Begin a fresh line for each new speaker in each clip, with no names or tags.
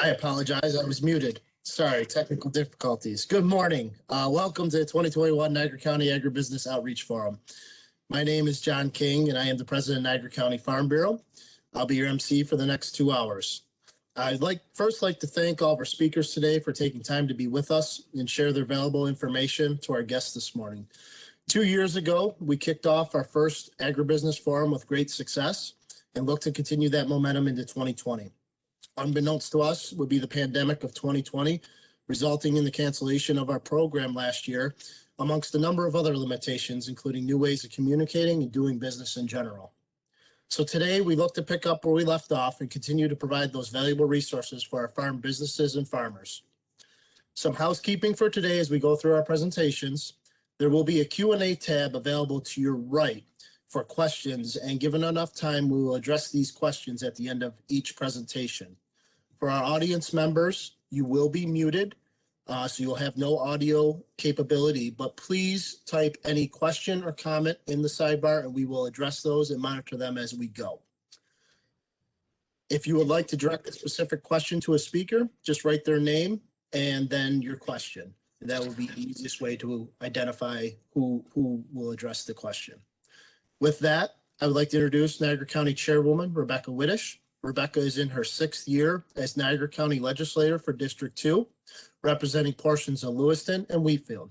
I apologize, I was muted. Sorry, technical difficulties. Good morning. Welcome to the 2021 Niagara County Agribusiness Outreach Forum. My name is John King, and I am the president of Niagara County Farm Bureau. I'll be your MC for the next 2 hours. I'd first like to thank all of our speakers today for taking time to be with us and share their valuable information to our guests this morning. 2 years ago, we kicked off our first Agribusiness Forum with great success and look to continue that momentum into 2020. Unbeknownst to us would be the pandemic of 2020, resulting in the cancellation of our program last year, amongst a number of other limitations, including new ways of communicating and doing business in general. So today we look to pick up where we left off and continue to provide those valuable resources for our farm businesses and farmers. Some housekeeping for today as we go through our presentations. There will be a Q&A tab available to your right for questions, and given enough time, we will address these questions at the end of each presentation. For our audience members, you will be muted, so you'll have no audio capability, but please type any question or comment in the sidebar and we will address those and monitor them as we go. If you would like to direct a specific question to a speaker, just write their name and then your question. And that will be the easiest way to identify who will address the question. With that, I would like to introduce Niagara County Chairwoman Rebecca Whittish. Rebecca is in her 6th year as Niagara County Legislator for District 2, representing portions of Lewiston and Wheatfield.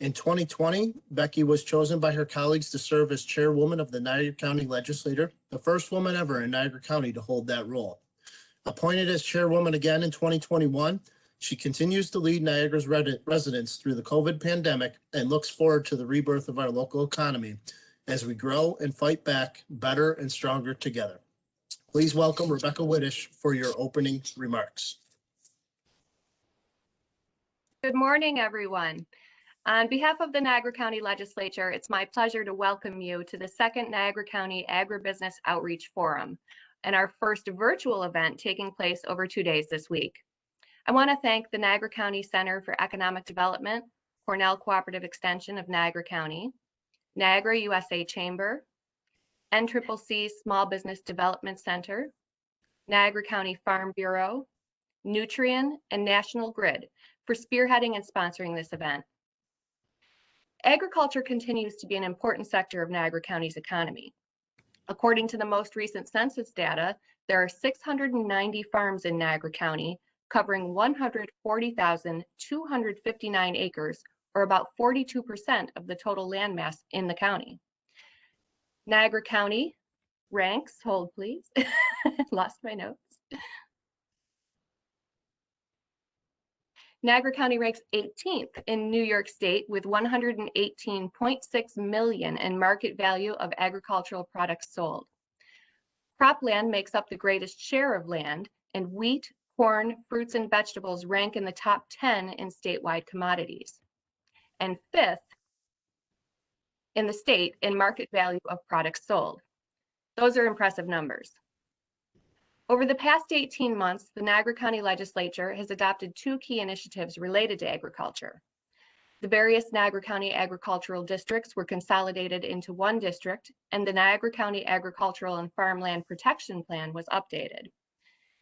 In 2020, Becky was chosen by her colleagues to serve as Chairwoman of the Niagara County Legislature, the first woman ever in Niagara County to hold that role. Appointed as Chairwoman again in 2021, she continues to lead Niagara's residents through the COVID pandemic and looks forward to the rebirth of our local economy as we grow and fight back better and stronger together. Please welcome Rebecca Whittish for your opening remarks.
Good morning, everyone. On behalf of the Niagara County Legislature, it's my pleasure to welcome you to the second Niagara County Agribusiness Outreach Forum and our first virtual event taking place over 2 days this week. I want to thank the Niagara County Center for Economic Development, Cornell Cooperative Extension of Niagara County, Niagara USA Chamber, NCCC Small Business Development Center, Niagara County Farm Bureau, Nutrien, and National Grid for spearheading and sponsoring this event. Agriculture continues to be an important sector of Niagara County's economy. According to the most recent census data, there are 690 farms in Niagara County covering 140,259 acres, or about 42% of the total landmass in the county. Niagara County ranks, hold please, lost my notes. Niagara County ranks 18th in New York State with 118.6 million in market value of agricultural products sold. Cropland makes up the greatest share of land, and wheat, corn, fruits, and vegetables rank in the top 10 in statewide commodities, and 5th in the state in market value of products sold. Those are impressive numbers. Over the past 18 months, the Niagara County Legislature has adopted 2 key initiatives related to agriculture. The various Niagara County agricultural districts were consolidated into one district, and the Niagara County Agricultural and Farmland Protection Plan was updated.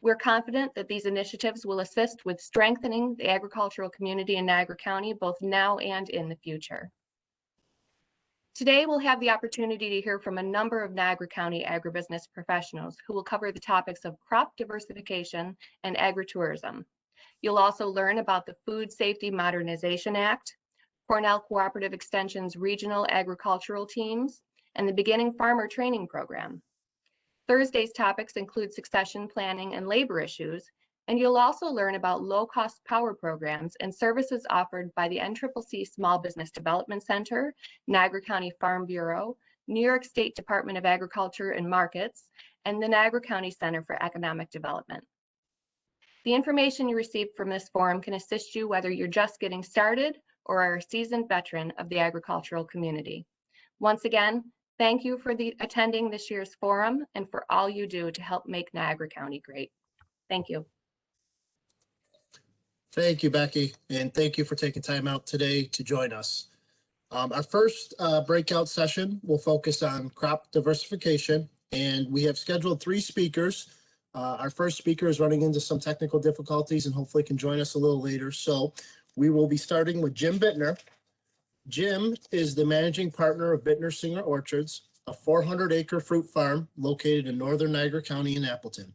We're confident that these initiatives will assist with strengthening the agricultural community in Niagara County, both now and in the future. Today, we'll have the opportunity to hear from a number of Niagara County agribusiness professionals who will cover the topics of crop diversification and agritourism. You'll also learn about the Food Safety Modernization Act, Cornell Cooperative Extension's regional agricultural teams, and the Beginning Farmer Training Program. Thursday's topics include succession planning and labor issues, and you'll also learn about low-cost power programs and services offered by the NCCC Small Business Development Center, Niagara County Farm Bureau, New York State Department of Agriculture and Markets, and the Niagara County Center for Economic Development. The information you receive from this forum can assist you whether you're just getting started or are a seasoned veteran of the agricultural community. Once again, thank you for attending this year's forum and for all you do to help make Niagara County great. Thank you.
Thank you, Becky, and thank you for taking time out today to join us. Our first breakout session will focus on crop diversification, and we have scheduled 3 speakers Our first speaker is running into some technical difficulties and hopefully can join us a little later. So we will be starting with Jim Bittner. Jim is the managing partner of Bittner Singer Orchards, a 400-acre fruit farm located in northern Niagara County in Appleton.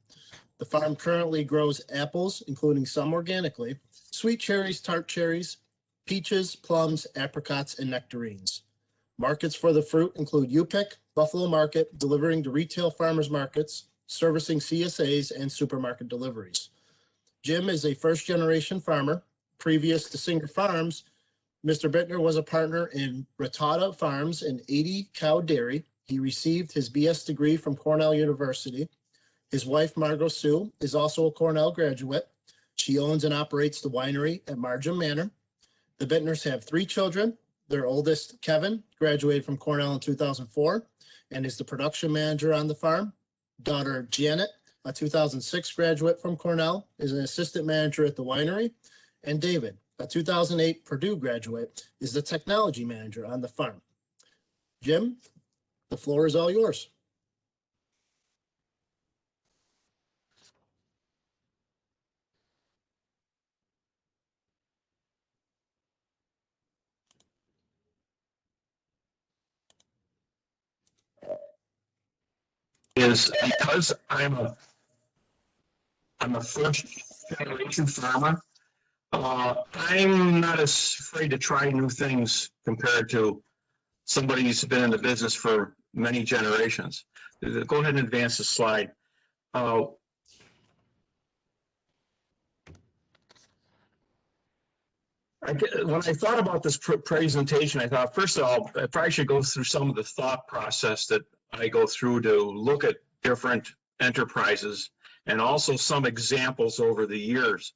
The farm currently grows apples, including some organically, sweet cherries, tart cherries, peaches, plums, apricots, and nectarines. Markets for the fruit include UPIC, Buffalo Market, delivering to retail farmers markets, servicing CSAs, and supermarket deliveries. Jim is a first-generation farmer. Previous to Singer Farms, Mr. Bittner was a partner in Rattata Farms and 80 Cow Dairy. He received his BS degree from Cornell University. His wife, Margot Sue, is also a Cornell graduate. She owns and operates the winery at Margam Manor. The Bittners have 3 children. Their oldest, Kevin, graduated from Cornell in 2004 and is the production manager on the farm. Daughter, Janet, a 2006 graduate from Cornell, is an assistant manager at the winery. And David, a 2008 Purdue graduate, is the technology manager on the farm. Jim, the floor is all yours.
Is because I'm a first generation farmer. I'm not as afraid to try new things compared to somebody who's been in the business for many generations. Go ahead and advance the slide. When I thought about this presentation, I thought, first of all, I probably should go through some of the thought process that I go through to look at different enterprises and also some examples over the years.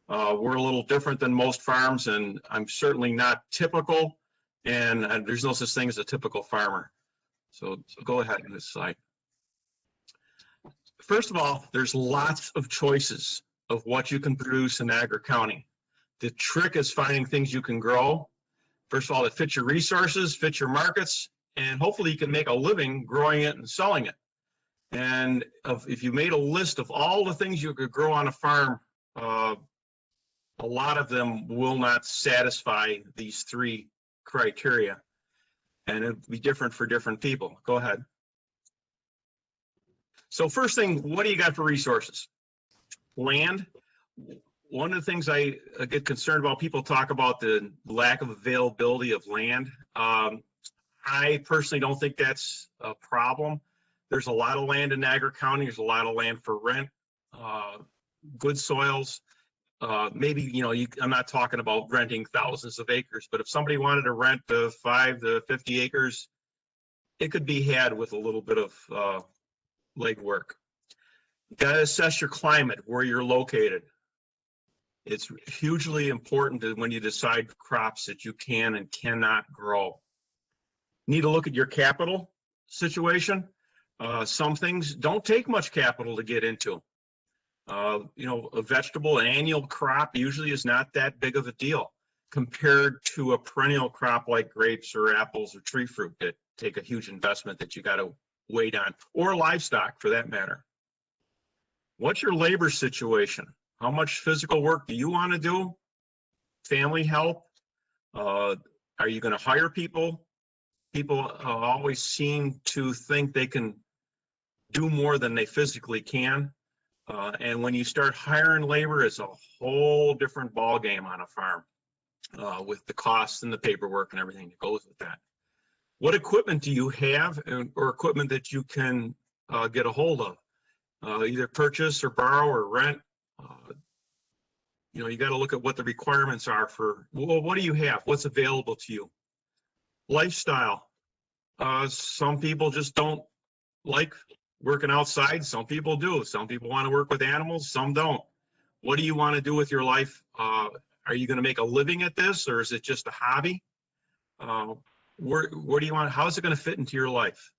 We're a little different than most farms, and I'm certainly not typical, and there's no such thing as a typical farmer. So go ahead on this slide. First of all, there's lots of choices of what you can produce in Niagara County. The trick is finding things you can grow. First of all, that fit your resources, fit your markets, and hopefully you can make a living growing it and selling it. And if you made a list of all the things you could grow on a farm, a lot of them will not satisfy these 3 criteria. And it'd be different for different people. Go ahead. So first thing, what do you got for resources? Land. One of the things I get concerned about, people talk about the lack of availability of land. I personally don't think that's a problem. There's a lot of land in Niagara County. There's a lot of land for rent, good soils. Maybe, you know, I'm not talking about renting thousands of acres, but if somebody wanted to rent 5 to 50 acres, it could be had with a little bit of legwork. You got to assess your climate, where you're located. It's hugely important that when you decide crops that you can and cannot grow. Need to look at your capital situation. Some things don't take much capital to get into. You know, a vegetable, an annual crop usually is not that big of a deal compared to a perennial crop like grapes or apples or tree fruit that take a huge investment that you got to wait on, or livestock for that matter. What's your labor situation? How much physical work do you want to do? Family help? Are you going to hire people? People always seem to think they can do more than they physically can. And when you start hiring labor, it's a whole different ball game on a farm with the costs and the paperwork and everything that goes with that. What equipment do you have, or equipment that you can get a hold of? Either purchase or borrow or rent. You know, you got to look at what the requirements are for, well, what do you have? What's available to you? Lifestyle. Some people just don't like working outside. Some people do. Some people want to work with animals. Some don't. What do you want to do with your life? Are you going to make a living at this, or is it just a hobby? Where do you want? How is it going to fit into your life?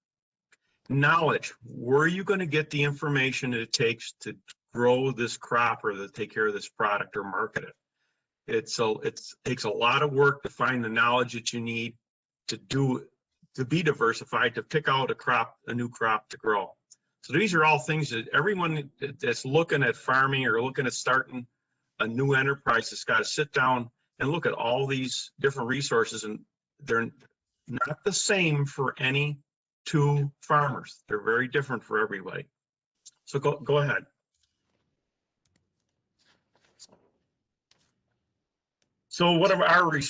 Knowledge. Where are you going to get the information that it takes to grow this crop or to take care of this product or market it? It takes a lot of work to find the knowledge that you need to be diversified, to pick out a new crop to grow. So these are all things that everyone that's looking at farming or looking at starting a new enterprise has got to sit down and look at all these different resources, and they're not the same for any two farmers. They're very different for everybody. So go ahead. So what are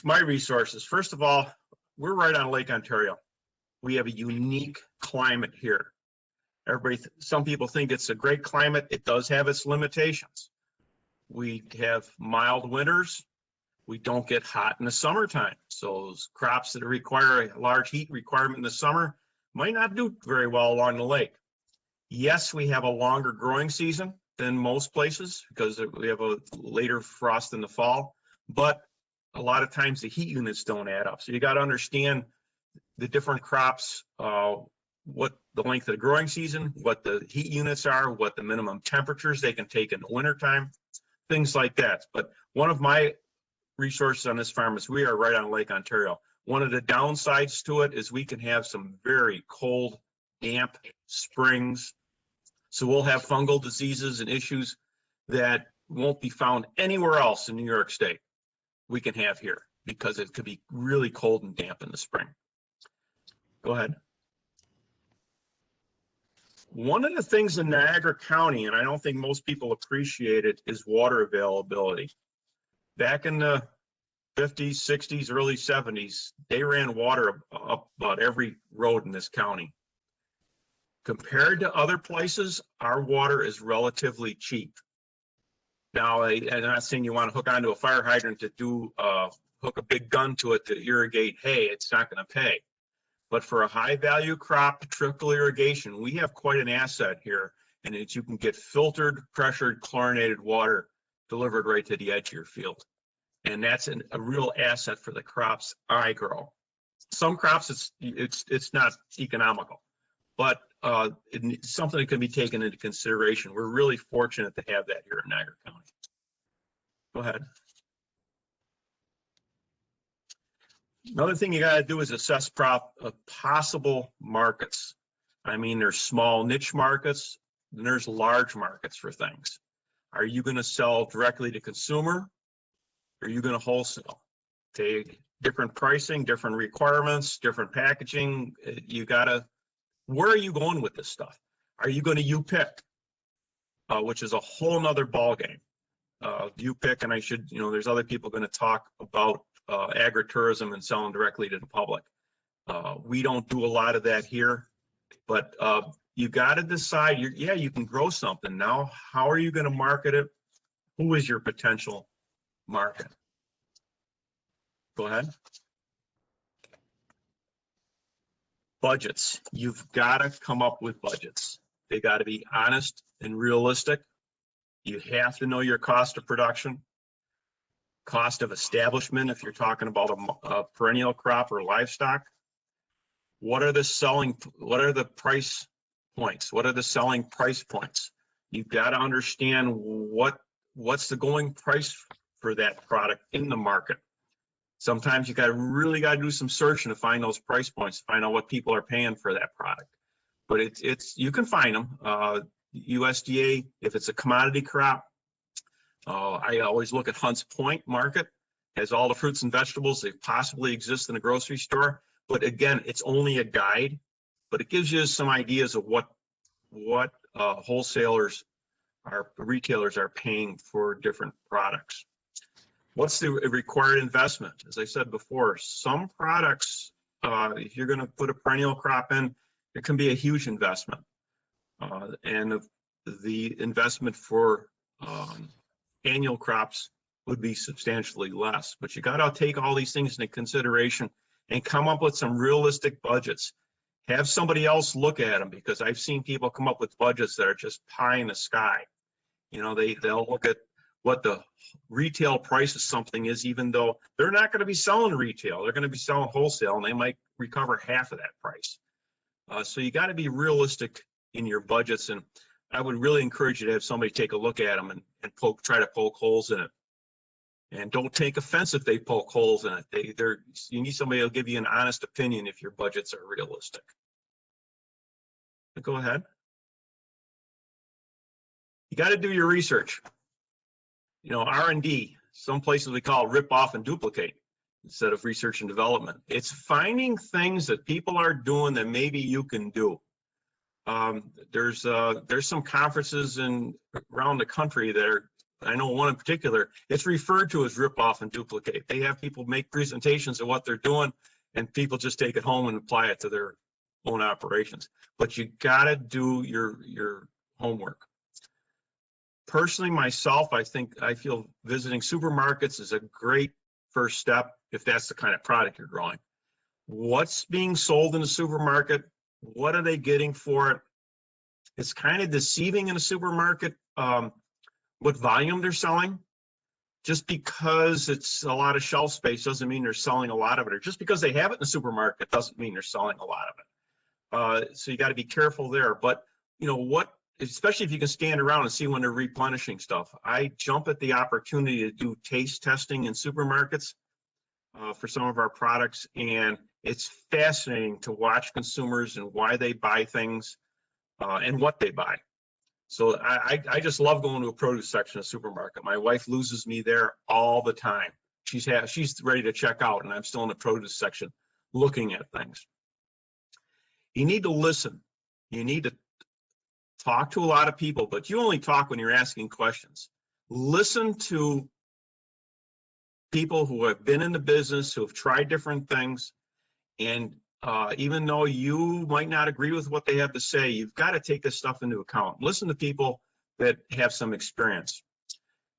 my resources? First of all, we're right on Lake Ontario. We have a unique climate here. Some people think it's a great climate. It does have its limitations. We have mild winters. We don't get hot in the summertime. So those crops that require a large heat requirement in the summer might not do very well along the lake. Yes, we have a longer growing season than most places because we have a later frost in the fall, but a lot of times the heat units don't add up. So you got to understand the different crops, what the length of the growing season, what the heat units are, what the minimum temperatures they can take in the wintertime, things like that. But one of my resources on this farm is we are right on Lake Ontario. One of the downsides to it is we can have some very cold, damp springs. So we'll have fungal diseases and issues that won't be found anywhere else in New York State. We can have here because it could be really cold and damp in the spring. Go ahead. One of the things in Niagara County, and I don't think most people appreciate it, is water availability. Back in the 50s, 60s, early 70s, they ran water up about every road in this county. Compared to other places, our water is relatively cheap. Now, I'm not saying you want to hook onto a fire hydrant to hook a big gun to it to irrigate hay. It's not going to pay. But for a high value crop, trickle irrigation, we have quite an asset here, and it's you can get filtered, pressured, chlorinated water delivered right to the edge of your field. And that's a real asset for the crops I grow. Some crops, it's not economical, but it's something that can be taken into consideration. We're really fortunate to have that here in Niagara County. Go ahead. Another thing you got to do is assess possible markets. I mean, there's small niche markets, and there's large markets for things. Are you going to sell directly to consumer? Or are you going to wholesale? Take different pricing, different requirements, different packaging. You got to, where are you going with this stuff? Are you going to U-pick, which is a whole nother ballgame. U-pick, and there's other people going to talk about agritourism and selling directly to the public. We don't do a lot of that here, but you got to decide, you can grow something. Now, how are you going to market it? Who is your potential market? Go ahead. Budgets. You've got to come up with budgets. They got to be honest and realistic. You have to know your cost of production, cost of establishment if you're talking about a perennial crop or livestock. What are the price points? What are the selling price points? You've got to understand what's the going price for that product in the market. Sometimes you really got to do some searching to find those price points, to find out what people are paying for that product. But you can find them. USDA, if it's a commodity crop, I always look at Hunts Point Market, has all the fruits and vegetables that possibly exist in a grocery store. But again, it's only a guide, but it gives you some ideas of what retailers are paying for different products. What's the required investment? As I said before, some products, if you're going to put a perennial crop in, it can be a huge investment. And the investment for annual crops would be substantially less. But you got to take all these things into consideration and come up with some realistic budgets. Have somebody else look at them, because I've seen people come up with budgets that are just pie in the sky. They'll look at what the retail price of something is, even though they're not going to be selling retail. They're going to be selling wholesale, and they might recover half of that price. So you got to be realistic in your budgets, and I would really encourage you to have somebody take a look at them and try to poke holes in it. And don't take offense if they poke holes in it. You need somebody who'll give you an honest opinion if your budgets are realistic. Go ahead. You got to do your research. You know, R&D, some places we call rip off and duplicate instead of research and development. It's finding things that people are doing that maybe you can do. There's some conferences around the country that are, I know one in particular, it's referred to as rip off and duplicate. They have people make presentations of what they're doing and people just take it home and apply it to their own operations. But you gotta do your homework. Personally, myself, I feel visiting supermarkets is a great first step if that's the kind of product you're growing. What's being sold in the supermarket? What are they getting for it? It's kind of deceiving in a supermarket what volume they're selling. Just because it's a lot of shelf space doesn't mean they're selling a lot of it, or just because they have it in the supermarket doesn't mean they're selling a lot of it. So you got to be careful there. But you know especially if you can stand around and see when they're replenishing stuff. I jump at the opportunity to do taste testing in supermarkets for some of our products, and it's fascinating to watch consumers and why they buy things and what they buy. So I just love going to a produce section of a supermarket. My wife loses me there all the time. She's ready to check out, and I'm still in the produce section looking at things. You need to listen. You need to talk to a lot of people, but you only talk when you're asking questions. Listen to people who have been in the business, who have tried different things, and even though you might not agree with what they have to say, you've got to take this stuff into account. Listen to people that have some experience.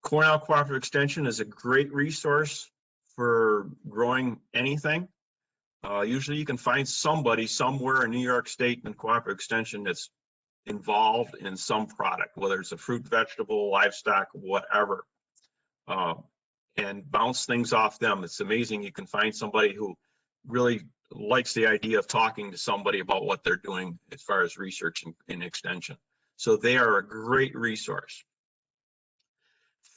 Cornell Cooperative Extension is a great resource for growing anything. Usually you can find somebody somewhere in New York State in Cooperative Extension that's involved in some product, whether it's a fruit, vegetable, livestock, whatever, and bounce things off them. It's amazing. You can find somebody who really likes the idea of talking to somebody about what they're doing as far as research and extension. So they are a great resource.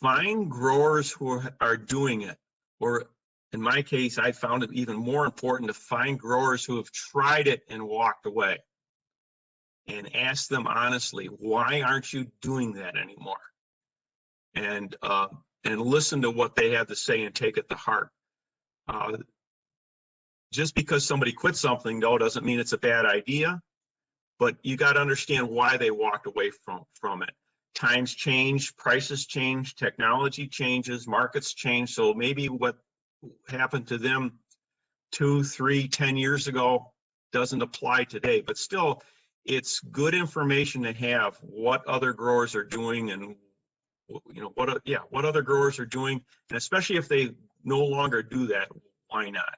Find growers who are doing it, or in my case, I found it even more important to find growers who have tried it and walked away, and ask them honestly, why aren't you doing that anymore? And listen to what they have to say and take it to heart. Just because somebody quit something, though, doesn't mean it's a bad idea, but you got to understand why they walked away from it. Times change, prices change, technology changes, markets change. So maybe what happened to them 2, 3, 10 years ago doesn't apply today, but still, it's good information to have what other growers are doing, and what other growers are doing, and especially if they no longer do that, why not?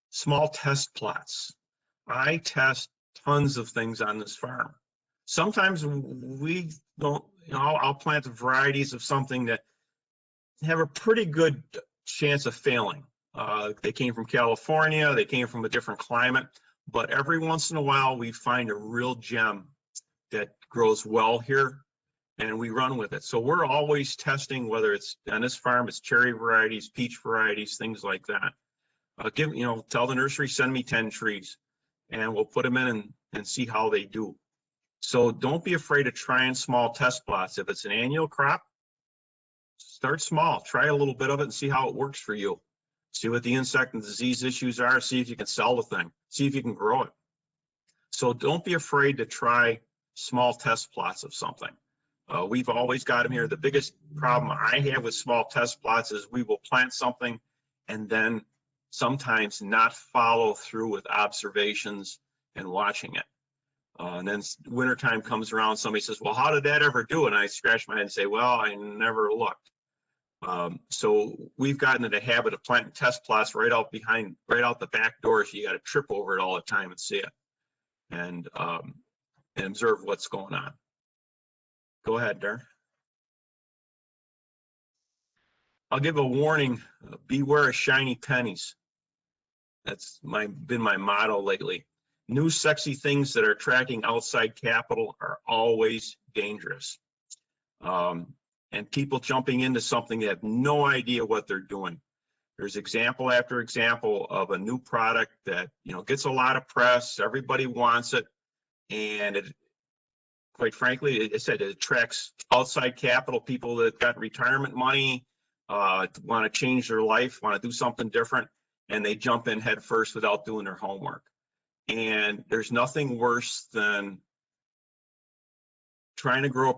Small test plots. I test tons of things on this farm. Sometimes we don't, I'll plant varieties of something that have a pretty good chance of failing. They came from California, they came from a different climate, but every once in a while we find a real gem that grows well here and we run with it. So we're always testing, whether it's on this farm, it's cherry varieties, peach varieties, things like that. Tell the nursery, send me 10 trees and we'll put them in and see how they do. So don't be afraid of trying small test plots. If it's an annual crop, start small, try a little bit of it and see how it works for you. See what the insect and disease issues are, see if you can sell the thing, see if you can grow it. So don't be afraid to try small test plots of something. We've always got them here. The biggest problem I have with small test plots is we will plant something and then sometimes not follow through with observations and watching it. And then wintertime comes around, somebody says, well, how did that ever do? And I scratch my head and say, well, I never looked. So we've gotten in the habit of planting test plots right out the back door, so you got to trip over it all the time and see it, and observe what's going on. Go ahead, Darren. I'll give a warning, beware of shiny pennies. That's been my motto lately. New sexy things that are attracting outside capital are always dangerous. And people jumping into something they have no idea what they're doing. There's example after example of a new product that gets a lot of press, everybody wants it, and it quite frankly, it said it attracts outside capital, people that got retirement money, want to change their life, want to do something different, and they jump in head first without doing their homework. And there's nothing worse than trying to grow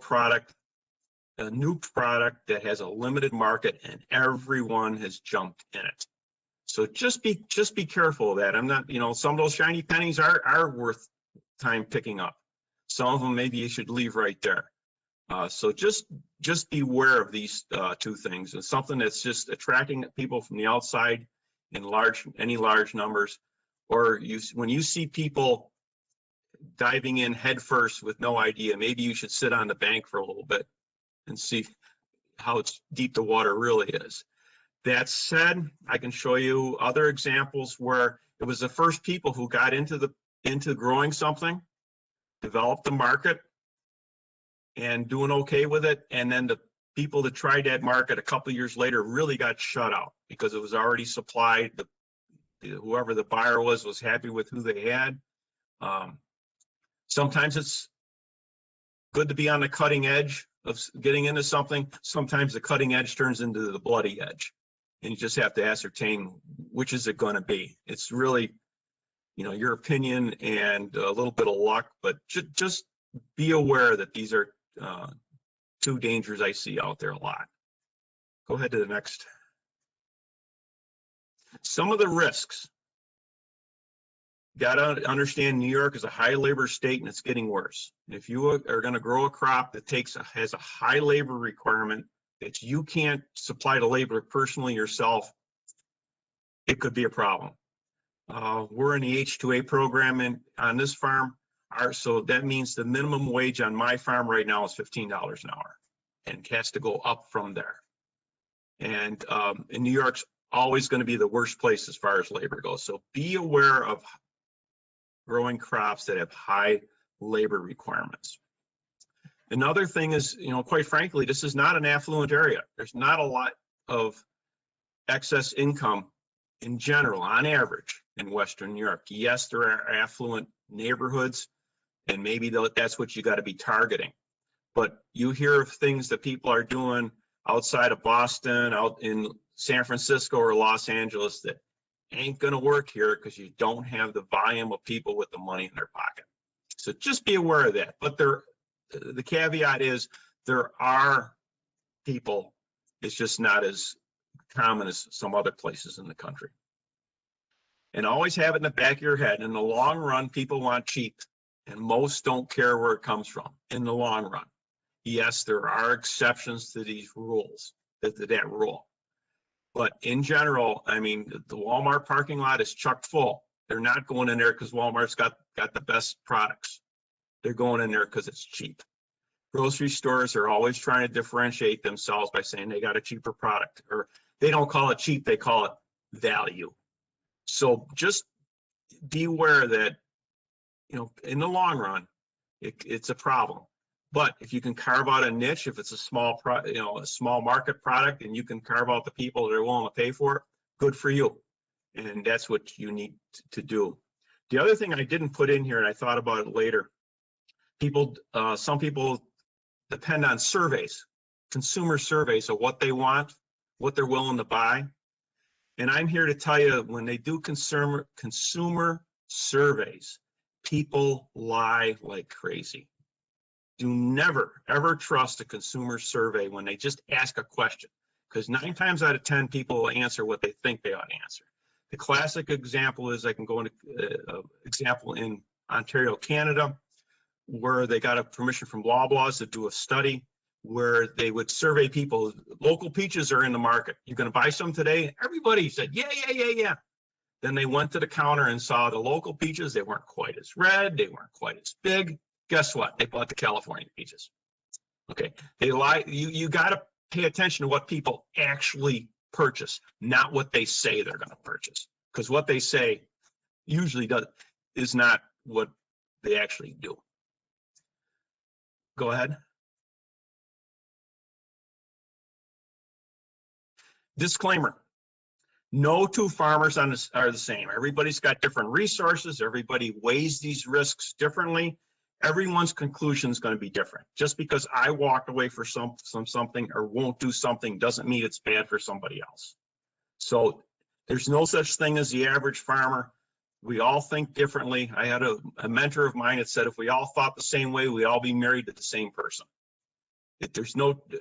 a new product that has a limited market and everyone has jumped in it. So just be careful of that. I'm not, some of those shiny pennies are worth time picking up. Some of them maybe you should leave right there. So just beware of these two things. It's something that's just attracting people from the outside in any large numbers, or when you see people diving in head first with no idea, maybe you should sit on the bank for a little bit and see how deep the water really is. That said, I can show you other examples where it was the first people who got into growing something, developed the market, and doing okay with it, and then the people that tried that market a couple of years later really got shut out because it was already supplied. Whoever the buyer was happy with who they had. Sometimes it's good to be on the cutting edge of getting into something. Sometimes the cutting edge turns into the bloody edge, and you just have to ascertain which is it going to be. It's really, your opinion and a little bit of luck, but just be aware that these are two dangers I see out there a lot. Go ahead to the next. Some of the risks. Got to understand New York is a high labor state and it's getting worse. If you are going to grow a crop that has a high labor requirement that you can't supply the labor personally yourself, it could be a problem. We're in the H2A program on this farm. So that means the minimum wage on my farm right now is $15 an hour and has to go up from there. And New York's always going to be the worst place as far as labor goes. So be aware of growing crops that have high labor requirements. Another thing is, quite frankly, this is not an affluent area. There's not a lot of excess income in general, on average, in Western New York. Yes, there are affluent neighborhoods, and maybe that's what you got to be targeting. But you hear of things that people are doing outside of Boston, out in San Francisco or Los Angeles that ain't going to work here because you don't have the volume of people with the money in their pocket. So just be aware of that. But the caveat is there are people, it's just not as common as some other places in the country. And always have it in the back of your head, in the long run, people want cheap, and most don't care where it comes from in the long run. Yes, there are exceptions to these rules, that rule. But in general, I mean, the Walmart parking lot is chock full. They're not going in there because Walmart's got the best products. They're going in there because it's cheap. Grocery stores are always trying to differentiate themselves by saying they got a cheaper product, or they don't call it cheap, they call it value. So just be aware that, in the long run, it's a problem. But if you can carve out a niche, if it's a small market product, and you can carve out the people that are willing to pay for it, good for you. And that's what you need to do. The other thing I didn't put in here, and I thought about it later, some people depend on surveys, consumer surveys of what they want, what they're willing to buy. And I'm here to tell you, when they do consumer surveys, people lie like crazy. Do never, ever trust a consumer survey when they just ask a question, because 9 times out of 10 people will answer what they think they ought to answer. The classic example is, I can go into example in Ontario, Canada, where they got a permission from Loblaws to do a study where they would survey people. Local peaches are in the market. You're going to buy some today? Everybody said, yeah. Then they went to the counter and saw the local peaches. They weren't quite as red. They weren't quite as big. Guess what? They bought the California peaches. Okay, they lie. You got to pay attention to what people actually purchase, not what they say they're going to purchase, because what they say usually is not what they actually do. Go ahead. Disclaimer. No two farmers are the same. Everybody's got different resources. Everybody weighs these risks differently. Everyone's conclusion is going to be different. Just because I walked away for something or won't do something doesn't mean it's bad for somebody else. So there's no such thing as the average farmer. We all think differently. I had a mentor of mine that said if we all thought the same way, we'd all be married to the same person.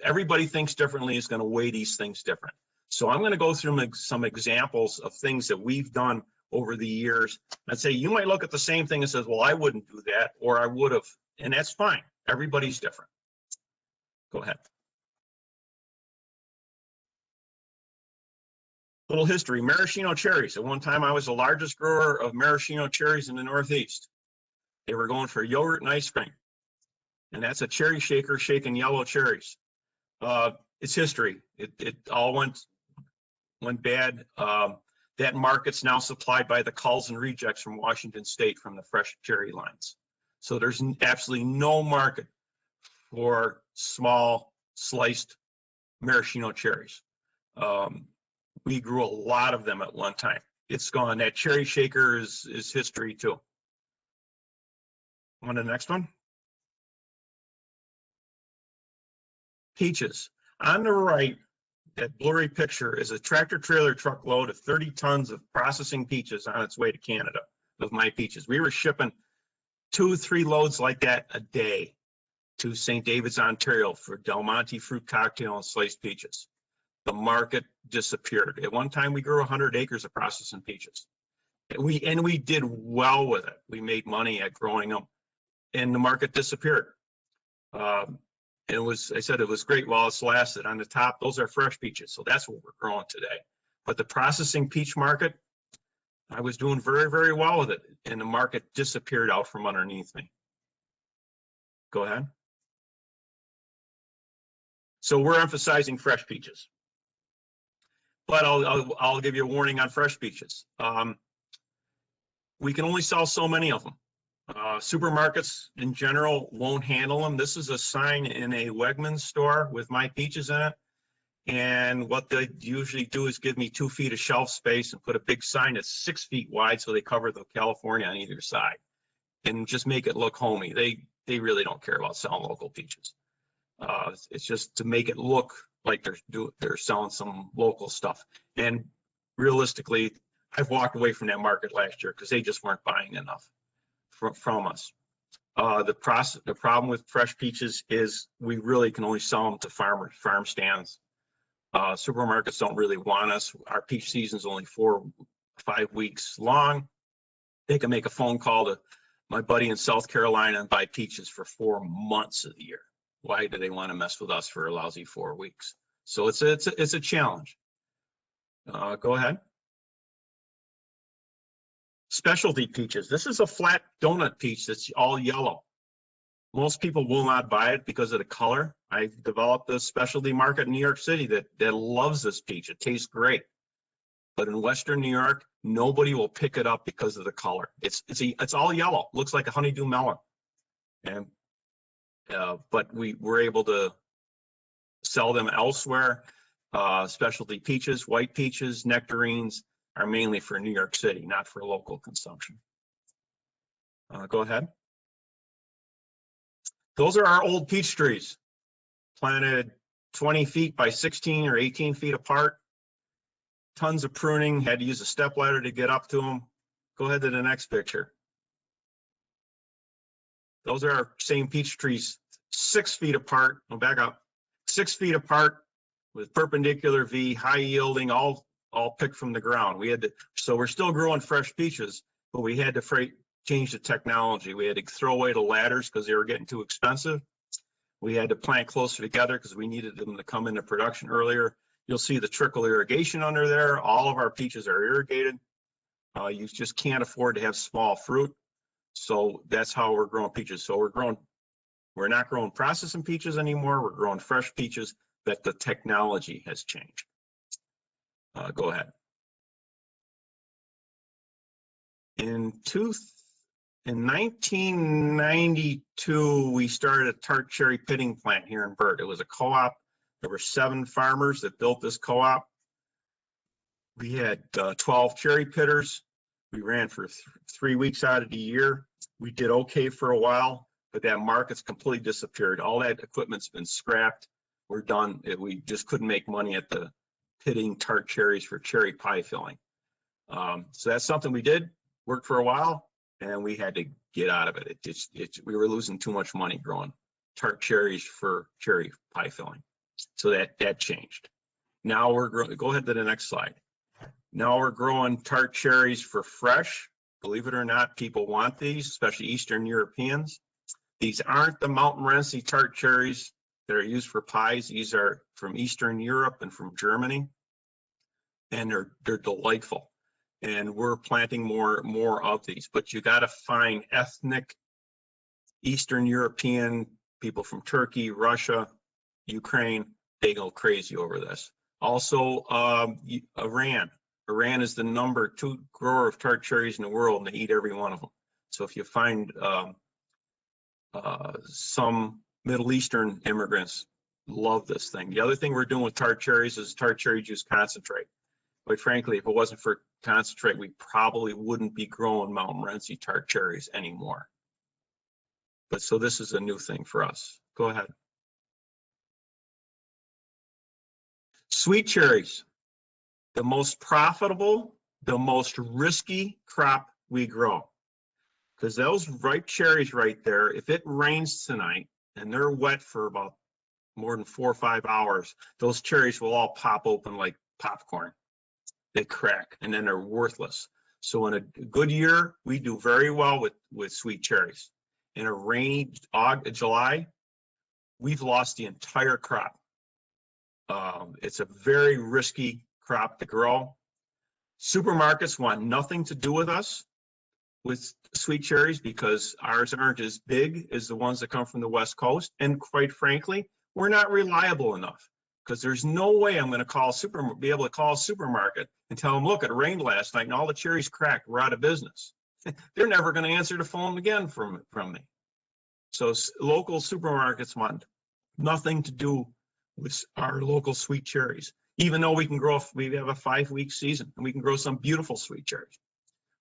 Everybody thinks differently, is going to weigh these things different. So I'm going to go through some examples of things that we've done over the years. I'd say you might look at the same thing and says, well, I wouldn't do that, or I would have, and that's fine. Everybody's different. Go ahead. Little history, maraschino cherries. At one time, I was the largest grower of maraschino cherries in the Northeast. They were going for yogurt and ice cream. And that's a cherry shaker shaking yellow cherries. It's history. It all went bad. That market's now supplied by the culls and rejects from Washington State from the fresh cherry lines. So there's absolutely no market for small sliced maraschino cherries. We grew a lot of them at one time. It's gone. That cherry shaker is history too. On to the next one. Peaches. On the right, that blurry picture is a tractor trailer truckload of 30 tons of processing peaches on its way to Canada of my peaches. We were shipping 2-3 loads like that a day to St. David's, Ontario for Del Monte fruit cocktail and sliced peaches. The market disappeared. At one time, we grew 100 acres of processing peaches. And we did well with it. We made money at growing them, and the market disappeared. It was great while it's lasted. On the top, those are fresh peaches, so that's what we're growing today. But the processing peach market, I was doing very, very well with it, and the market disappeared out from underneath me. Go ahead. So we're emphasizing fresh peaches, but I'll give you a warning on fresh peaches. We can only sell so many of them. Supermarkets in general won't handle them. This is a sign in a Wegmans store with my peaches in it. And what they usually do is give me 2 feet of shelf space and put a big sign that's 6 feet wide so they cover the California on either side and just make it look homey. They really don't care about selling local peaches. It's just to make it look like they're selling some local stuff. And realistically, I've walked away from that market last year because they just weren't buying enough from us. The problem with fresh peaches is we really can only sell them to farm stands. Supermarkets don't really want us. Our peach season is only 4-5 weeks long. They can make a phone call to my buddy in South Carolina and buy peaches for 4 months of the year. Why do they want to mess with us for a lousy 4 weeks? So it's a challenge. Go ahead. Specialty peaches. This is a flat donut peach that's all yellow. Most people will not buy it because of the color. I developed a specialty market in New York City that loves this peach. It tastes great. But in Western New York, nobody will pick it up because of the color. It's all yellow. Looks like a honeydew melon. And but we were able to sell them elsewhere. Specialty peaches, white peaches, nectarines are mainly for New York City, not for local consumption. Go ahead. Those are our old peach trees, planted 20 feet by 16 or 18 feet apart. Tons of pruning, had to use a step ladder to get up to them. Go ahead to the next picture. Those are our same peach trees, 6 feet apart. I'll back up. 6 feet apart with perpendicular V, high yielding, all picked from the ground. So we're still growing fresh peaches, but we had to change the technology. We had to throw away the ladders because they were getting too expensive. We had to plant closer together because we needed them to come into production earlier. You'll see the trickle irrigation under there. All of our peaches are irrigated. You just can't afford to have small fruit. So that's how we're growing peaches. So we're not growing processing peaches anymore. We're growing fresh peaches, that the technology has changed. Go ahead. In 1992, we started a tart cherry pitting plant here in Burt. It was a co-op. There were 7 farmers that built this co-op. We had 12 cherry pitters. We ran for 3 weeks out of the year. We did okay for a while, but that market's completely disappeared. All that equipment's been scrapped. We're done. We just couldn't make money at the pitting tart cherries for cherry pie filling. So that's something we did, worked for a while, and we had to get out of it. We were losing too much money growing tart cherries for cherry pie filling. So that changed. Now we're growing, go ahead to the next slide. Now we're growing tart cherries for fresh. Believe it or not, people want these, especially Eastern Europeans. These aren't the Montmorency tart cherries that are used for pies. These are from Eastern Europe and from Germany, and they're delightful. And we're planting more of these, but you got to find ethnic Eastern European people from Turkey, Russia, Ukraine. They go crazy over this. Also, Iran. Iran is the #2 grower of tart cherries in the world, and they eat every one of them. So if you find some Middle Eastern immigrants love this thing. The other thing we're doing with tart cherries is tart cherry juice concentrate. Quite frankly, if it wasn't for concentrate, we probably wouldn't be growing Montmorency tart cherries anymore. But so this is a new thing for us. Go ahead. Sweet cherries, the most profitable, the most risky crop we grow. Because those ripe cherries right there, if it rains tonight and they're wet for about more than 4 or 5 hours, those cherries will all pop open like popcorn. They crack and then they're worthless. So in a good year, we do very well with sweet cherries. In a rainy July, we've lost the entire crop. It's a very risky crop to grow. Supermarkets want nothing to do with us with sweet cherries because ours aren't as big as the ones that come from the West Coast. And quite frankly, we're not reliable enough because there's no way I'm going to be able to call a supermarket and tell them, look, it rained last night and all the cherries cracked. We're out of business. They're never going to answer the phone again from me. So local supermarkets want nothing to do with our local sweet cherries, even though we have a 5-week season and we can grow some beautiful sweet cherries.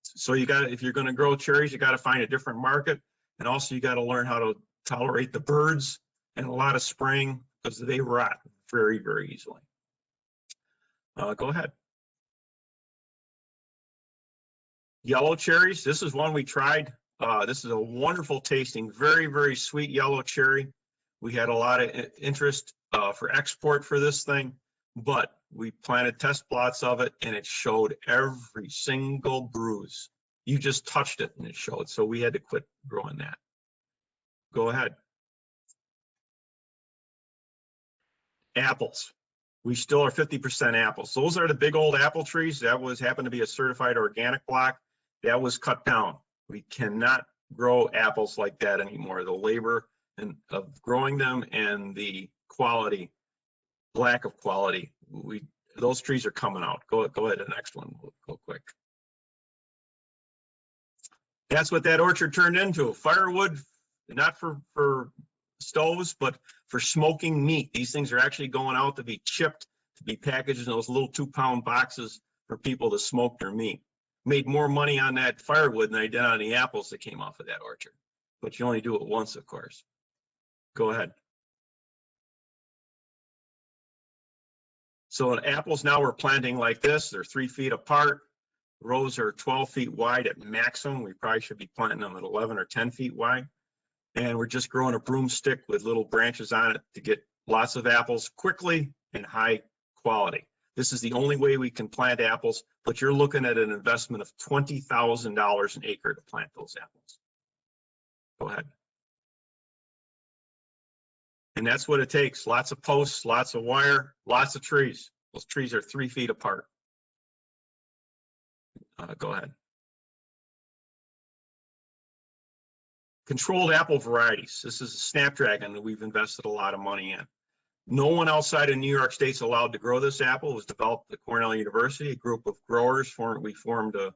So if you're going to grow cherries, you got to find a different market. And also you got to learn how to tolerate the birds and a lot of spraying because they rot very, very easily. Go ahead. Yellow cherries. This is one we tried. This is a wonderful tasting, very, very sweet yellow cherry. We had a lot of interest for export for this thing, but we planted test plots of it and it showed every single bruise. You just touched it and it showed. So we had to quit growing that. Go ahead. Apples. We still are 50% apples. Those are the big old apple trees. That happened to be a certified organic block. That was cut down. We cannot grow apples like that anymore. The labor of growing them and the quality, lack of quality, those trees are coming out. Go ahead to the next one. We'll go quick. That's what that orchard turned into. Firewood, not for stoves, but for smoking meat. These things are actually going out to be chipped, to be packaged in those little 2-pound boxes for people to smoke their meat. Made more money on that firewood than I did on the apples that came off of that orchard. But you only do it once, of course. Go ahead. So apples now we're planting like this. They're 3 feet apart. Rows are 12 feet wide at maximum. We probably should be planting them at 11 or 10 feet wide. And we're just growing a broomstick with little branches on it to get lots of apples quickly and high quality. This is the only way we can plant apples, but you're looking at an investment of $20,000 an acre to plant those apples. Go ahead. And that's what it takes. Lots of posts, lots of wire, lots of trees. Those trees are 3 feet apart. Go ahead. Controlled apple varieties. This is a Snapdragon that we've invested a lot of money in. No one outside of New York State's allowed to grow this apple. It was developed at Cornell University. A group of growers we formed a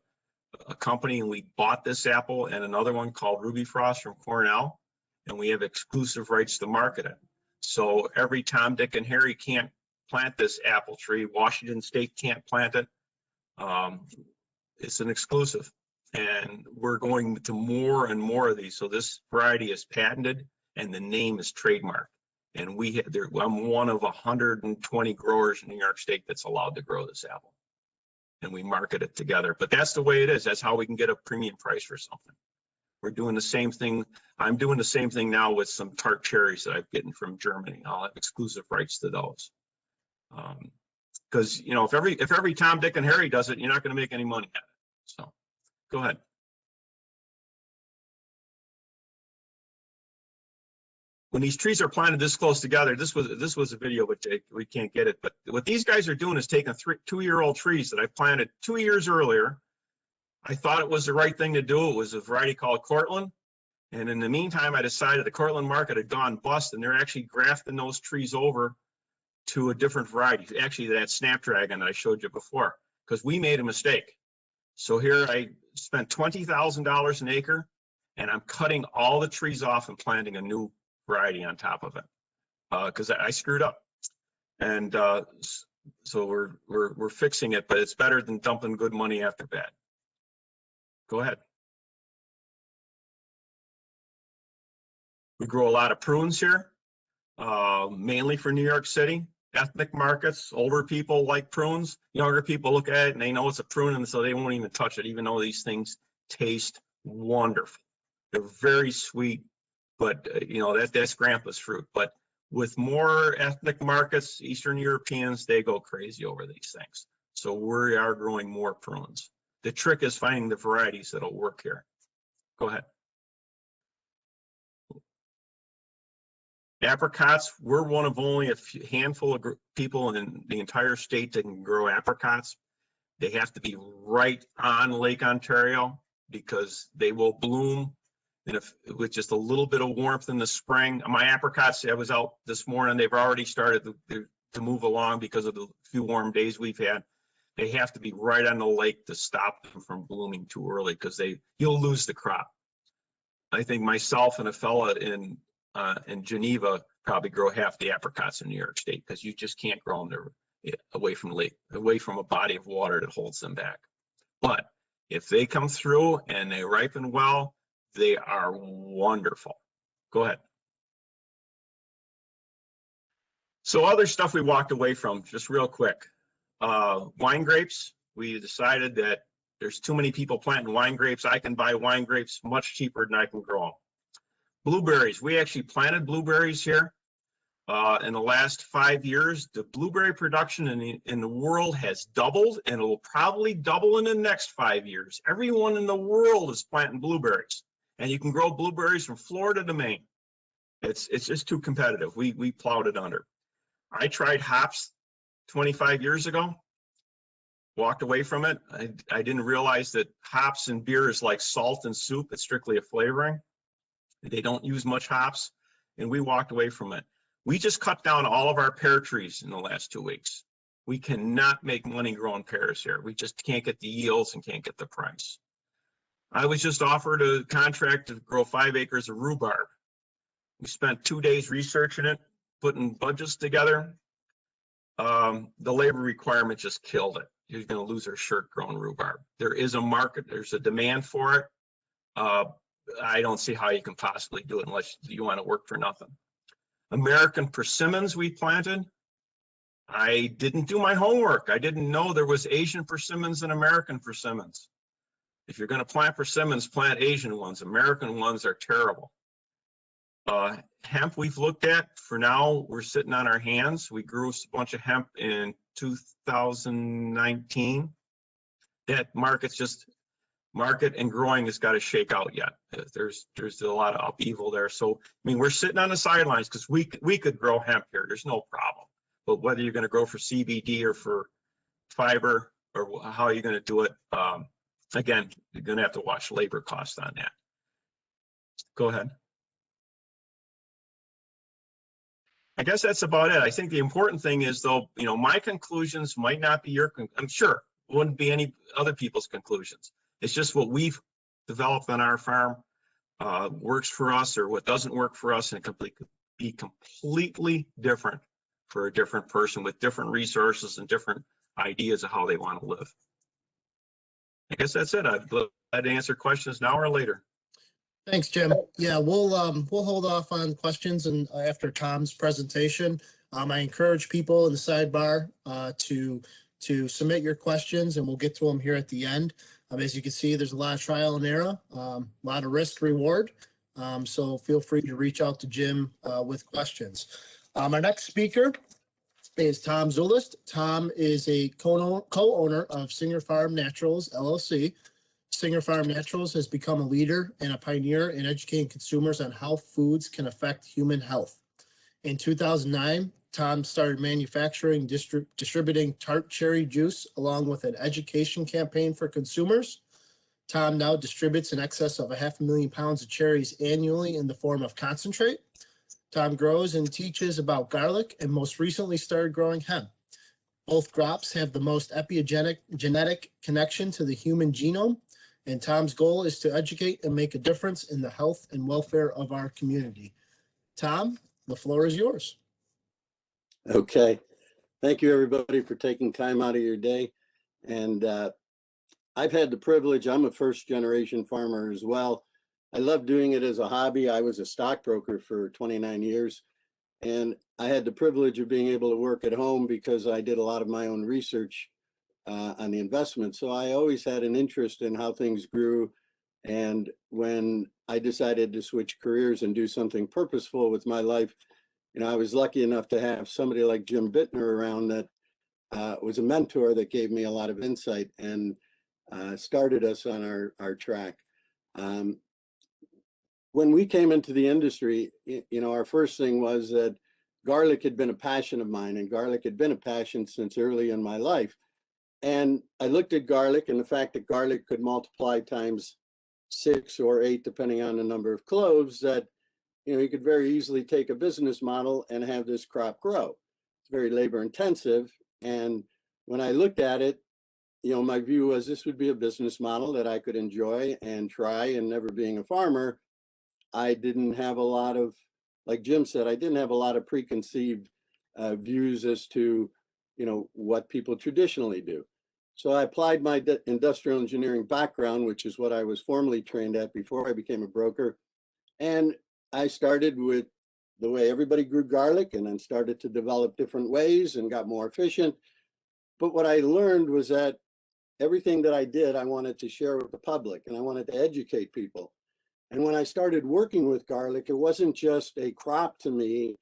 company and we bought this apple and another one called Ruby Frost from Cornell, and we have exclusive rights to market it. So every Tom, Dick, and Harry can't plant this apple tree. Washington State can't plant it. It's an exclusive. And we're going to more and more of these. So this variety is patented and the name is trademarked. And I'm one of 120 growers in New York State that's allowed to grow this apple. And we market it together. But that's the way it is. That's how we can get a premium price for something. We're doing the same thing. I'm doing the same thing now with some tart cherries that I've gotten from Germany. I'll have exclusive rights to those. Because if every Tom, Dick, and Harry does it, you're not going to make any money at it. So go ahead. When these trees are planted this close together, this was a video, but we can't get it. But what these guys are doing is taking 2-year-old trees that I planted 2 years earlier. I thought it was the right thing to do. It was a variety called Cortland. And in the meantime, I decided the Cortland market had gone bust, and they're actually grafting those trees over to a different variety. Actually, that Snapdragon that I showed you before, because we made a mistake. So here I spent $20,000 an acre, and I'm cutting all the trees off and planting a new variety on top of it, because I screwed up. And so we're fixing it, but it's better than dumping good money after bad. Go ahead. We grow a lot of prunes here, mainly for New York City. Ethnic markets, older people like prunes. Younger people look at it and they know it's a prune, and so they won't even touch it, even though these things taste wonderful. They're very sweet, but that's grandpa's fruit. But with more ethnic markets, Eastern Europeans, they go crazy over these things. So we are growing more prunes. The trick is finding the varieties that'll work here. Go ahead. Apricots, we're one of only a handful of people in the entire state that can grow apricots. They have to be right on Lake Ontario because they will bloom with just a little bit of warmth in the spring. My apricots, I was out this morning, they've already started to move along because of the few warm days we've had. They have to be right on the lake to stop them from blooming too early, because you'll lose the crop. I think myself and a fella in Geneva probably grow half the apricots in New York State, because you just can't grow them away from a body of water that holds them back. But if they come through and they ripen well, they are wonderful. Go ahead. So other stuff we walked away from, just real quick. Wine grapes, we decided that there's too many people planting wine grapes. I can buy wine grapes much cheaper than I can grow them. Blueberries, we actually planted blueberries here. In the last 5 years, the blueberry production in the world has doubled, and it will probably double in the next 5 years. Everyone in the world is planting blueberries, and you can grow blueberries from Florida to Maine. It's just too competitive. We plowed it under. I tried hops 25 years ago, walked away from it. I didn't realize that hops in beer is like salt in soup. It's strictly a flavoring. They don't use much hops, and we walked away from it. We just cut down all of our pear trees in the last 2 weeks. We cannot make money growing pears here. We just can't get the yields and can't get the price. I was just offered a contract to grow 5 acres of rhubarb. We spent 2 days researching it, putting budgets together. The labor requirement just killed it. You're going to lose our shirt growing rhubarb. There is a market, there's a demand for it. I don't see how you can possibly do it unless you want to work for nothing. American persimmons we planted. I didn't do my homework. I didn't know there was Asian persimmons and American persimmons. If you're going to plant persimmons, plant Asian ones. American ones are terrible. Hemp we've looked at. For now, we're sitting on our hands. We grew a bunch of hemp in 2019. That market and growing has got to shake out yet. There's a lot of upheaval there. So, I mean, we're sitting on the sidelines because we could grow hemp here. There's no problem. But whether you're going to grow for CBD or for fiber or how you're going to do it, again, you're going to have to watch labor costs on that. Go ahead. I guess that's about it. I think the important thing is, though, my conclusions might not be I'm sure wouldn't be any other people's conclusions. It's just what we've developed on our farm works for us, or what doesn't work for us, and it could be completely different for a different person with different resources and different ideas of how they want to live. I guess that's it. I'd glad to answer questions now or later.
Thanks, Jim. Yeah, we'll hold off on questions and after Tom's presentation. I encourage people in the sidebar to submit your questions, and we'll get to them here at the end. As you can see, there's a lot of trial and error, a lot of risk reward. So feel free to reach out to Jim with questions. Our next speaker is Tom Zulist. Tom is a co-owner of Singer Farm Naturals, LLC. Singer Farm Naturals has become a leader and a pioneer in educating consumers on how foods can affect human health. In 2009, Tom started manufacturing, distributing tart cherry juice along with an education campaign for consumers. Tom now distributes in excess of 500,000 pounds of cherries annually in the form of concentrate. Tom grows and teaches about garlic and most recently started growing hemp. Both crops have the most genetic connection to the human genome, and Tom's goal is to educate and make a difference in the health and welfare of our community. Tom, the floor is yours.
Okay. Thank you, everybody, for taking time out of your day. And I've had the privilege, I'm a first-generation farmer as well. I love doing it as a hobby. I was a stockbroker for 29 years, and I had the privilege of being able to work at home because I did a lot of my own research on the investment. So I always had an interest in how things grew. And when I decided to switch careers and do something purposeful with my life, you know, I was lucky enough to have somebody like Jim Bittner around that was a mentor that gave me a lot of insight and started us on our track. When we came into the industry, you know, our first thing was that garlic had been a passion of mine, and garlic had been a passion since early in my life. And I looked at garlic and the fact that garlic could multiply times 6 or 8, depending on the number of cloves, that, you know, you could very easily take a business model and have this crop grow. It's very labor intensive. And when I looked at it, you know, my view was this would be a business model that I could enjoy and try. And never being a farmer, I didn't have a lot of, like Jim said, I didn't have a lot of preconceived views as to, you know, what people traditionally do. So I applied my industrial engineering background, which is what I was formally trained at before I became a broker. And I started with the way everybody grew garlic and then started to develop different ways and got more efficient. But what I learned was that everything that I did, I wanted to share with the public and I wanted to educate people. And when I started working with garlic, it wasn't just a crop to me.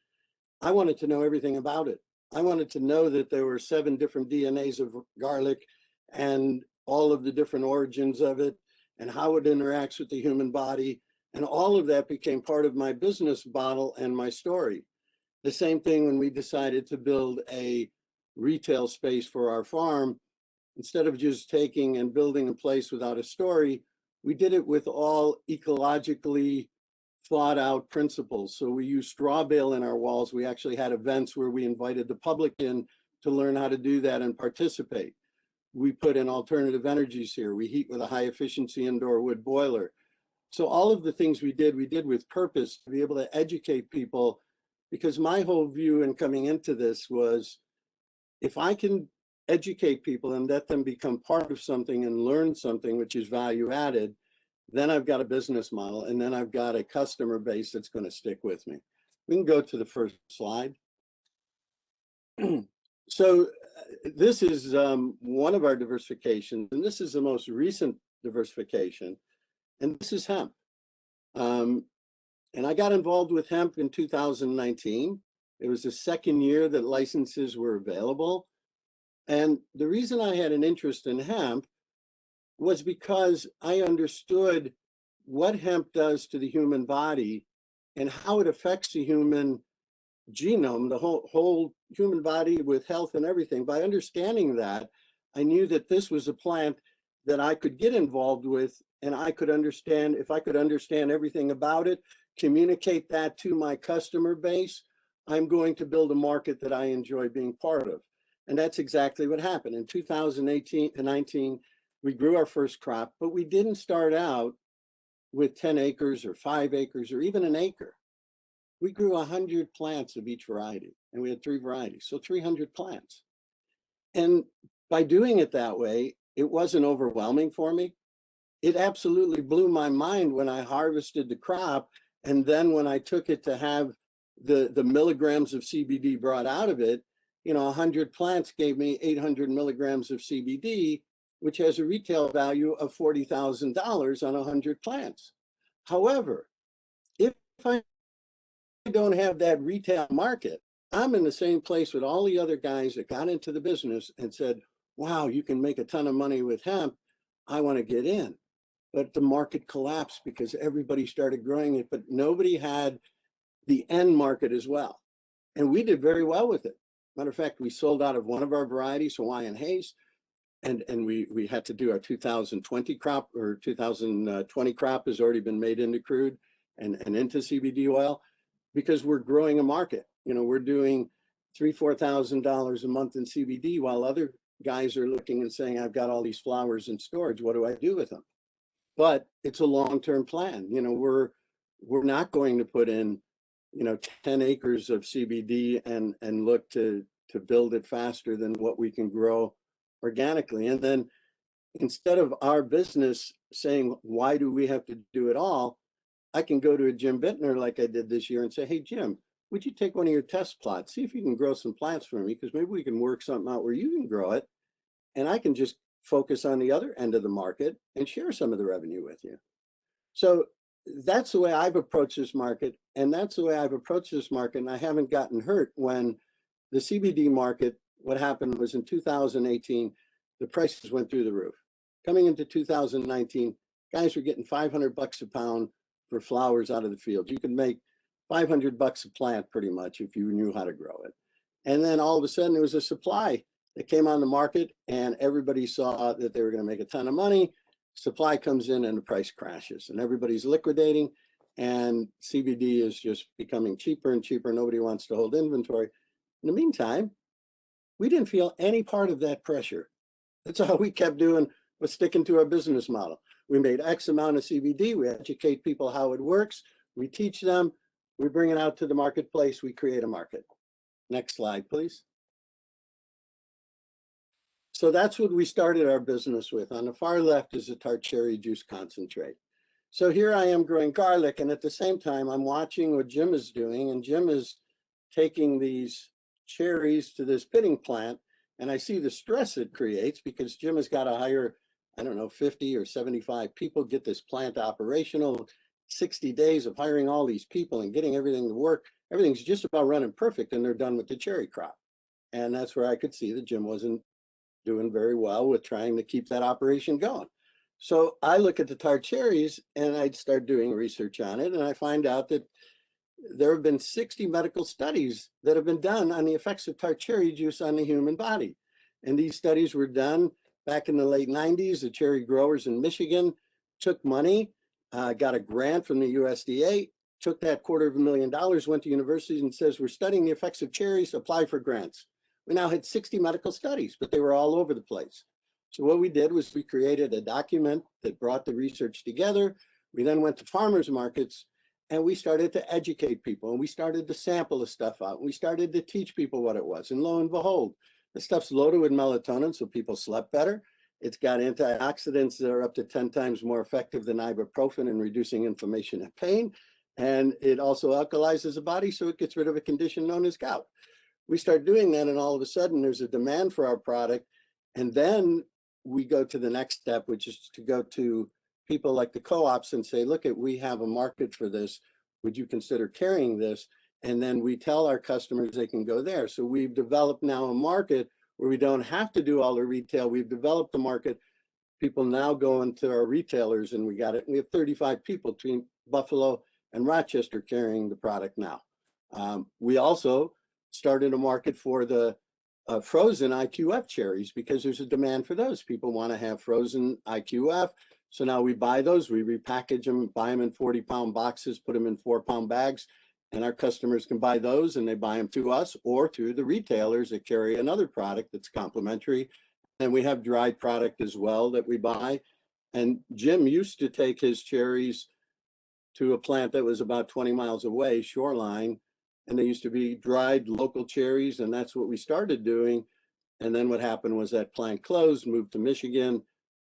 I wanted to know everything about it. I wanted to know that there were 7 different DNAs of garlic and all of the different origins of it and how it interacts with the human body. And all of that became part of my business model and my story. The same thing when we decided to build a retail space for our farm. Instead of just taking and building a place without a story, we did it with all ecologically thought out principles. So we used straw bale in our walls. We actually had events where we invited the public in to learn how to do that and participate. We put in alternative energies here. We heat with a high efficiency indoor wood boiler. So all of the things we did with purpose to be able to educate people, because my whole view in coming into this was, if I can educate people and let them become part of something and learn something which is value added, then I've got a business model, and then I've got a customer base that's going to stick with me. We can go to the first slide. So this is one of our diversifications, and this is the most recent diversification, and this is hemp. And I got involved with hemp in 2019. It was the second year that licenses were available. And the reason I had an interest in hemp was because I understood what hemp does to the human body and how it affects the human genome, the whole human body with health and everything. By understanding that, I knew that this was a plant that I could get involved with, and I could understand, if I could understand everything about it, communicate that to my customer base, I'm going to build a market that I enjoy being part of. And that's exactly what happened. In 2018 and 19, we grew our first crop, but we didn't start out with 10 acres or 5 acres or even an acre. We grew 100 plants of each variety, and we had 3 varieties, so 300 plants. And by doing it that way, it wasn't overwhelming for me. It absolutely blew my mind when I harvested the crop. And then when I took it to have the milligrams of CBD brought out of it, 100 plants gave me 800 milligrams of CBD, which has a retail value of $40,000 on 100 plants. However, if I don't have that retail market, I'm in the same place with all the other guys that got into the business and said, wow, you can make a ton of money with hemp. I want to get in. But the market collapsed because everybody started growing it, but nobody had the end market as well. And we did very well with it. Matter of fact, we sold out of one of our varieties, Hawaiian Haze, and we had to do our 2020 crop, or 2020 crop has already been made into crude and into CBD oil, because we're growing a market. We're doing $3,000-$4,000 a month in CBD, while other guys are looking and saying, I've got all these flowers in storage. What do I do with them? But it's a long-term plan. We're not going to put in 10 acres of CBD and look to build it faster than what we can grow organically. And then instead of our business saying, why do we have to do it all? I can go to a Jim Bittner like I did this year and say, hey, Jim, would you take one of your test plots? See if you can grow some plants for me, because maybe we can work something out where you can grow it. And I can just focus on the other end of the market and share some of the revenue with you. So that's the way I've approached this market. And that's the way I've approached this market. And I haven't gotten hurt when the CBD market, what happened was in 2018, the prices went through the roof. Coming into 2019, guys were getting $500 a pound for flowers out of the field. You could make $500 a plant pretty much if you knew how to grow it. And then all of a sudden there was a supply that came on the market, and everybody saw that they were going to make a ton of money. Supply comes in and the price crashes, and everybody's liquidating, and CBD is just becoming cheaper and cheaper. Nobody wants to hold inventory. In the meantime, we didn't feel any part of that pressure. That's all we kept doing, was sticking to our business model. We made X amount of CBD. We educate people how it works. We teach them. We bring it out to the marketplace. We create a market. Next slide, please. So that's what we started our business with. On the far left is a tart cherry juice concentrate. So here I am growing garlic, and at the same time, I'm watching what Jim is doing, and Jim is taking these cherries to this pitting plant, and I see the stress it creates, because Jim has got to hire, I don't know, 50 or 75 people, get this plant operational, 60 days of hiring all these people and getting everything to work. Everything's just about running perfect, and they're done with the cherry crop. And that's where I could see that Jim wasn't doing very well with trying to keep that operation going. So I look at the tart cherries and I'd start doing research on it, and I find out that there have been 60 medical studies that have been done on the effects of tart cherry juice on the human body. And these studies were done back in the late 90s. The cherry growers in Michigan took money, got a grant from the USDA, took that $250,000, went to universities and says, we're studying the effects of cherries, apply for grants. We now had 60 medical studies, but they were all over the place. So what we did was we created a document that brought the research together. We then went to farmers markets and we started to educate people, and we started to sample the stuff out. We started to teach people what it was. And lo and behold, the stuff's loaded with melatonin, so people slept better. It's got antioxidants that are up to 10 times more effective than ibuprofen in reducing inflammation and pain. And it also alkalizes the body, so it gets rid of a condition known as gout. We start doing that, and all of a sudden there's a demand for our product. And then we go to the next step, which is to go to people like the co-ops and say, look, we have a market for this. Would you consider carrying this? And then we tell our customers they can go there. So we've developed now a market where we don't have to do all the retail. We've developed the market. People now go into our retailers, and we got it. We have 35 people between Buffalo and Rochester carrying the product now. We also started a market for the frozen IQF cherries, because there's a demand for those. People want to have frozen IQF. So now we buy those, we repackage them, buy them in 40-pound boxes, put them in 4-pound bags, and our customers can buy those, and they buy them through us or through the retailers that carry another product that's complementary. And we have dried product as well that we buy. And Jim used to take his cherries to a plant that was about 20 miles away, Shoreline, and they used to be dried local cherries, and that's what we started doing. And then what happened was that plant closed, moved to Michigan,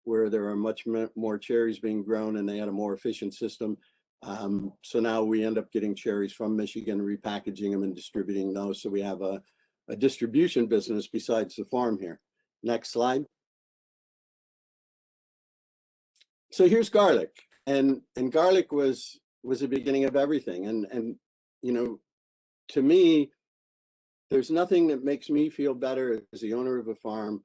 where there are much more cherries being grown and they had a more efficient system. So now we end up getting cherries from Michigan, repackaging them and distributing those. So we have a distribution business besides the farm here. Next slide. So here's garlic, and garlic was the beginning of everything. And you know, to me, there's nothing that makes me feel better as the owner of a farm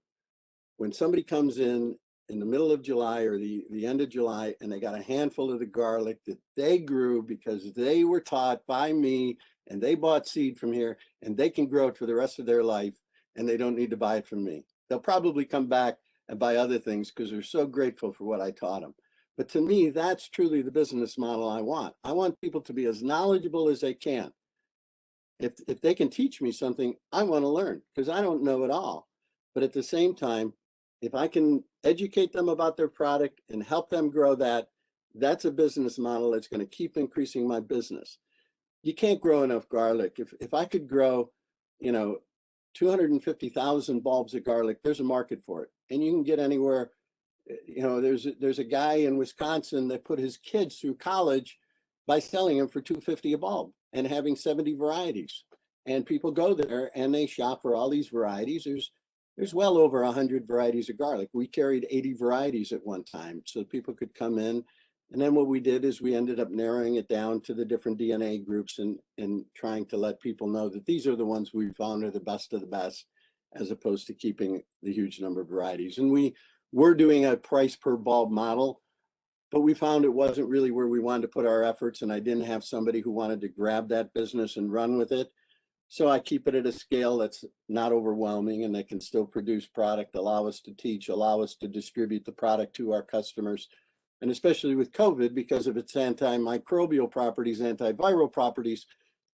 when somebody comes in the middle of July or the end of July, and they got a handful of the garlic that they grew because they were taught by me, and they bought seed from here, and they can grow it for the rest of their life, and they don't need to buy it from me. They'll probably come back and buy other things because they're so grateful for what I taught them. But to me, that's truly the business model I want. I want people to be as knowledgeable as they can. If they can teach me something, I want to learn because I don't know it all. But at the same time, if I can educate them about their product and help them grow that, that's a business model that's going to keep increasing my business. You can't grow enough garlic. If I could grow, you know, 250,000 bulbs of garlic, there's a market for it. And you can get anywhere, you know, there's a guy in Wisconsin that put his kids through college by selling them for $2.50 a bulb and having 70 varieties. And people go there and they shop for all these varieties. There's well over 100 varieties of garlic. We carried 80 varieties at one time, so people could come in. And then what we did is we ended up narrowing it down to the different DNA groups and trying to let people know that these are the ones we found are the best of the best, as opposed to keeping the huge number of varieties. And we're doing a price per bulb model, but we found it wasn't really where we wanted to put our efforts, and I didn't have somebody who wanted to grab that business and run with it. So I keep it at a scale that's not overwhelming and that can still produce product, allow us to teach, allow us to distribute the product to our customers. And especially with COVID, because of its antimicrobial properties, antiviral properties,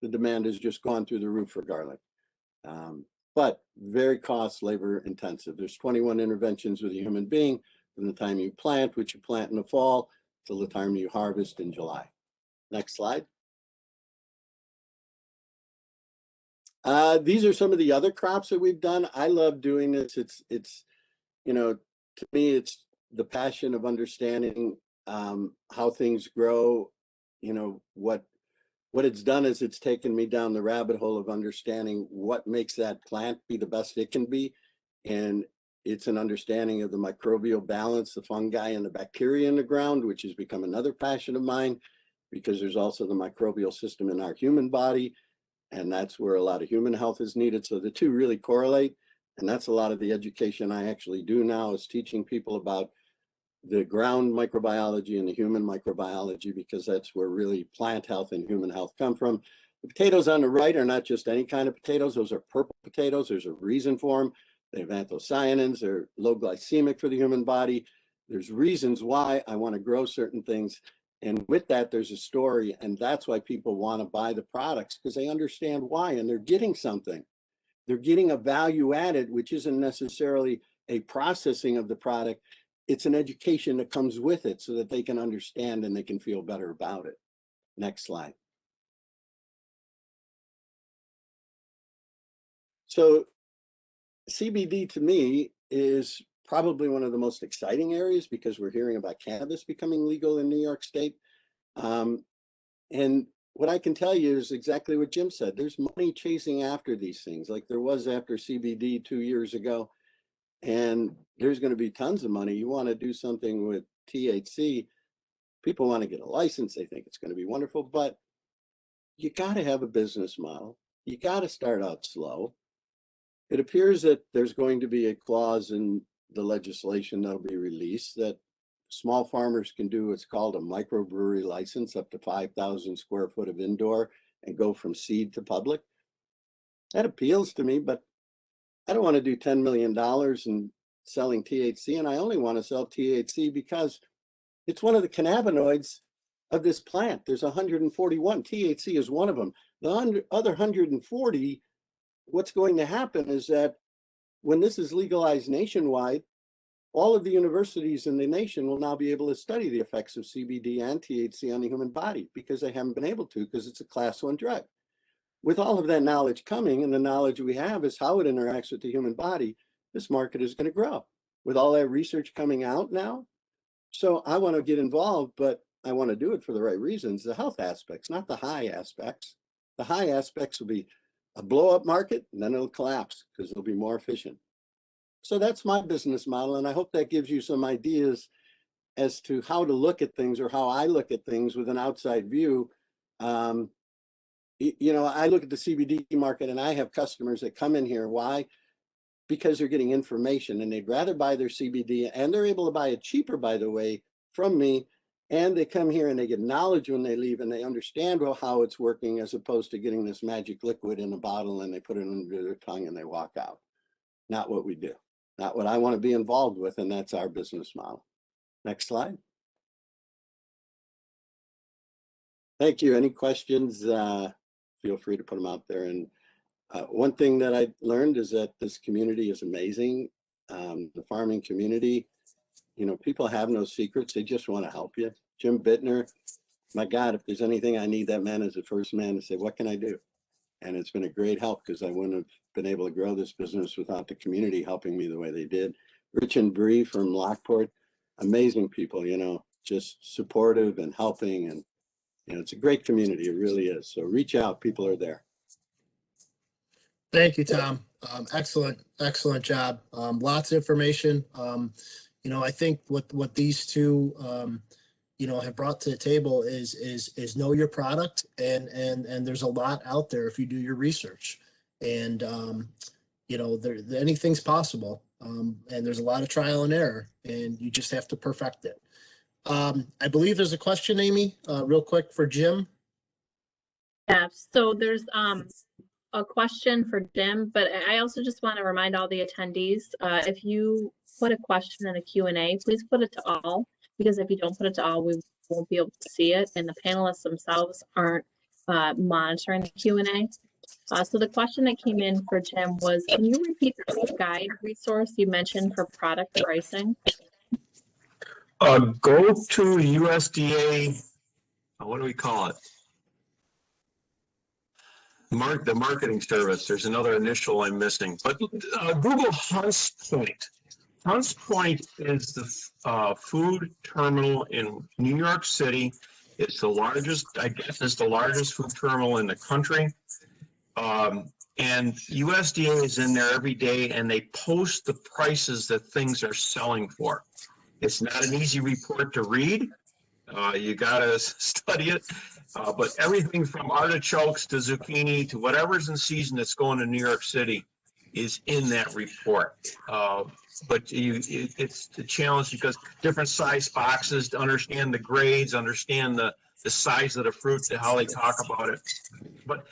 the demand has just gone through the roof for garlic. But very cost, labor intensive. There's 21 interventions with a human being from the time you plant, which you plant in the fall, till the time you harvest in July. Next slide. These are some of the other crops that we've done. I love doing this. It's you know, to me, it's the passion of understanding how things grow. You know, what it's done is it's taken me down the rabbit hole of understanding what makes that plant be the best it can be. And it's an understanding of the microbial balance, the fungi and the bacteria in the ground, which has become another passion of mine, because there's also the microbial system in our human body. And that's where a lot of human health is needed. So the two really correlate. And that's a lot of the education I actually do now, is teaching people about the ground microbiology and the human microbiology, because that's where really plant health and human health come from. The potatoes on the right are not just any kind of potatoes. Those are purple potatoes. There's a reason for them. They have anthocyanins. They're low glycemic for the human body. There's reasons why I want to grow certain things. And with that, there's a story. And that's why people want to buy the products, because they understand why, and they're getting something. They're getting a value added, which isn't necessarily a processing of the product. It's an education that comes with it so that they can understand and they can feel better about it. Next slide. So CBD to me is probably one of the most exciting areas, because we're hearing about cannabis becoming legal in New York State. And what I can tell you is exactly what Jim said. There's money chasing after these things, like there was after CBD 2 years ago. And there's going to be tons of money. You want to do something with THC, people want to get a license. They think it's going to be wonderful, but you got to have a business model. You got to start out slow. It appears that there's going to be a clause in the legislation that'll be released that small farmers can do what's called a microbrewery license, up to 5,000 square foot of indoor, and go from seed to public. That appeals to me, but I don't want to do $10 million in selling THC, and I only want to sell THC because it's one of the cannabinoids of this plant. There's 141. THC is one of them. The other 140, what's going to happen is that when this is legalized nationwide, all of the universities in the nation will now be able to study the effects of CBD and THC on the human body, because they haven't been able to, because it's a class 1 drug. With all of that knowledge coming, and the knowledge we have is how it interacts with the human body, this market is going to grow with all that research coming out now. So I want to get involved, but I want to do it for the right reasons, the health aspects, not the high aspects. The high aspects will be a blow up market, and then it'll collapse because it'll be more efficient. So that's my business model. And I hope that gives you some ideas as to how to look at things, or how I look at things with an outside view. You know, I look at the CBD market and I have customers that come in here. Why? Because they're getting information and they'd rather buy their CBD, and they're able to buy it cheaper, by the way, from me. And they come here and they get knowledge when they leave, and they understand how it's working, as opposed to getting this magic liquid in a bottle and they put it under their tongue and they walk out. Not what we do, not what I want to be involved with. And that's our business model. Next slide. Thank you. Any questions? Feel free to put them out there. And one thing that I learned is that this community is amazing. The farming community, you know, people have no secrets. They just want to help you. Jim Bittner, my God, if there's anything I need, that man is the first man to say, what can I do? And it's been a great help, because I wouldn't have been able to grow this business without the community helping me the way they did. Rich and Bree from Lockport, amazing people, you know, just supportive and helping. And, you know, it's a great community. It really is. So reach out. People are there.
Thank you, Tom. Excellent job. Lots of information. You know, I think what these two, you know, have brought to the table is know your product, and there's a lot out there if you do your research, and you know, anything's possible, and there's a lot of trial and error, and you just have to perfect it. I believe there's a question, Amy, real quick for Jim.
Yeah, so there's a question for Jim, but I also just want to remind all the attendees, if you put a question in the Q&A, please put it to all, because if you don't put it to all, we won't be able to see it, and the panelists themselves aren't monitoring the Q&A. So the question that came in for Jim was, can you repeat the guide resource you mentioned for product pricing?
Go to USDA, what do we call it? The marketing service. There's another initial I'm missing, but Google Hunts Point. Hunts Point is the food terminal in New York City. It's the largest, I guess it's the largest food terminal in the country. And USDA is in there every day, and they post the prices that things are selling for. It's not an easy report to read. You gotta study it. But everything from artichokes to zucchini to whatever's in season that's going to New York City is in that report. But it's a challenge, because different size boxes, to understand the grades, understand the size of the fruit, how they talk about it. But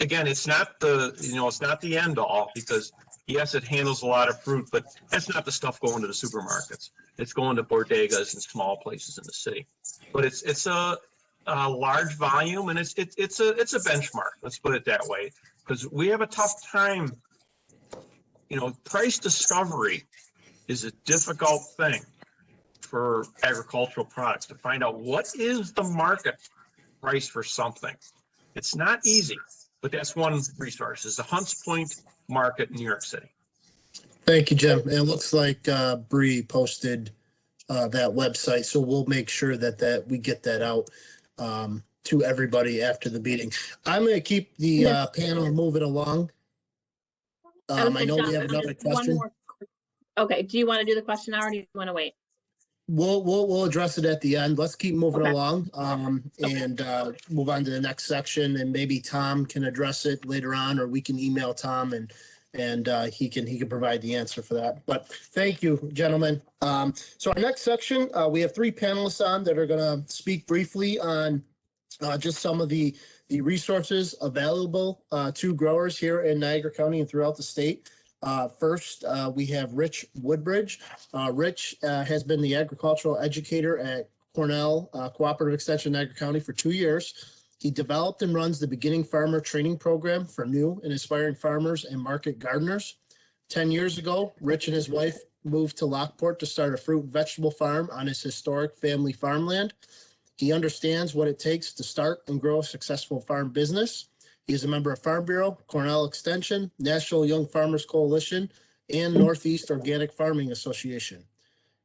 again, it's not it's not the end all, because yes, it handles a lot of fruit, but that's not the stuff going to the supermarkets. It's going to bodegas and small places in the city. But it's a large volume, and it's a benchmark. Let's put it that way, because we have a tough time. You know, price discovery is a difficult thing for agricultural products, to find out what is the market price for something. It's not easy, but that's one resource, is the Hunts Point Market in New York City.
Thank you, Jim. It looks like Bree posted that website, so we'll make sure that we get that out to everybody after the meeting. I'm going to keep the panel moving along. I know we have another question.
Okay, do you want to do the question now, or do you want to wait?
We'll address it at the end. Let's keep moving along and move on to the next section, and maybe Tom can address it later on, or we can email Tom and he can provide the answer for that. But thank you, gentlemen. So our next section, we have three panelists on that are going to speak briefly on just some of the resources available to growers here in Niagara County and throughout the state. First, we have Rich Woodbridge. Rich has been the agricultural educator at Cornell Cooperative Extension in Niagara County for 2 years. He developed and runs the Beginning Farmer Training Program for new and aspiring farmers and market gardeners. 10 years ago, Rich and his wife moved to Lockport to start a fruit and vegetable farm on his historic family farmland. He understands what it takes to start and grow a successful farm business. He is a member of Farm Bureau, Cornell Extension, National Young Farmers Coalition, and Northeast Organic Farming Association.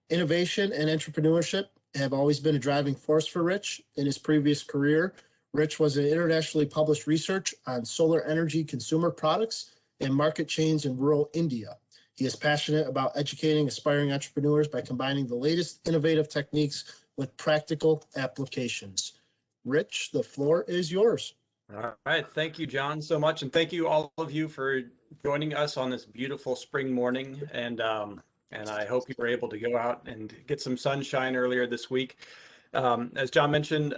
Innovation and entrepreneurship have always been a driving force for Rich. In his previous career, Rich was an internationally published research on solar energy consumer products and market chains in rural India. He is passionate about educating aspiring entrepreneurs by combining the latest innovative techniques with practical applications. Rich, the floor is yours.
All right. Thank you, John, so much. And thank you all of you for joining us on this beautiful spring morning. And I hope you were able to go out and get some sunshine earlier this week. As John mentioned,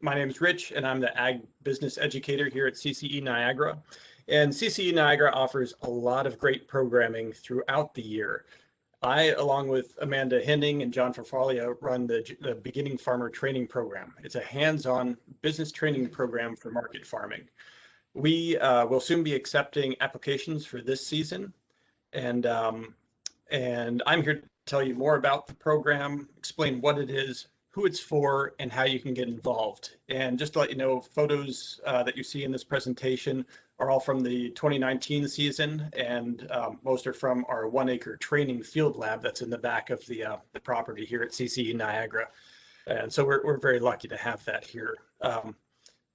my name is Rich, and I'm the Ag Business Educator here at CCE Niagara. And CCE Niagara offers a lot of great programming throughout the year. I, along with Amanda Henning and John Farfalia, run the Beginning Farmer Training Program. It's a hands-on business training program for market farming. We will soon be accepting applications for this season, and I'm here to tell you more about the program, explain what it is, who it's for, and how you can get involved. And just to let you know, photos that you see in this presentation are all from the 2019 season, and most are from our 1 acre training field lab that's in the back of the property here at CCE Niagara. And so we're very lucky to have that here.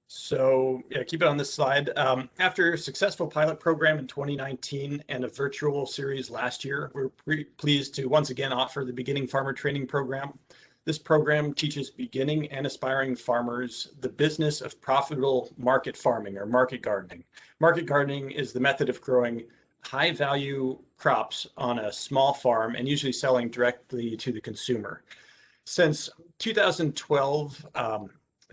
So yeah, keep it on this slide. After a successful pilot program in 2019 and a virtual series last year, we're pleased to once again offer the Beginning Farmer Training Program. This program teaches beginning and aspiring farmers the business of profitable market farming or market gardening. Market gardening is the method of growing high value crops on a small farm and usually selling directly to the consumer. Since 2012,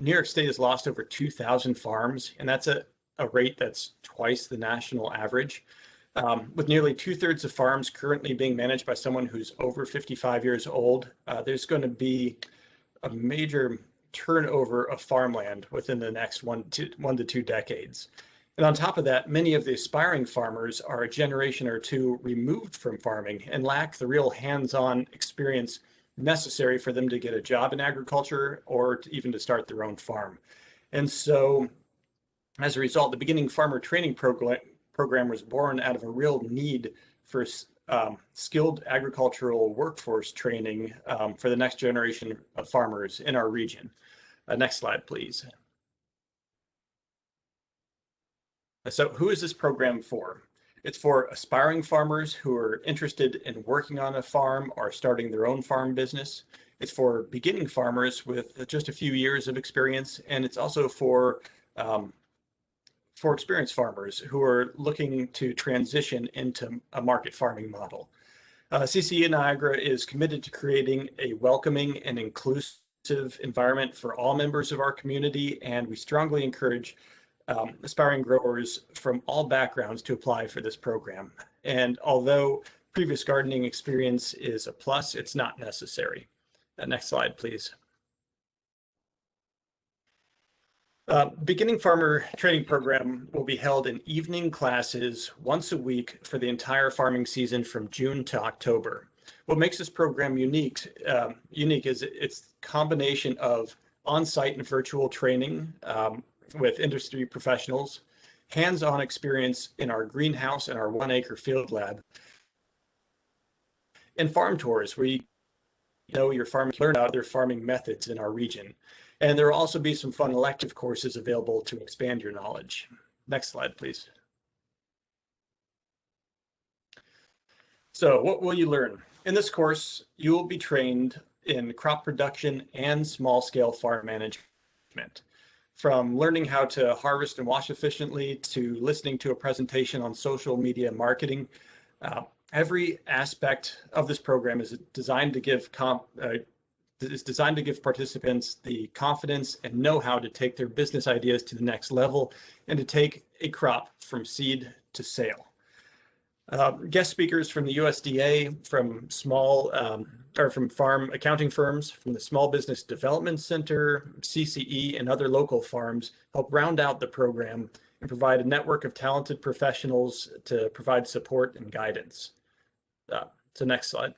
New York State has lost over 2,000 farms, and that's a rate that's twice the national average. With nearly 2/3 of farms currently being managed by someone who's over 55 years old, there's going to be a major turnover of farmland within the next one to two decades. And on top of that, many of the aspiring farmers are a generation or two removed from farming and lack the real hands-on experience necessary for them to get a job in agriculture or even to start their own farm. And so as a result, the Beginning Farmer Training Program was born out of a real need for skilled agricultural workforce training for the next generation of farmers in our region. Next slide, please. So who is this program for? It's for aspiring farmers who are interested in working on a farm or starting their own farm business. It's for beginning farmers with just a few years of experience, and it's also for experienced farmers who are looking to transition into a market farming model. CCE Niagara is committed to creating a welcoming and inclusive environment for all members of our community, and we strongly encourage aspiring growers from all backgrounds to apply for this program. And although previous gardening experience is a plus, it's not necessary. Next slide, please. Beginning Farmer Training Program will be held in evening classes once a week for the entire farming season from June to October. What makes this program unique is its combination of on-site and virtual training with industry professionals, hands-on experience in our greenhouse and our 1 acre field lab, and farm tours where you know your farmers learn about their farming methods in our region. And there will also be some fun elective courses available to expand your knowledge. Next slide, please. So what will you learn? In this course, you will be trained in crop production and small-scale farm management. From learning how to harvest and wash efficiently to listening to a presentation on social media marketing, every aspect of this program is designed to give participants the confidence and know-how to take their business ideas to the next level and to take a crop from seed to sale. Guest speakers from the USDA, from from farm accounting firms, from the Small Business Development Center, CCE, and other local farms help round out the program and provide a network of talented professionals to provide support and guidance. So next slide.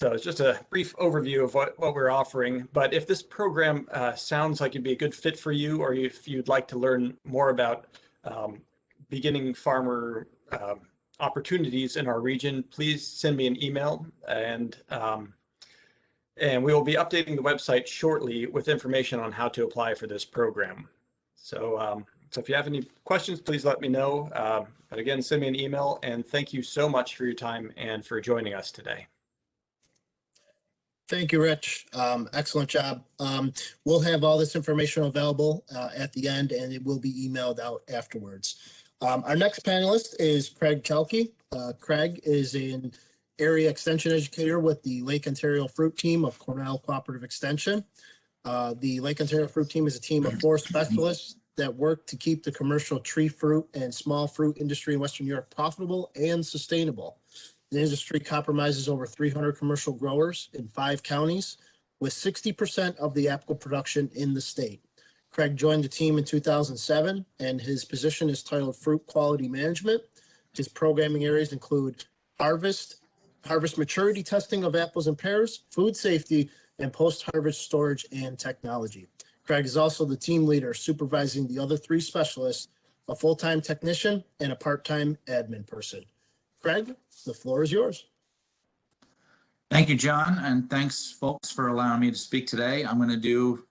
So it's just a brief overview of what we're offering, but if this program sounds like it'd be a good fit for you, or if you'd like to learn more about beginning farmer opportunities in our region, please send me an email, and we will be updating the website shortly with information on how to apply for this program. So, so if you have any questions, please let me know. But again, send me an email, and thank you so much for your time and for joining us today.
Thank you, Rich. Excellent job. We'll have all this information available at the end, and it will be emailed out afterwards. Our next panelist is Craig Kelke. Craig is an area extension educator with the Lake Ontario Fruit Team of Cornell Cooperative Extension. The Lake Ontario Fruit Team is a team of 4 specialists that work to keep the commercial tree fruit and small fruit industry in Western New York profitable and sustainable. The industry compromises over 300 commercial growers in 5 counties, with 60% of the apple production in the state. Craig joined the team in 2007, and his position is titled Fruit Quality Management. His programming areas include harvest maturity testing of apples and pears, food safety, and post-harvest storage and technology. Craig is also the team leader supervising the other 3 specialists, a full-time technician and a part-time admin person. Craig, the floor is yours.
Thank you, John, and thanks, folks, for allowing me to speak today. I'm going to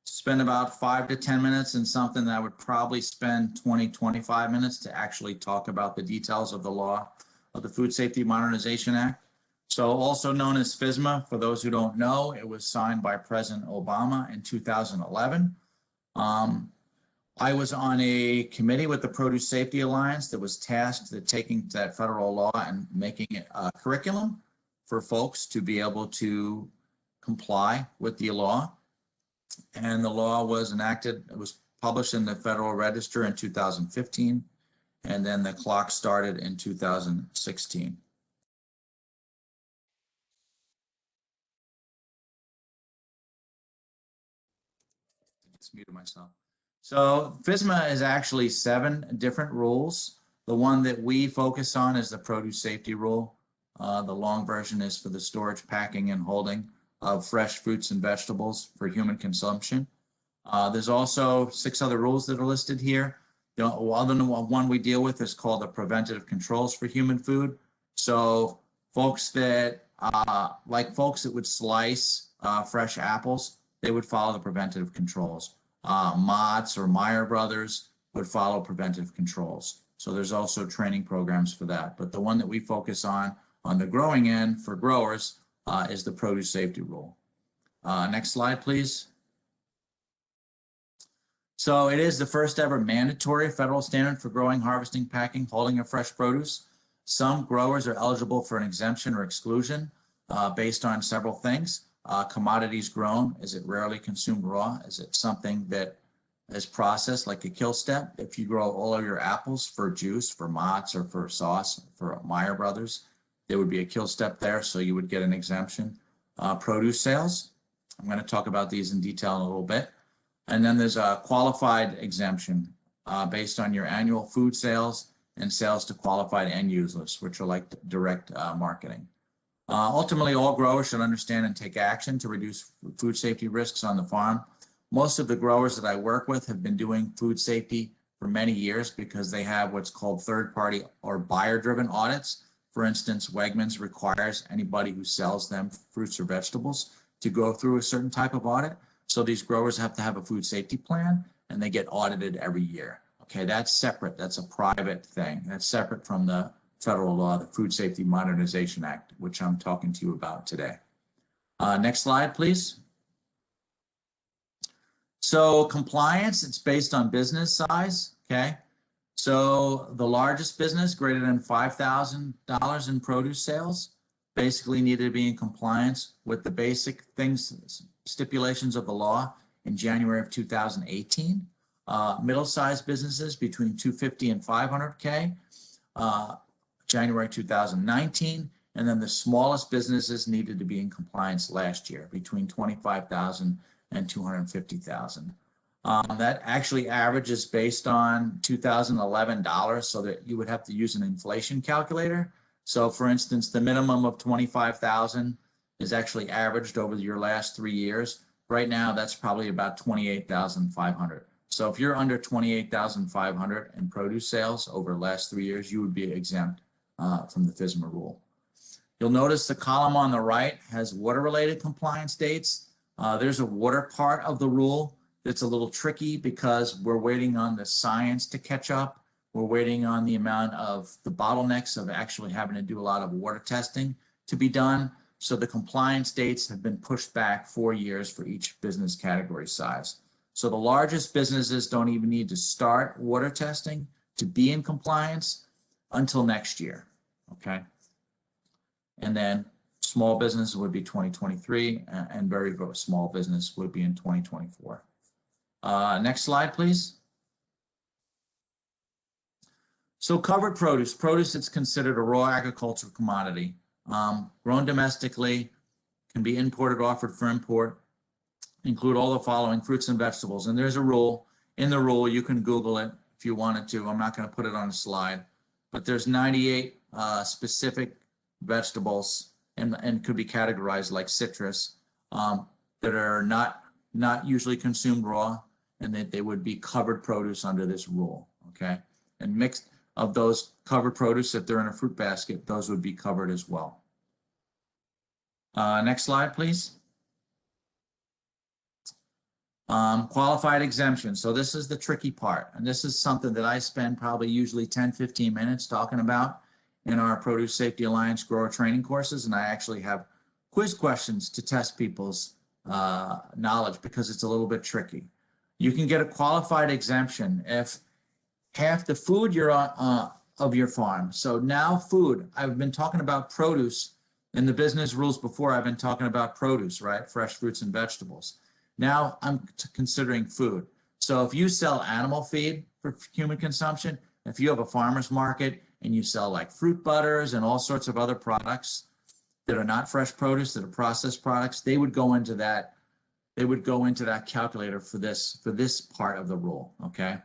spend about 5 to 10 minutes in something that I would probably spend 20, 25 minutes to actually talk about the details of the law of the Food Safety Modernization Act. So also known as FSMA, for those who don't know, it was signed by President Obama in 2011. I was on a committee with the Produce Safety Alliance that was tasked with taking that federal law and making it a curriculum for folks to be able to comply with the law. And the law was enacted, it was published in the Federal Register in 2015, and then the clock started in 2016. I just muted myself. So FSMA is actually 7 different rules. The one that we focus on is the produce safety rule. The long version is for the storage, packing, and holding of fresh fruits and vegetables for human consumption. There's also 6 other rules that are listed here. The other one we deal with is called the preventative controls for human food. So folks that, folks that would slice fresh apples, they would follow the preventative controls. Mott's or Meyer Brothers would follow preventive controls. So there's also training programs for that. But the one that we focus on the growing end for growers is the produce safety rule. Next slide, please. So it is the first ever mandatory federal standard for growing, harvesting, packing, holding of fresh produce. Some growers are eligible for an exemption or exclusion based on several things. Commodities grown, is it rarely consumed raw? Is it something that is processed like a kill step? If you grow all of your apples for juice, for Mott's or for sauce, for Meyer Brothers, there would be a kill step there, so you would get an exemption. Produce sales, I'm going to talk about these in detail in a little bit. And then there's a qualified exemption based on your annual food sales and sales to qualified end users, which are like direct marketing. Ultimately, all growers should understand and take action to reduce food safety risks on the farm. Most of the growers that I work with have been doing food safety for many years because they have what's called third-party or buyer-driven audits. For instance, Wegmans requires anybody who sells them fruits or vegetables to go through a certain type of audit. So these growers have to have a food safety plan, and they get audited every year. Okay, that's separate. That's a private thing. That's separate from the federal law, the Food Safety Modernization Act, which I'm talking to you about today. Next slide, please. So compliance, it's based on business size, okay? So the largest business, greater than $5,000 in produce sales, basically needed to be in compliance with the basic things, stipulations of the law in January of 2018. Middle-sized businesses between 250 and 500K, January 2019, and then the smallest businesses needed to be in compliance last year, between 25,000 and 250,000. That actually averages based on 2011 dollars, so that you would have to use an inflation calculator. So for instance, the minimum of 25,000 is actually averaged over your last 3 years. Right now, that's probably about 28,500. So if you're under 28,500 in produce sales over the last 3 years, you would be exempt from the FSMA rule. You'll notice the column on the right has water-related compliance dates. There's a water part of the rule that's a little tricky because we're waiting on the science to catch up. We're waiting on the amount of the bottlenecks of actually having to do a lot of water testing to be done. So the compliance dates have been pushed back 4 years for each business category size. So the largest businesses don't even need to start water testing to be in compliance until next year, okay? And then small business would be 2023 and very small business would be in 2024. Next slide, please. So covered produce, that's considered a raw agricultural commodity, grown domestically, can be imported, offered for import, include all the following fruits and vegetables. And there's a rule. In the rule, you can Google it if you wanted to. I'm not going to put it on a slide, but there's 98 specific vegetables and could be categorized like citrus that are not usually consumed raw, and that they would be covered produce under this rule, okay? And mixed of those covered produce, if they're in a fruit basket, those would be covered as well. Next slide, please. Qualified exemption. So this is the tricky part, and this is something that I spend probably usually 10-15 minutes talking about in our Produce Safety Alliance grower training courses, and I actually have quiz questions to test people's knowledge because it's a little bit tricky. You can get a qualified exemption if half the food you're on of your farm. So now food, I've been talking about produce in the business rules before. I've been talking about produce, right? Fresh fruits and vegetables. Now I'm considering food. So if you sell animal feed for human consumption, if you have a farmer's market and you sell like fruit butters and all sorts of other products that are not fresh produce, that are processed products, they would go into that. They would go into that calculator for this part of the rule, okay?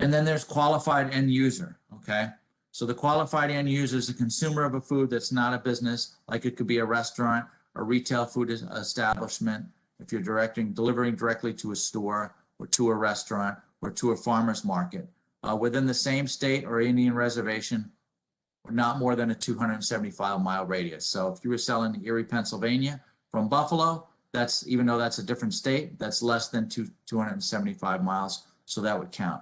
And then there's qualified end user, okay? So the qualified end user is a consumer of a food that's not a business, like it could be a restaurant, a retail food establishment, if you're delivering directly to a store or to a restaurant or to a farmer's market within the same state or Indian reservation, or not more than a 275-mile radius. So if you were selling to Erie, Pennsylvania from Buffalo, that's, even though that's a different state, that's less than 275 miles, so that would count.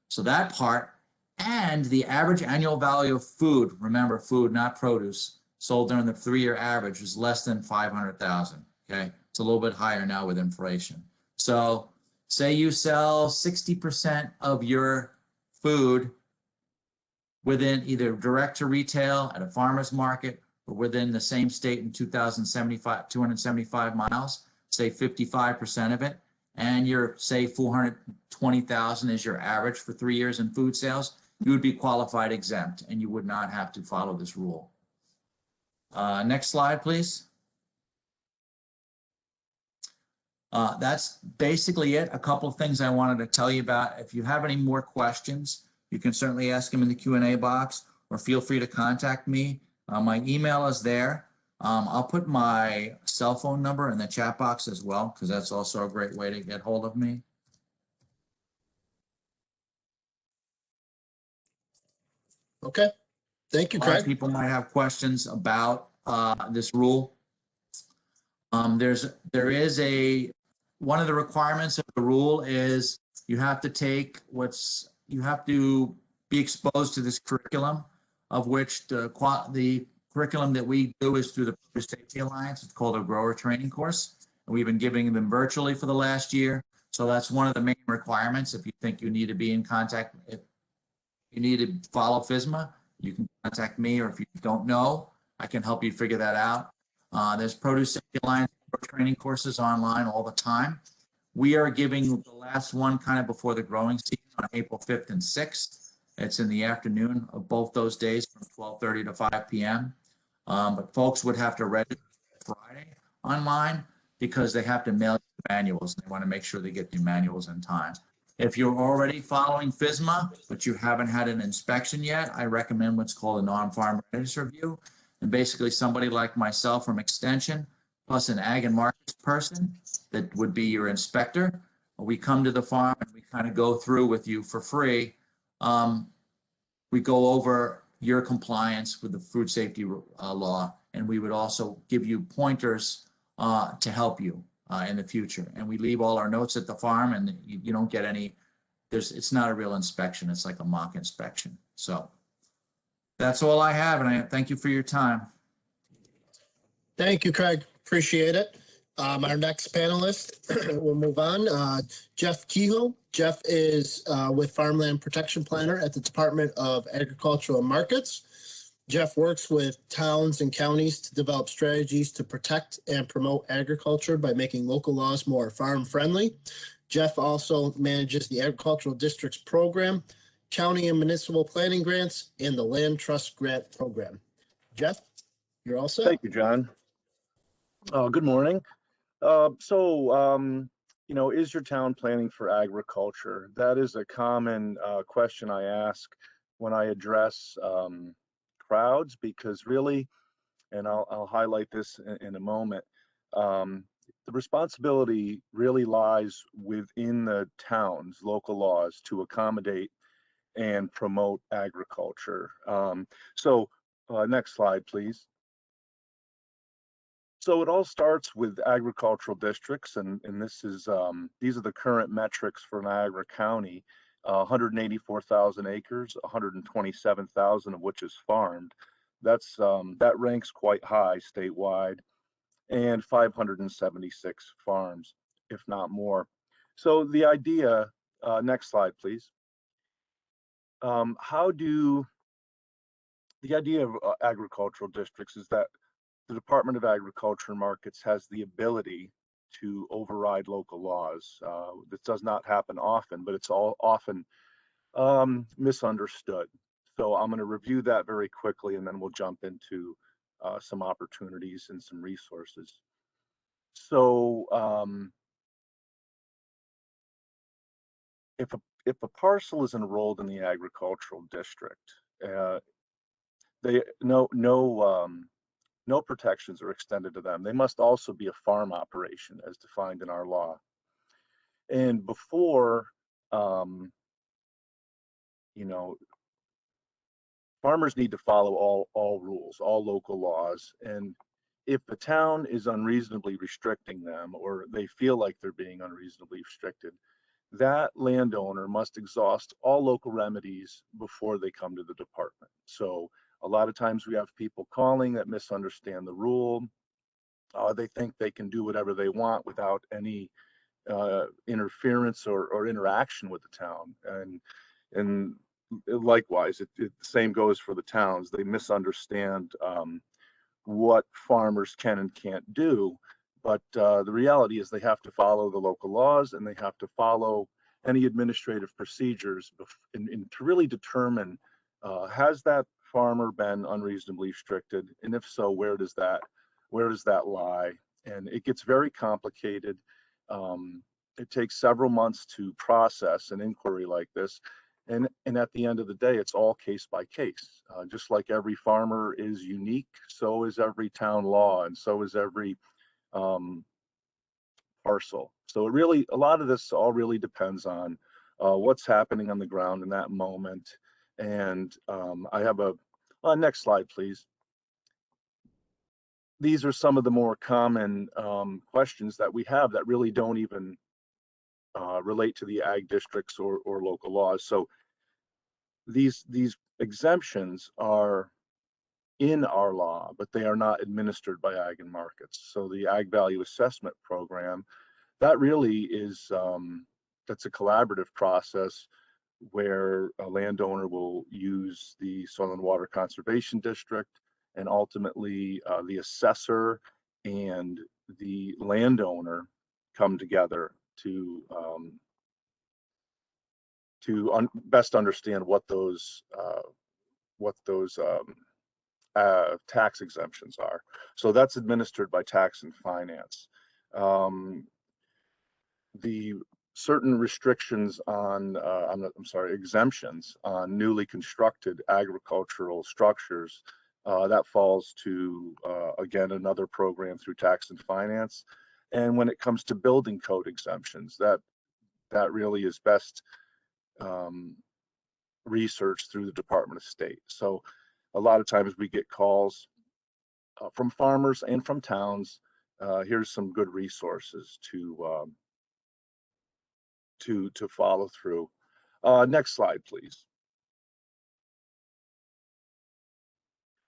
So that part, and the average annual value of food, remember food, not produce, sold during the 3-year average was less than 500,000, okay? It's a little bit higher now with inflation. So say you sell 60% of your food within either direct to retail at a farmer's market or within the same state in 275 miles, say 55% of it, and you're, say, 420,000 is your average for 3 years in food sales, you would be qualified exempt and you would not have to follow this rule. Next slide, please. That's basically it. A couple of things I wanted to tell you about. If you have any more questions, you can certainly ask them in the Q&A box or feel free to contact me. My email is there. I'll put my cell phone number in the chat box as well, because that's also a great way to get hold of me.
Okay. Thank you, Craig.
People might have questions about this rule. There is one of the requirements of the rule is you have to take you have to be exposed to this curriculum, of which the curriculum that we do is through the Produce Safety Alliance. It's called a grower training course, and we've been giving them virtually for the last year. So that's one of the main requirements. If you think you need to be in contact, if you need to follow FSMA, you can contact me, or if you don't know, I can help you figure that out. There's Produce Safety Alliance training courses online all the time. We are giving the last one kind of before the growing season on April 5th and 6th. It's in the afternoon of both those days from 12:30 to 5 p.m. But folks would have to register Friday online because they have to mail you manuals. They want to make sure they get the manuals in time. If you're already following FSMA, but you haven't had an inspection yet, I recommend what's called a non-farm readiness review. And basically somebody like myself from Extension, plus an ag and markets person that would be your inspector, We come to the farm and we kind of go through with you for free. We go over your compliance with the food safety law, and we would also give you pointers to help you in the future. And we leave all our notes at the farm, and you don't get any, it's not a real inspection. It's like a mock inspection. So that's all I have, and I thank you for your time.
Thank you, Craig. Appreciate it. Our next panelist, we'll move on. Jeff Kehoe. Jeff is with Farmland Protection Planner at the Department of Agricultural and Markets. Jeff works with towns and counties to develop strategies to protect and promote agriculture by making local laws more farm-friendly. Jeff also manages the Agricultural Districts Program, County and Municipal Planning Grants, and the Land Trust Grant Program. Jeff, you're all set.
Thank you, John. Good morning. You know, is your town planning for agriculture? That is a common question I ask when I address crowds, because really, and I'll highlight this in a moment, the responsibility really lies within the town's local laws to accommodate and promote agriculture. Next slide, please. So it all starts with agricultural districts, and this is these are the current metrics for Niagara County: 184,000 acres, 127,000 of which is farmed. That ranks quite high statewide, and 576 farms, if not more. So the idea, next slide, please. The idea of agricultural districts is that the Department of Agriculture and Markets has the ability to override local laws. This does not happen often, but it's all often misunderstood. So I'm going to review that very quickly, and then we'll jump into some opportunities and some resources. So if a parcel is enrolled in the agricultural district, no protections are extended to them. They must also be a farm operation as defined in our law. And before, you know, farmers need to follow all rules, all local laws. And if the town is unreasonably restricting them, or they feel like they're being unreasonably restricted, that landowner must exhaust all local remedies before they come to the department. So a lot of times we have people calling that misunderstand the rule. They think they can do whatever they want without any interference or interaction with the town. And likewise, the same goes for the towns. They misunderstand what farmers can and can't do. But the reality is they have to follow the local laws, and they have to follow any administrative procedures to really determine, has that farmer been unreasonably restricted? And if so, where does that lie? And it gets very complicated. It takes several months to process an inquiry like this. And at the end of the day, it's all case by case. Just like every farmer is unique, so is every town law, and so is every parcel. So a lot of this all really depends on what's happening on the ground in that moment. And I have next slide, please. These are some of the more common questions that we have that really don't even relate to the ag districts or local laws. So these exemptions are in our law, but they are not administered by Ag and Markets. So the Ag Value Assessment Program, that really is, that's a collaborative process where a landowner will use the Soil and Water Conservation District, and ultimately the assessor and the landowner come together to best understand what those tax exemptions are. So that's administered by Tax and Finance. The certain restrictions on, exemptions on newly constructed agricultural structures, that falls to, again, another program through Tax and Finance. And when it comes to building code exemptions, that that really is best researched through the Department of State. So a lot of times we get calls from farmers and from towns. Here's some good resources to follow through. Next slide, please.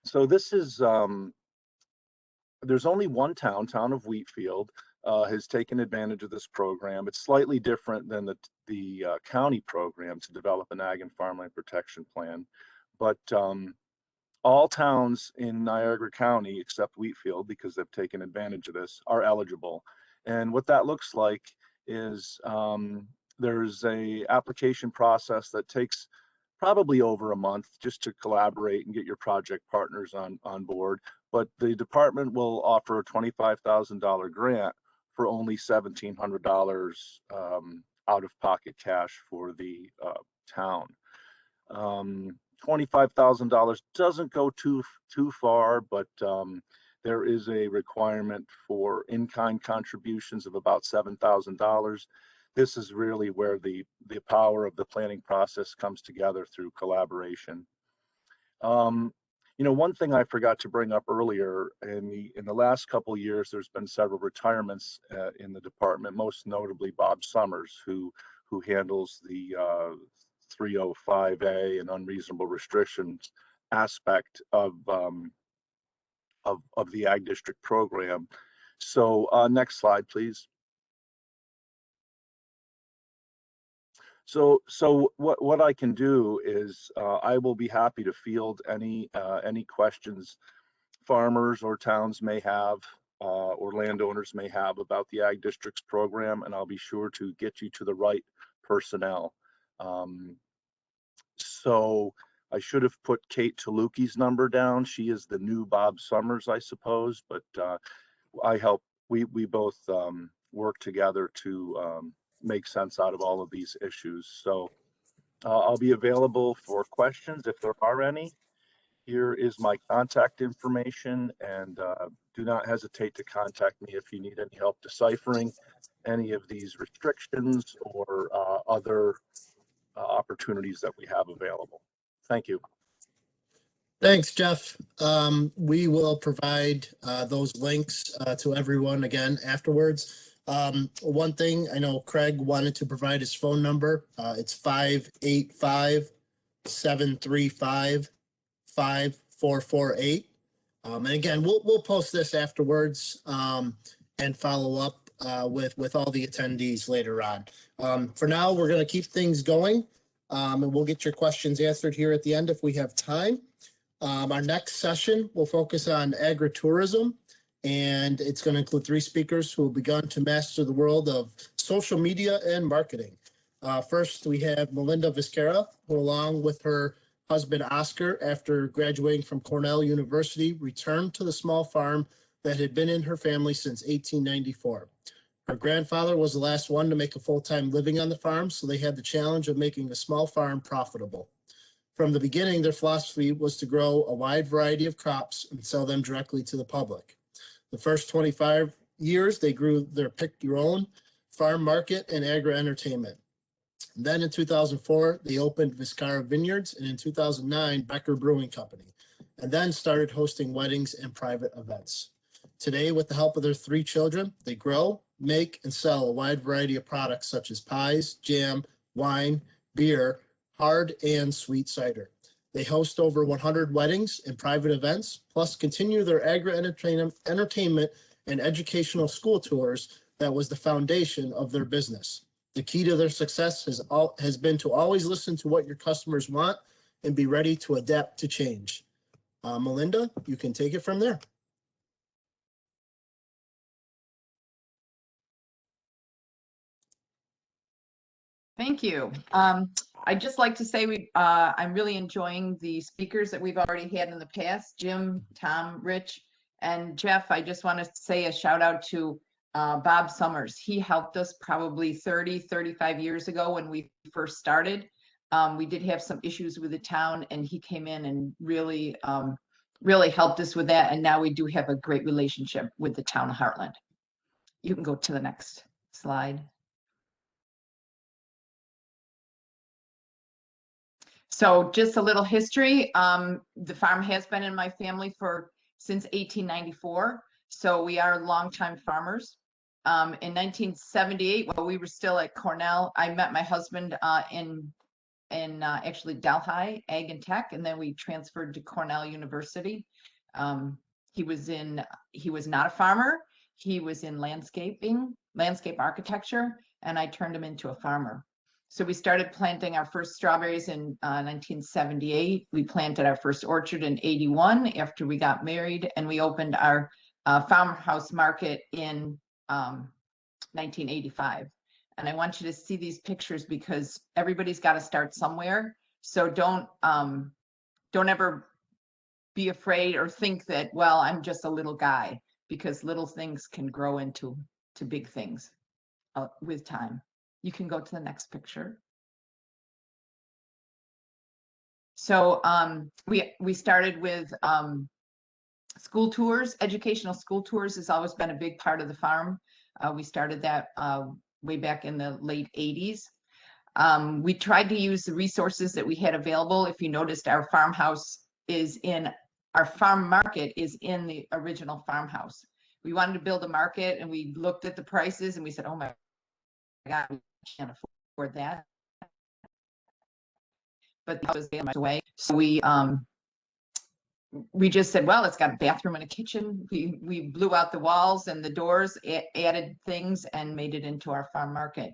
So this is there's only one town of Wheatfield, has taken advantage of this program. It's slightly different than the county program to develop an ag and farmland protection plan, but all towns in Niagara County except Wheatfield, because they've taken advantage of this, are eligible. And what that looks like is there's a application process that takes probably over a month just to collaborate and get your project partners on board. But the department will offer a $25,000 grant for only $1,700 out-of-pocket cash for the town. $25,000 doesn't go too far, but there is a requirement for in-kind contributions of about $7,000. This is really where the power of the planning process comes together through collaboration. You know, one thing I forgot to bring up earlier, in the last couple of years, there's been several retirements in the department, most notably Bob Summers, who handles the 305A and unreasonable restrictions aspect of the Ag District program. So next slide, please. So what I can do is I will be happy to field any questions farmers or towns may have or landowners may have about the Ag Districts program, and I'll be sure to get you to the right personnel. So I should have put Kate Taluki's number down. She is the new Bob Summers, I suppose, but we both work together to make sense out of all of these issues. So I'll be available for questions if there are any. Here is my contact information, and do not hesitate to contact me if you need any help deciphering any of these restrictions or other opportunities that we have available. Thank you.
Thanks, Jeff. We will provide those links to everyone again afterwards. One thing, I know Craig wanted to provide his phone number. It's 585-735-5448. And again, we'll post this afterwards and follow up with all the attendees later on. For now, we're going to keep things going, and we'll get your questions answered here at the end if we have time. Our next session will focus on agritourism, and it's going to include 3 speakers who will begin to master the world of social media and marketing. First, we have Melinda Vizcarra, who along with her husband Oscar, after graduating from Cornell University, returned to the small farm that had been in her family since 1894. Her grandfather was the last one to make a full-time living on the farm, so they had the challenge of making a small farm profitable. From the beginning, their philosophy was to grow a wide variety of crops and sell them directly to the public. The first 25 years, they grew their pick-your-own farm market and agri-entertainment. Then in 2004, they opened Vizcarra Vineyards, and in 2009, Becker Brewing Company, and then started hosting weddings and private events. Today, with the help of their 3 children, they grow, make, and sell a wide variety of products such as pies, jam, wine, beer, hard and sweet cider. They host over 100 weddings and private events, plus continue their agri-entertainment and educational school tours that was the foundation of their business. The key to their success has been to always listen to what your customers want and be ready to adapt to change. Melinda, you can take it from there.
Thank you. I'd just like to say I'm really enjoying the speakers that we've already had in the past, Jim, Tom, Rich, and Jeff. I just want to say a shout out to Bob Summers. He helped us probably 35 years ago when we first started. We did have some issues with the town, and he came in and really helped us with that. And now we do have a great relationship with the town of Heartland. You can go to the next slide. So just a little history. The farm has been in my family since 1894. So we are longtime farmers. In 1978, while we were still at Cornell, I met my husband in actually Delhi Ag and Tech, and then we transferred to Cornell University. He was not a farmer. He was in landscape architecture, and I turned him into a farmer. So we started planting our first strawberries in 1978. We planted our first orchard in 81 after we got married, and we opened our farmhouse market in 1985. And I want you to see these pictures because everybody's got to start somewhere. So don't ever be afraid or think that, well, I'm just a little guy, because little things can grow into big things with time. You can go to the next picture. So we started with school tours. Educational school tours has always been a big part of the farm. We started that way back in the late 80s. We tried to use the resources that we had available. If you noticed, our farm market is in the original farmhouse. We wanted to build a market, and we looked at the prices and we said, oh my God, we can't afford that. But that was much away. So we just said, well, it's got a bathroom and a kitchen. We blew out the walls and the doors, added things, and made it into our farm market.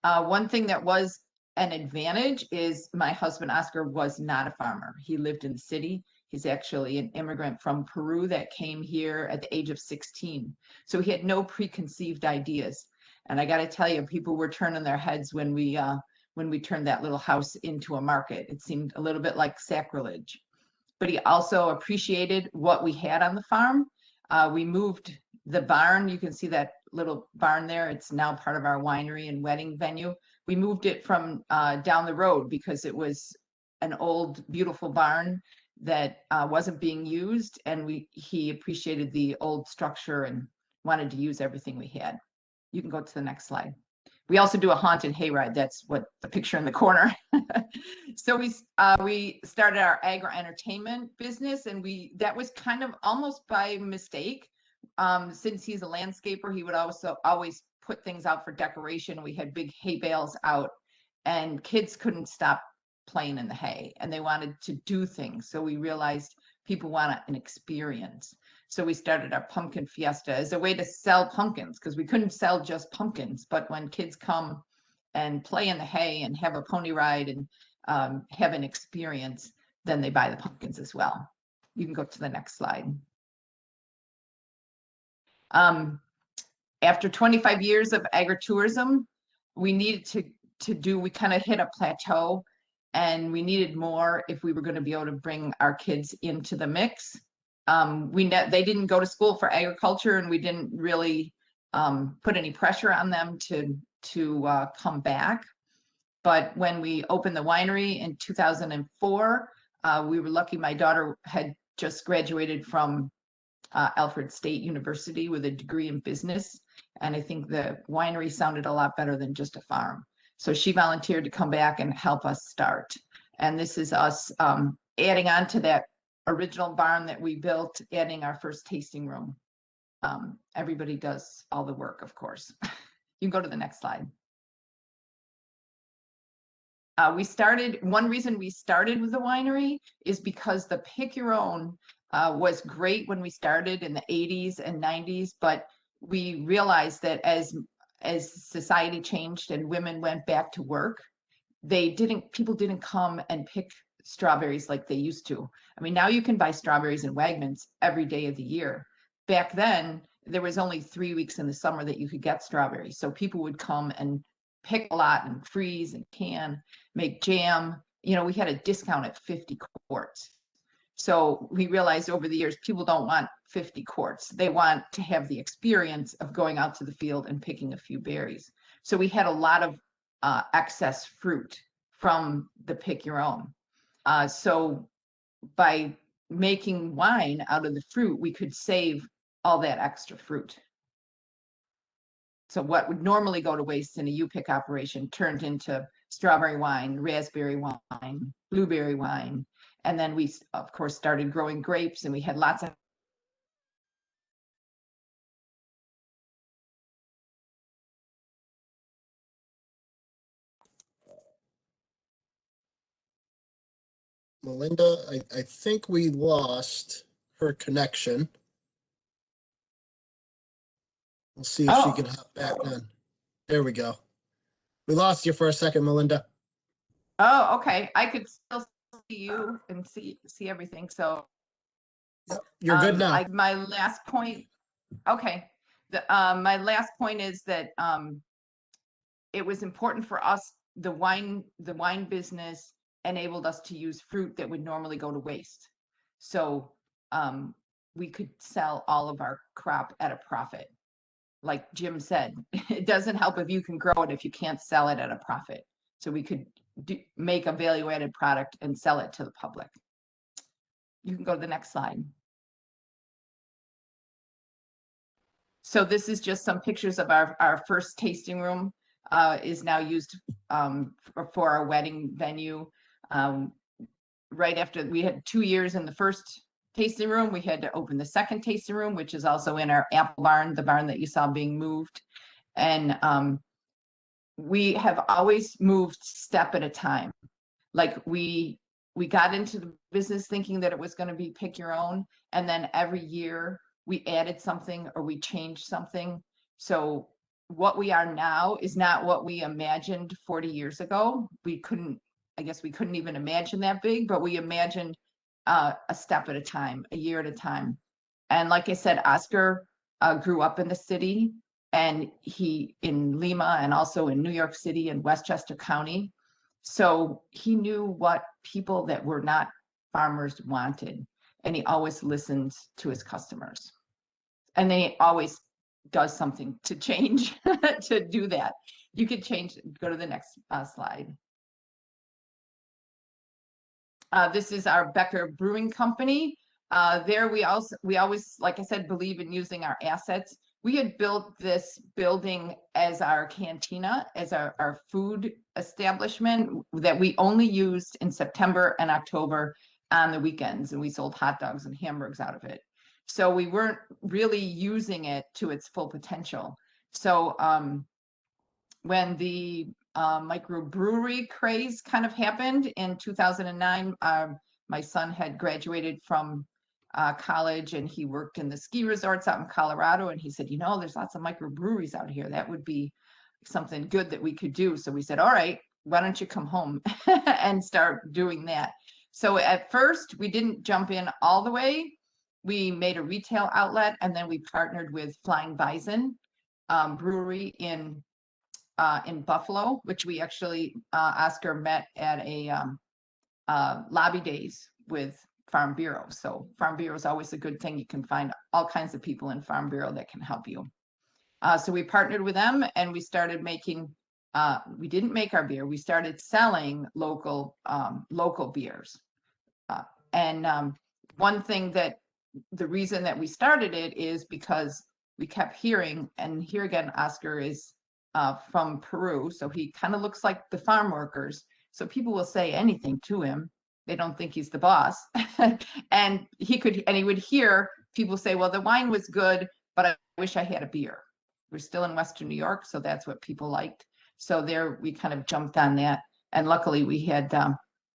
One thing that was an advantage is my husband, Oscar, was not a farmer. He lived in the city. He's actually an immigrant from Peru that came here at the age of 16. So he had no preconceived ideas. And I got to tell you, people were turning their heads when we turned that little house into a market. It seemed a little bit like sacrilege. But he also appreciated what we had on the farm. We moved the barn. You can see that little barn there. It's now part of our winery and wedding venue. We moved it from down the road because it was an old, beautiful barn that wasn't being used. And he appreciated the old structure and wanted to use everything we had. You can go to the next slide. We also do a haunted hayride. That's what the picture in the corner. So we started our agri-entertainment business, and that was kind of almost by mistake. Since he's a landscaper, he would also always put things out for decoration. We had big hay bales out, and kids couldn't stop playing in the hay, and they wanted to do things. So we realized people want an experience. So we started our pumpkin fiesta as a way to sell pumpkins, because we couldn't sell just pumpkins. But when kids come and play in the hay and have a pony ride and have an experience, then they buy the pumpkins as well. You can go to the next slide. After 25 years of agritourism, we needed we kind of hit a plateau, and we needed more if we were going to be able to bring our kids into the mix. They didn't go to school for agriculture, and we didn't really put any pressure on them to come back. But when we opened the winery in 2004, we were lucky. My daughter had just graduated from Alfred State University with a degree in business. And I think the winery sounded a lot better than just a farm. So she volunteered to come back and help us start. And this is us adding on to that original barn that we built, adding our first tasting room. Everybody does all the work, of course. You can go to the next slide. One reason we started with the winery is because the pick your own was great when we started in the 80s and 90s, but we realized that as society changed and women went back to work, people didn't come and pick strawberries like they used to. I mean, now you can buy strawberries in Wegmans every day of the year. Back then, there was only 3 weeks in the summer that you could get strawberries. So people would come and pick a lot and freeze and can, make jam. You know, we had a discount at 50 quarts. So we realized over the years, people don't want 50 quarts. They want to have the experience of going out to the field and picking a few berries. So we had a lot of excess fruit from the pick your own. So by making wine out of the fruit, we could save all that extra fruit. So what would normally go to waste in a U-pick operation turned into strawberry wine, raspberry wine, blueberry wine. And then we, of course, started growing grapes, and we had lots of
Melinda, I think we lost her connection. We'll see if she can hop back in. There we go. We lost you for a second, Melinda.
Oh, okay. I could still see you and see everything. So
Yep, you're good now.
my last point. Okay. My last point is that it was important for us. The wine business enabled us to use fruit that would normally go to waste. So we could sell all of our crop at a profit. Like Jim said, it doesn't help if you can grow it if you can't sell it at a profit. So we could make a value-added product and sell it to the public. You can go to the next slide. So this is just some pictures of our first tasting room. Is now used for our wedding venue. Right after we had 2 years in the first tasting room, we had to open the second tasting room, which is also in our apple barn, the barn that you saw being moved. And we have always moved step at a time. Like we got into the business thinking that it was going to be pick your own, and then every year we added something or we changed something. So what we are now is not what we imagined 40 years ago. I guess we couldn't even imagine that big, but we imagined a step at a time, a year at a time. And like I said, Oscar grew up in the city, and he in Lima and also in New York City and Westchester County. So he knew what people that were not farmers wanted, and he always listened to his customers. And then he always does something to change to do that. You could change, go to the next slide. This is our Becker Brewing Company. There we always, like I said, believe in using our assets. We had built this building as our cantina, as our food establishment that we only used in September and October on the weekends, and we sold hot dogs and hamburgers out of it. So we weren't really using it to its full potential. So when the microbrewery craze kind of happened in 2009, my son had graduated from college, and he worked in the ski resorts out in Colorado. And he said, you know, there's lots of microbreweries out here. That would be something good that we could do. So we said, all right, why don't you come home and start doing that? So at first we didn't jump in all the way. We made a retail outlet, and then we partnered with Flying Bison Brewery in Buffalo, which we actually, Oscar met at a lobby days with Farm Bureau. So Farm Bureau is always a good thing. You can find all kinds of people in Farm Bureau that can help you. So we partnered with them, and we started making, we didn't make our beer. We started selling local beers. One thing that the reason that we started it is because we kept hearing, and here again, Oscar is from Peru, so he kind of looks like the farm workers. So people will say anything to him. They don't think he's the boss. And he would hear people say, well, the wine was good, but I wish I had a beer. We're still in Western New York, so that's what people liked. So there we kind of jumped on that. And luckily we had,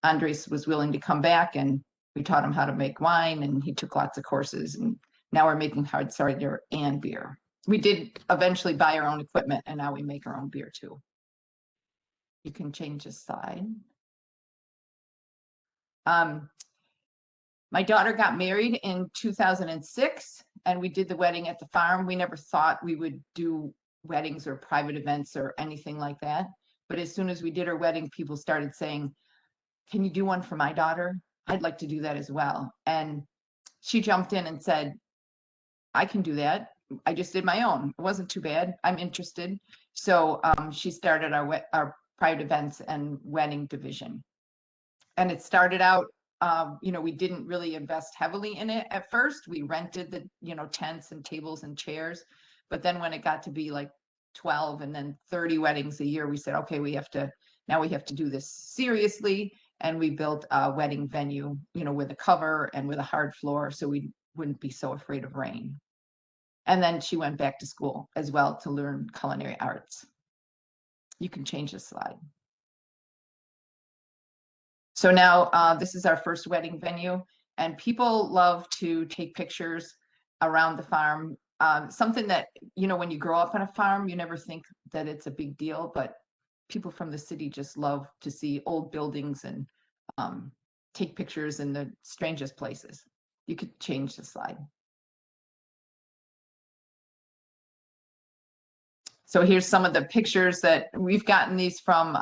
Andres was willing to come back, and we taught him how to make wine, and he took lots of courses, and now we're making hard cider and beer. We did eventually buy our own equipment, and now we make our own beer too. You can change the slide. My daughter got married in 2006, and we did the wedding at the farm. We never thought we would do weddings or private events or anything like that. But as soon as we did our wedding, people started saying, can you do one for my daughter? I'd like to do that as well. And she jumped in and said, I can do that. I just did my own. It wasn't too bad. I'm interested. So she started our private events and wedding division. And it started out, we didn't really invest heavily in it at first. We rented the, tents and tables and chairs. But then when it got to be like 12 and then 30 weddings a year, we said, okay, we have to Now we have to do this seriously, and we built a wedding venue, you know, with a cover and with a hard floor, so we wouldn't be so afraid of rain. And then she went back to school as well to learn culinary arts. You can change the slide. So now this is our first wedding venue, and people love to take pictures around the farm. Something that, you know, when you grow up on a farm, you never think that it's a big deal, but people from the city just love to see old buildings and take pictures in the strangest places. You could change the slide. So here's some of the pictures that we've gotten these from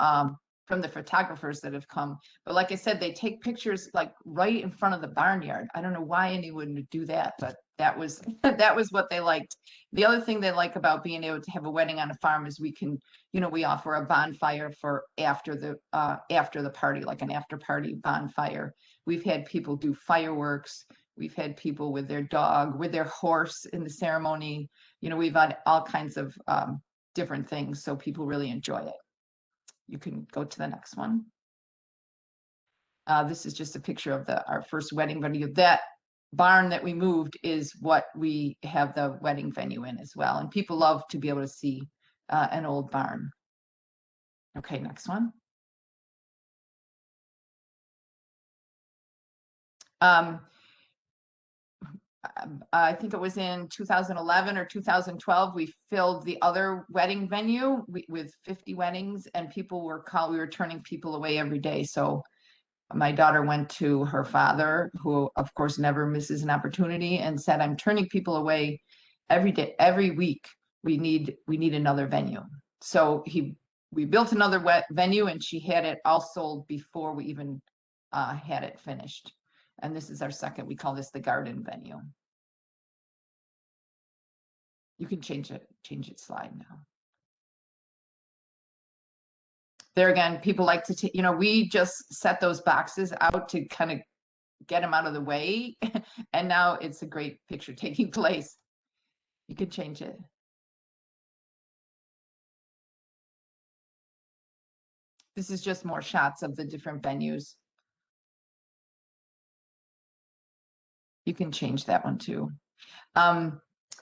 the photographers that have come. But like I said, they take pictures like right in front of the barnyard. I don't know why anyone would do that, but that was that was what they liked. The other thing they like about being able to have a wedding on a farm is we can, you know, we offer a bonfire for after the party, like an after party bonfire. We've had people do fireworks. We've had people with their dog, with their horse in the ceremony. You know, we've had all kinds of different things, so people really enjoy it. You can go to the next one. This is just a picture of our first wedding venue. That barn that we moved is what we have the wedding venue in as well. And people love to be able to see an old barn. Okay, next one. I think it was in 2011 or 2012, we filled the other wedding venue with 50 weddings, and people were we were turning people away every day. So my daughter went to her father, who of course never misses an opportunity, and said, I'm turning people away every day, every week. We need another venue. So we built another venue, and she had it all sold before we even had it finished. And this is our second, we call this the garden venue. You can change it slide now. There again, people like to take, you know, we just set those boxes out to kind of get them out of the way. And now it's a great picture taking place. You could change it. This is just more shots of the different venues. You can change that one too.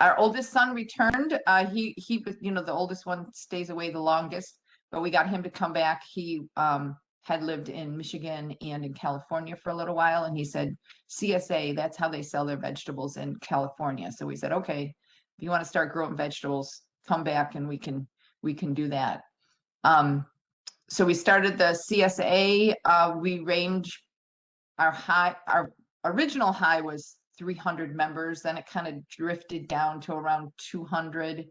Our oldest son returned. He was, you know, the oldest one stays away the longest, but we got him to come back. He had lived in Michigan and in California for a little while, and he said, CSA, that's how they sell their vegetables in California. So we said, okay, if you want to start growing vegetables, come back and we can do that. So we started the CSA. We range our original high was 300 members, then it kind of drifted down to around 200.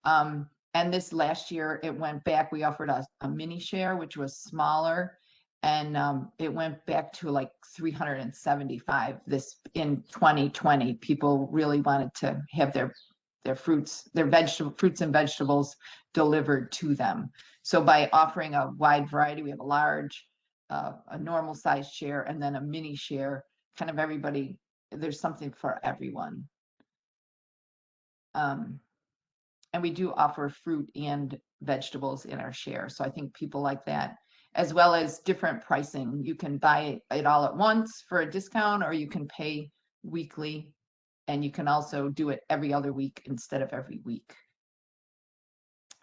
And this last year it went back. We offered a mini share, which was smaller, and it went back to like 375 this in 2020. People really wanted to have their fruits and vegetables delivered to them. So by offering a wide variety, we have a large, a normal size share, and then a mini share, kind of everybody, there's something for everyone. And we do offer fruit and vegetables in our share. So I think people like that, as well as different pricing. You can buy it all at once for a discount, or you can pay weekly, and you can also do it every other week instead of every week.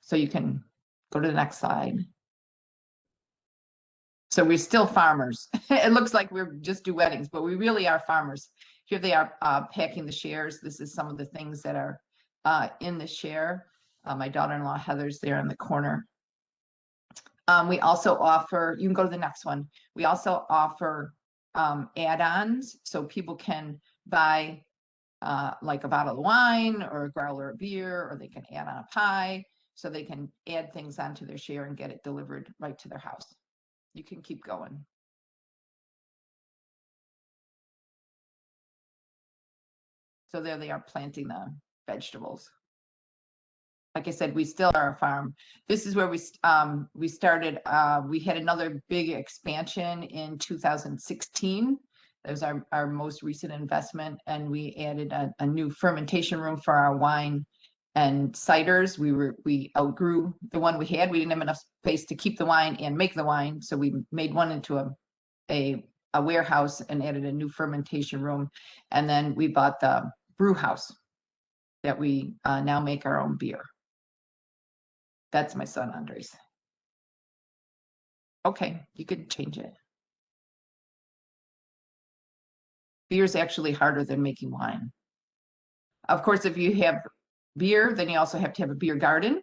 So you can go to the next slide. So we're still farmers. It looks like we're just do weddings, but we really are farmers. Here they are packing the shares. This is some of the things that are in the share. My daughter-in-law Heather's there in the corner. We also offer, you can go to the next one. We also offer add-ons, so people can buy like a bottle of wine or a growler of beer, or they can add on a pie, so they can add things onto their share and get it delivered right to their house. You can keep going. So there they are planting the vegetables. Like I said, we still are a farm. This is where we started. We had another big expansion in 2016. That was our most recent investment, and we added a new fermentation room for our wine. And ciders, we outgrew the one we had. We didn't have enough space to keep the wine and make the wine. So we made one into a warehouse and added a new fermentation room. And then we bought the brew house that we now make our own beer. That's my son, Andres. Okay, you could change it. Beer is actually harder than making wine. Of course, if you have beer, then you also have to have a beer garden.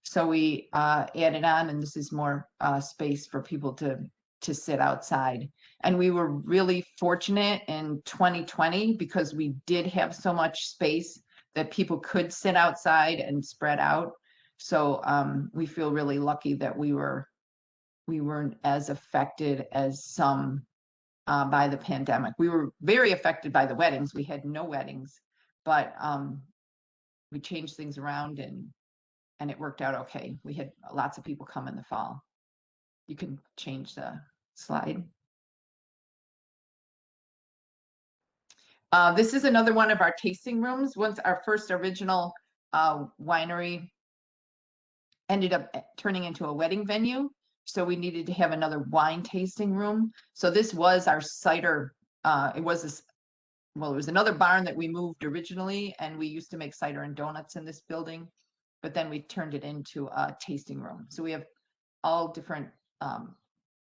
So we added on, and this is more space for people to sit outside. And we were really fortunate in 2020 because we did have so much space that people could sit outside and spread out. So we feel really lucky that we weren't as affected as some by the pandemic. We were very affected by the weddings. We had no weddings, but we changed things around and it worked out okay. We had lots of people come in the fall. You can change the slide. This is another one of our tasting rooms. Once our first original winery ended up turning into a wedding venue, so we needed to have another wine tasting room. So this was our cider. It was another barn that we moved originally, and we used to make cider and donuts in this building, but then we turned it into a tasting room. So we have all different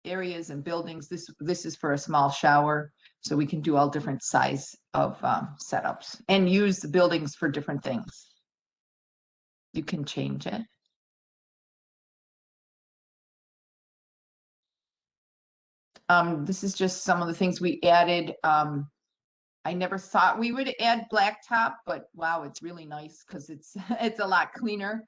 areas and buildings. This is for a small shower, so we can do all different size of setups and use the buildings for different things. You can change it. This is just some of the things we added. I never thought we would add blacktop, but wow, it's really nice because it's a lot cleaner.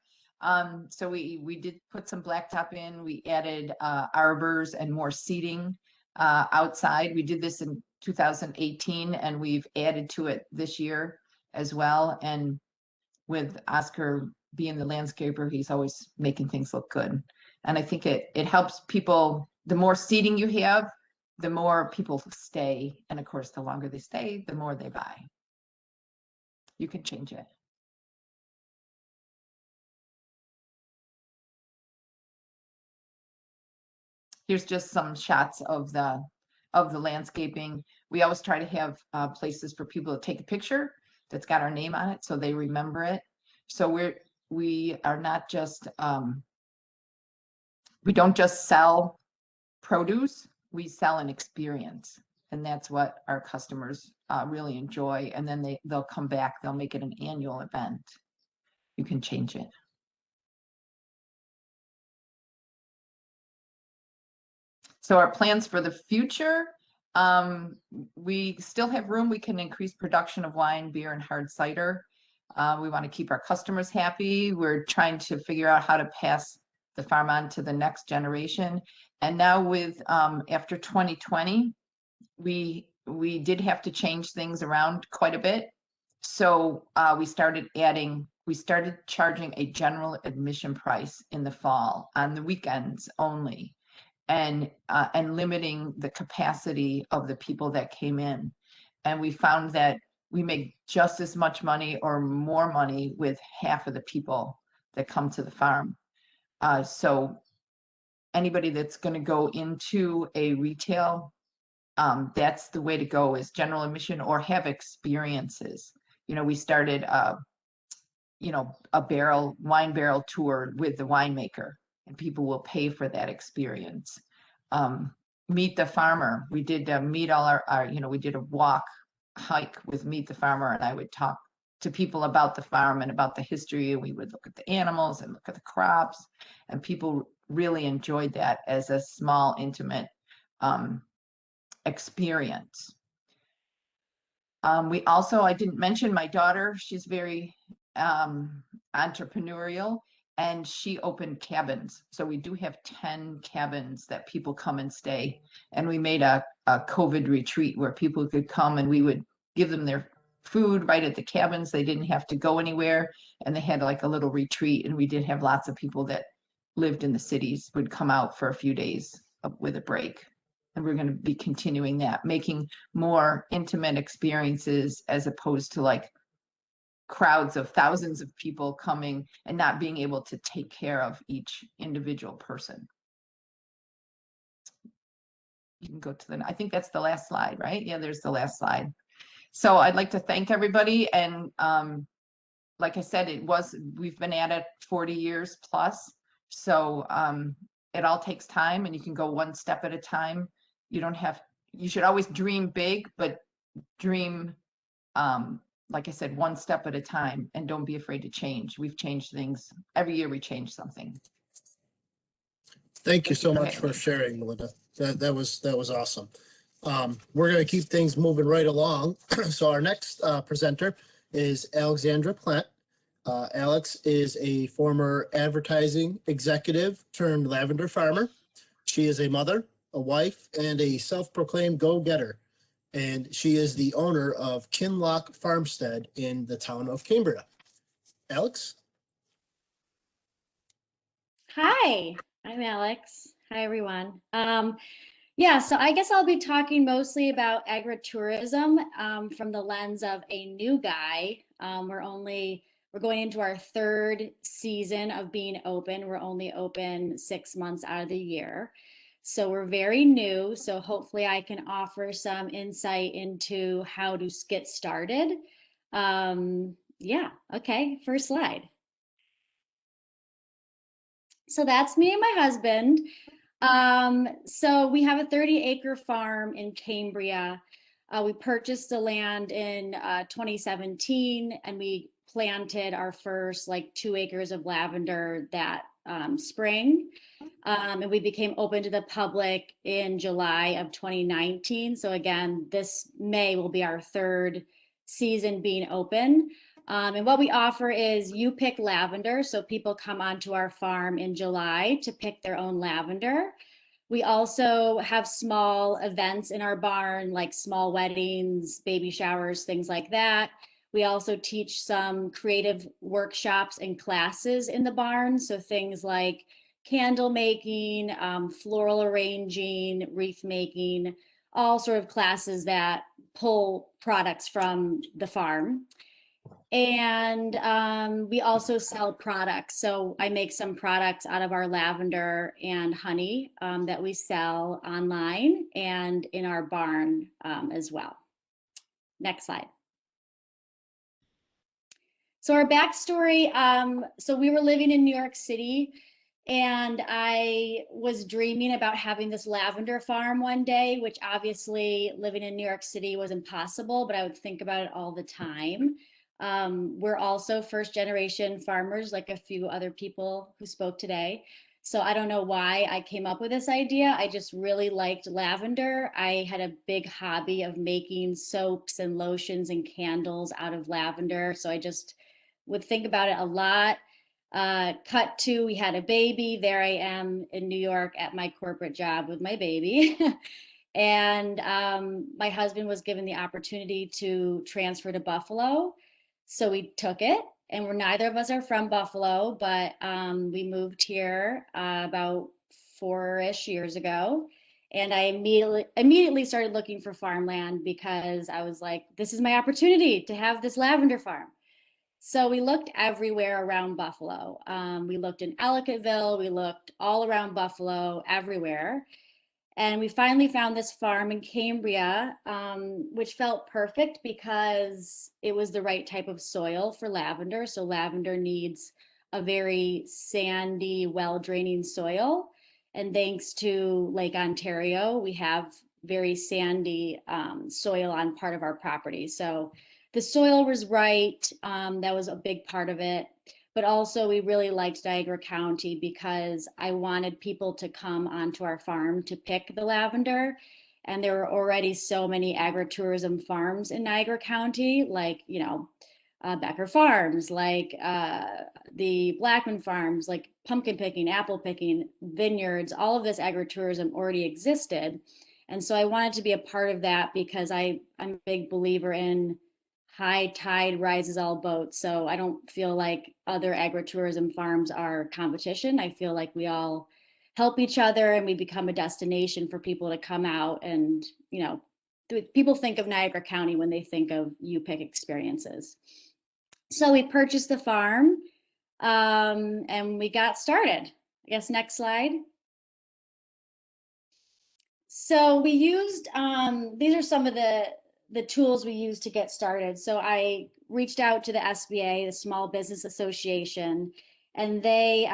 So we did put some blacktop in. We added arbors and more seating outside. We did this in 2018, and we've added to it this year as well. And with Oscar being the landscaper, he's always making things look good. And I think it helps people. The more seating you have, the more people stay. And of course, the longer they stay, the more they buy. You can change it. Here's just some shots of the landscaping. We always try to have places for people to take a picture that's got our name on it so they remember it. So we are not just, we don't just sell produce, we sell an experience. And that's what our customers really enjoy. And then they'll come back, they'll make it an annual event. You can change it. So our plans for the future, we still have room. We can increase production of wine, beer, and hard cider. We want to keep our customers happy. We're trying to figure out how to pass the farm on to the next generation. And now with after 2020, we did have to change things around quite a bit. So we started charging a general admission price in the fall on the weekends only, and limiting the capacity of the people that came in. And we found that we make just as much money or more money with half of the people that come to the farm. So anybody that's going to go into a retail, that's the way to go, is general admission or have experiences. You know, we started a wine barrel tour with the winemaker, and people will pay for that experience. Meet the farmer. We did meet all our we did a hike with Meet the Farmer, and I would talk to people about the farm and about the history, and we would look at the animals and look at the crops, and people really enjoyed that as a small, intimate experience. We also, I didn't mention my daughter, she's very entrepreneurial, and she opened cabins. So we do have 10 cabins that people come and stay. And we made a COVID retreat where people could come and we would give them their food right at the cabins. They didn't have to go anywhere, and they had like a little retreat. And we did have lots of people that lived in the cities would come out for a few days with a break. And we're going to be continuing that, making more intimate experiences as opposed to like crowds of thousands of people coming and not being able to take care of each individual person. You can go to the, I think that's the last slide, right? Yeah, there's the last slide. So I'd like to thank everybody. And like I said, we've been at it 40 years plus. So it all takes time, and you can go one step at a time. You should always dream big, but dream, like I said, one step at a time, and don't be afraid to change. We've changed things. Every year we change something.
Thank you so much for sharing, Melinda. That was awesome. We're going to keep things moving right along. So our next presenter is Alexandra Plant. Alex is a former advertising executive turned lavender farmer. She is a mother, a wife, and a self-proclaimed go-getter. And she is the owner of Kinloch Farmstead in the town of Cambria. Alex?
Hi, I'm Alex. Hi, everyone. Yeah, so I guess I'll be talking mostly about agritourism from the lens of a new guy. We're going into our third season of being open. We're only open 6 months out of the year. So we're very new. So hopefully I can offer some insight into how to get started. Yeah, okay, first slide. So that's me and my husband. So we have a 30-acre farm in Cambria. We purchased the land in 2017, and we planted our first 2 acres of lavender that spring. And we became open to the public in July of 2019. So again, this May will be our third season being open. And what we offer is you pick lavender. So people come onto our farm in July to pick their own lavender. We also have small events in our barn, like small weddings, baby showers, things like that. We also teach some creative workshops and classes in the barn. So things like candle making, floral arranging, wreath making, all sort of classes that pull products from the farm. And we also sell products. So I make some products out of our lavender and honey that we sell online and in our barn as well. Next slide. So our backstory, so we were living in New York City, and I was dreaming about having this lavender farm one day, which obviously living in New York City was impossible, but I would think about it all the time. We're also first generation farmers, like a few other people who spoke today. So I don't know why I came up with this idea. I just really liked lavender. I had a big hobby of making soaps and lotions and candles out of lavender. So I just would think about it a lot. Cut to, we had a baby. There I am in New York at my corporate job with my baby. And my husband was given the opportunity to transfer to Buffalo. So we took it, and neither of us are from Buffalo, but we moved here about 4-ish years ago. And I immediately started looking for farmland because I was like, this is my opportunity to have this lavender farm. So we looked everywhere around Buffalo. We looked in Ellicottville, we looked all around Buffalo, everywhere. And we finally found this farm in Cambria, which felt perfect because it was the right type of soil for lavender. So lavender needs a very sandy, well-draining soil. And thanks to Lake Ontario, we have very sandy soil on part of our property. So the soil was right. That was a big part of it. But also we really liked Niagara County because I wanted people to come onto our farm to pick the lavender. And there were already so many agritourism farms in Niagara County, like, Becker Farms, like the Blackman Farms, like pumpkin picking, apple picking, vineyards, all of this agritourism already existed. And so I wanted to be a part of that because I'm a big believer in high tide rises all boats. So I don't feel like other agritourism farms are competition. I feel like we all help each other and we become a destination for people to come out. And, people think of Niagara County when they think of UPIC experiences. So we purchased the farm and we got started. I guess next slide. So we used, these are some of the tools we used to get started. So I reached out to the SBA, the Small Business Association, and they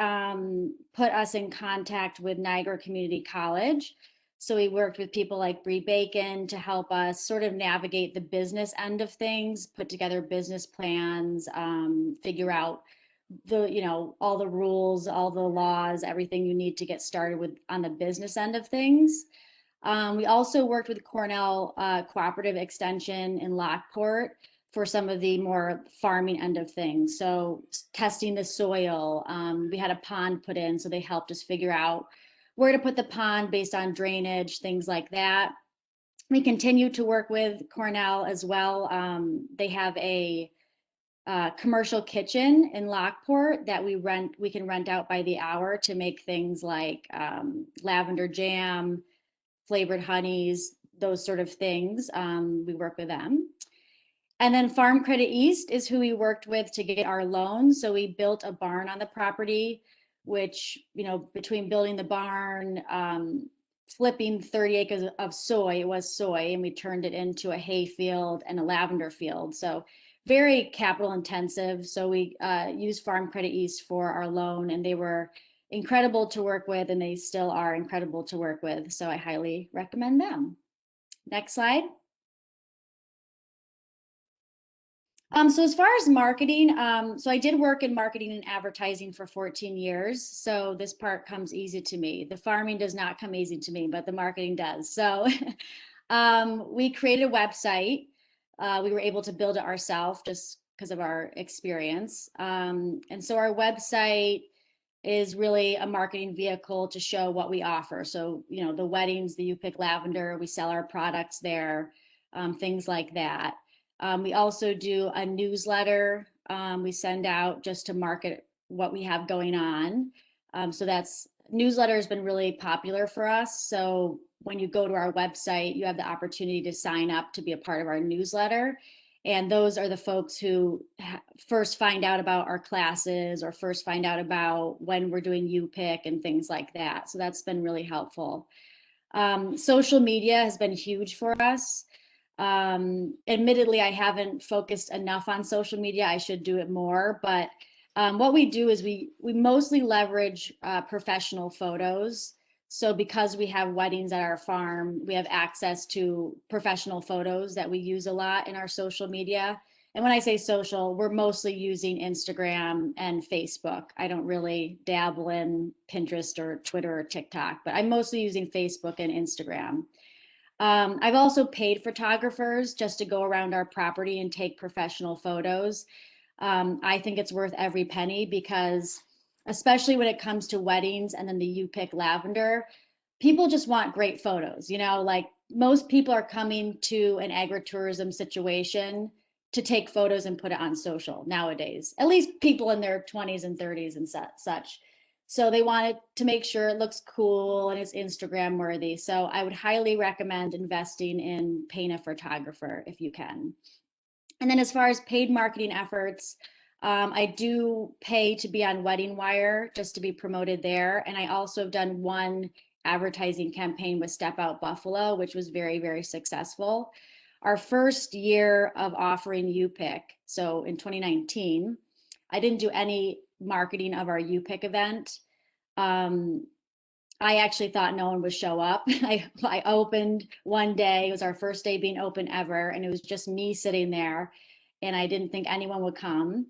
put us in contact with Niagara Community College. So we worked with people like Bree Bacon to help us sort of navigate the business end of things, put together business plans, figure out all the rules, all the laws, everything you need to get started with on the business end of things. We also worked with Cornell Cooperative Extension in Lockport for some of the more farming end of things. So testing the soil, we had a pond put in, so they helped us figure out where to put the pond based on drainage, things like that. We continue to work with Cornell as well. They have a commercial kitchen in Lockport that we can rent out by the hour to make things like lavender jam, flavored honeys, those sort of things. We work with them. And then Farm Credit East is who we worked with to get our loan. So we built a barn on the property, which, between building the barn, flipping 30 acres of soy, it was soy, and we turned it into a hay field and a lavender field. So very capital intensive. So we used Farm Credit East for our loan, and they were incredible to work with, and they still are incredible to work with. So I highly recommend them. Next slide. So as far as marketing, so I did work in marketing and advertising for 14 years. So this part comes easy to me. The farming does not come easy to me, but the marketing does. So we created a website. We were able to build it ourselves just because of our experience. And so our website is really a marketing vehicle to show what we offer. So, the weddings, the U-Pick Lavender, we sell our products there, things like that. We also do a newsletter we send out just to market what we have going on. So newsletter has been really popular for us. So when you go to our website, you have the opportunity to sign up to be a part of our newsletter. And those are the folks who first find out about our classes or first find out about when we're doing U-Pick and things like that. So that's been really helpful. Social media has been huge for us. Admittedly, I haven't focused enough on social media. I should do it more, but what we do is we mostly leverage professional photos. So because we have weddings at our farm, we have access to professional photos that we use a lot in our social media. And when I say social, we're mostly using Instagram and Facebook. I don't really dabble in Pinterest or Twitter or TikTok, but I'm mostly using Facebook and Instagram. I've also paid photographers just to go around our property and take professional photos. I think it's worth every penny because especially when it comes to weddings and then the U-Pick Lavender, people just want great photos. Like most people are coming to an agritourism situation to take photos and put it on social nowadays, at least people in their 20s and 30s and such. So they wanted to make sure it looks cool and it's Instagram worthy. So I would highly recommend investing in paying a photographer if you can. And then as far as paid marketing efforts, I do pay to be on Wedding Wire just to be promoted there. And I also have done one advertising campaign with Step Out Buffalo, which was very, very successful. Our first year of offering U-Pick, so in 2019, I didn't do any marketing of our U-Pick event. I actually thought no one would show up. I opened one day, it was our first day being open ever, and it was just me sitting there, and I didn't think anyone would come.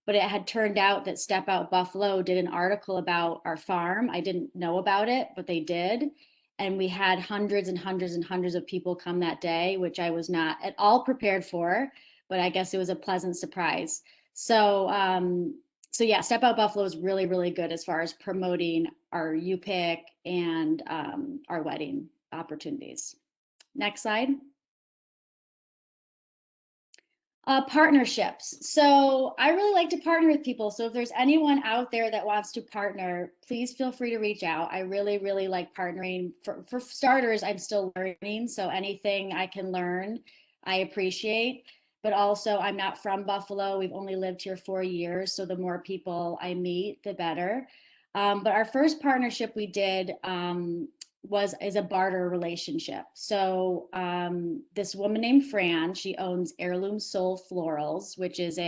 But it had turned out that Step Out Buffalo did an article about our farm. I didn't know about it, but they did. And we had hundreds and hundreds and hundreds of people come that day, which I was not at all prepared for, but I guess it was a pleasant surprise. So yeah, Step Out Buffalo is really, really good as far as promoting our U-Pick and our wedding opportunities. Next slide. Partnerships. So I really like to partner with people. So if there's anyone out there that wants to partner, please feel free to reach out. I really, really like partnering. For starters, I'm still learning. So anything I can learn, I appreciate. but also I'm not from Buffalo. We've only lived here 4 years, so the more people I meet, the better. But our first partnership we did is a barter relationship. So this woman named Fran, she owns Heirloom Soul Florals, which is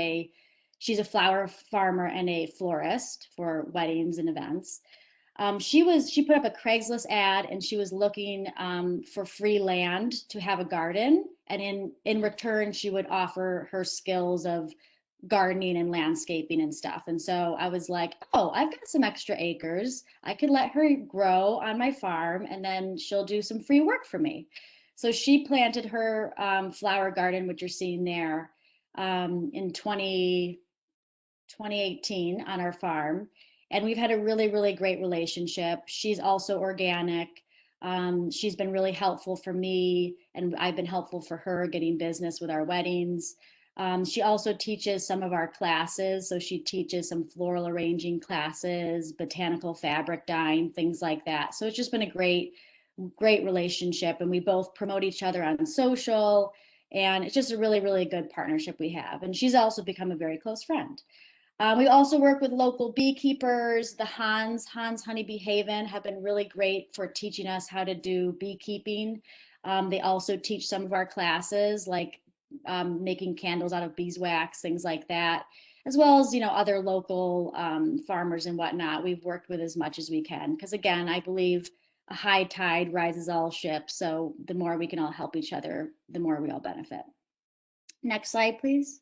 she's a flower farmer and a florist for weddings and events. She put up a Craigslist ad and she was looking for free land to have a garden. And in return, she would offer her skills of gardening and landscaping and stuff. And so I was like, oh, I've got some extra acres. I could let her grow on my farm and then she'll do some free work for me. So she planted her flower garden, which you're seeing there, in 2018 on our farm. And we've had a really, really great relationship. She's also organic. She's been really helpful for me, and I've been helpful for her getting business with our weddings. She also teaches some of our classes. So she teaches some floral arranging classes, botanical fabric dyeing, things like that. So it's just been a great, great relationship. And we both promote each other on social. And it's just a really, really good partnership we have. And she's also become a very close friend. We also work with local beekeepers. The Hans Honeybee Haven have been really great for teaching us how to do beekeeping. They also teach some of our classes, like making candles out of beeswax, things like that, as well as, other local farmers and whatnot. We've worked with as much as we can, because again, I believe a high tide rises all ships. So the more we can all help each other, the more we all benefit. Next slide, please.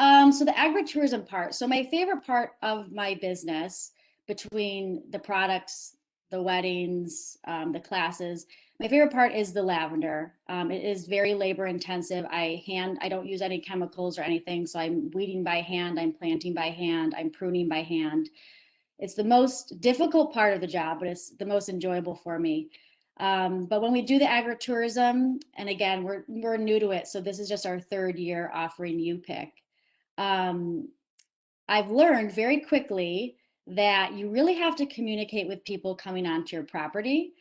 So the agritourism part. So my favorite part of my business, between the products, the weddings, the classes, my favorite part is the lavender. It is very labor intensive. I don't use any chemicals or anything. So I'm weeding by hand, I'm planting by hand, I'm pruning by hand. It's the most difficult part of the job, but it's the most enjoyable for me. But when we do the agritourism, and again, we're new to it. So this is just our 3rd year offering U-Pick. I've learned very quickly that you really have to communicate with people coming onto your property.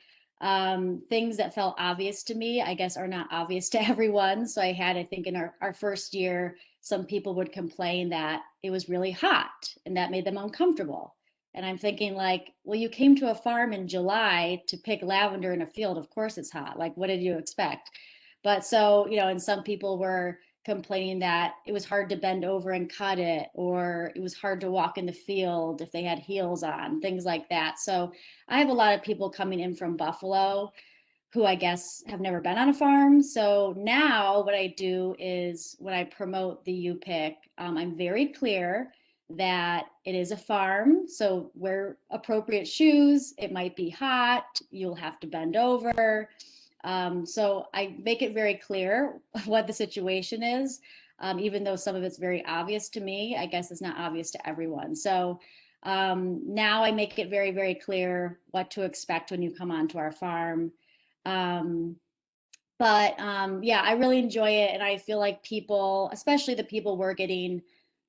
Things that felt obvious to me, I guess, are not obvious to everyone. So I think in our first year, some people would complain that it was really hot and that made them uncomfortable. And I'm thinking like, well, you came to a farm in July to pick lavender in a field. Of course it's hot. Like, what did you expect? But so, and some people were complaining that it was hard to bend over and cut it, or it was hard to walk in the field if they had heels on, things like that. So I have a lot of people coming in from Buffalo who I guess have never been on a farm. So now what I do is when I promote the U-Pick, I'm very clear that it is a farm. So wear appropriate shoes. It might be hot. You'll have to bend over. So I make it very clear what the situation is, even though some of it's very obvious to me. I guess it's not obvious to everyone. So now I make it very, very clear what to expect when you come onto our farm. Yeah, I really enjoy it. And I feel like people, especially the people we're getting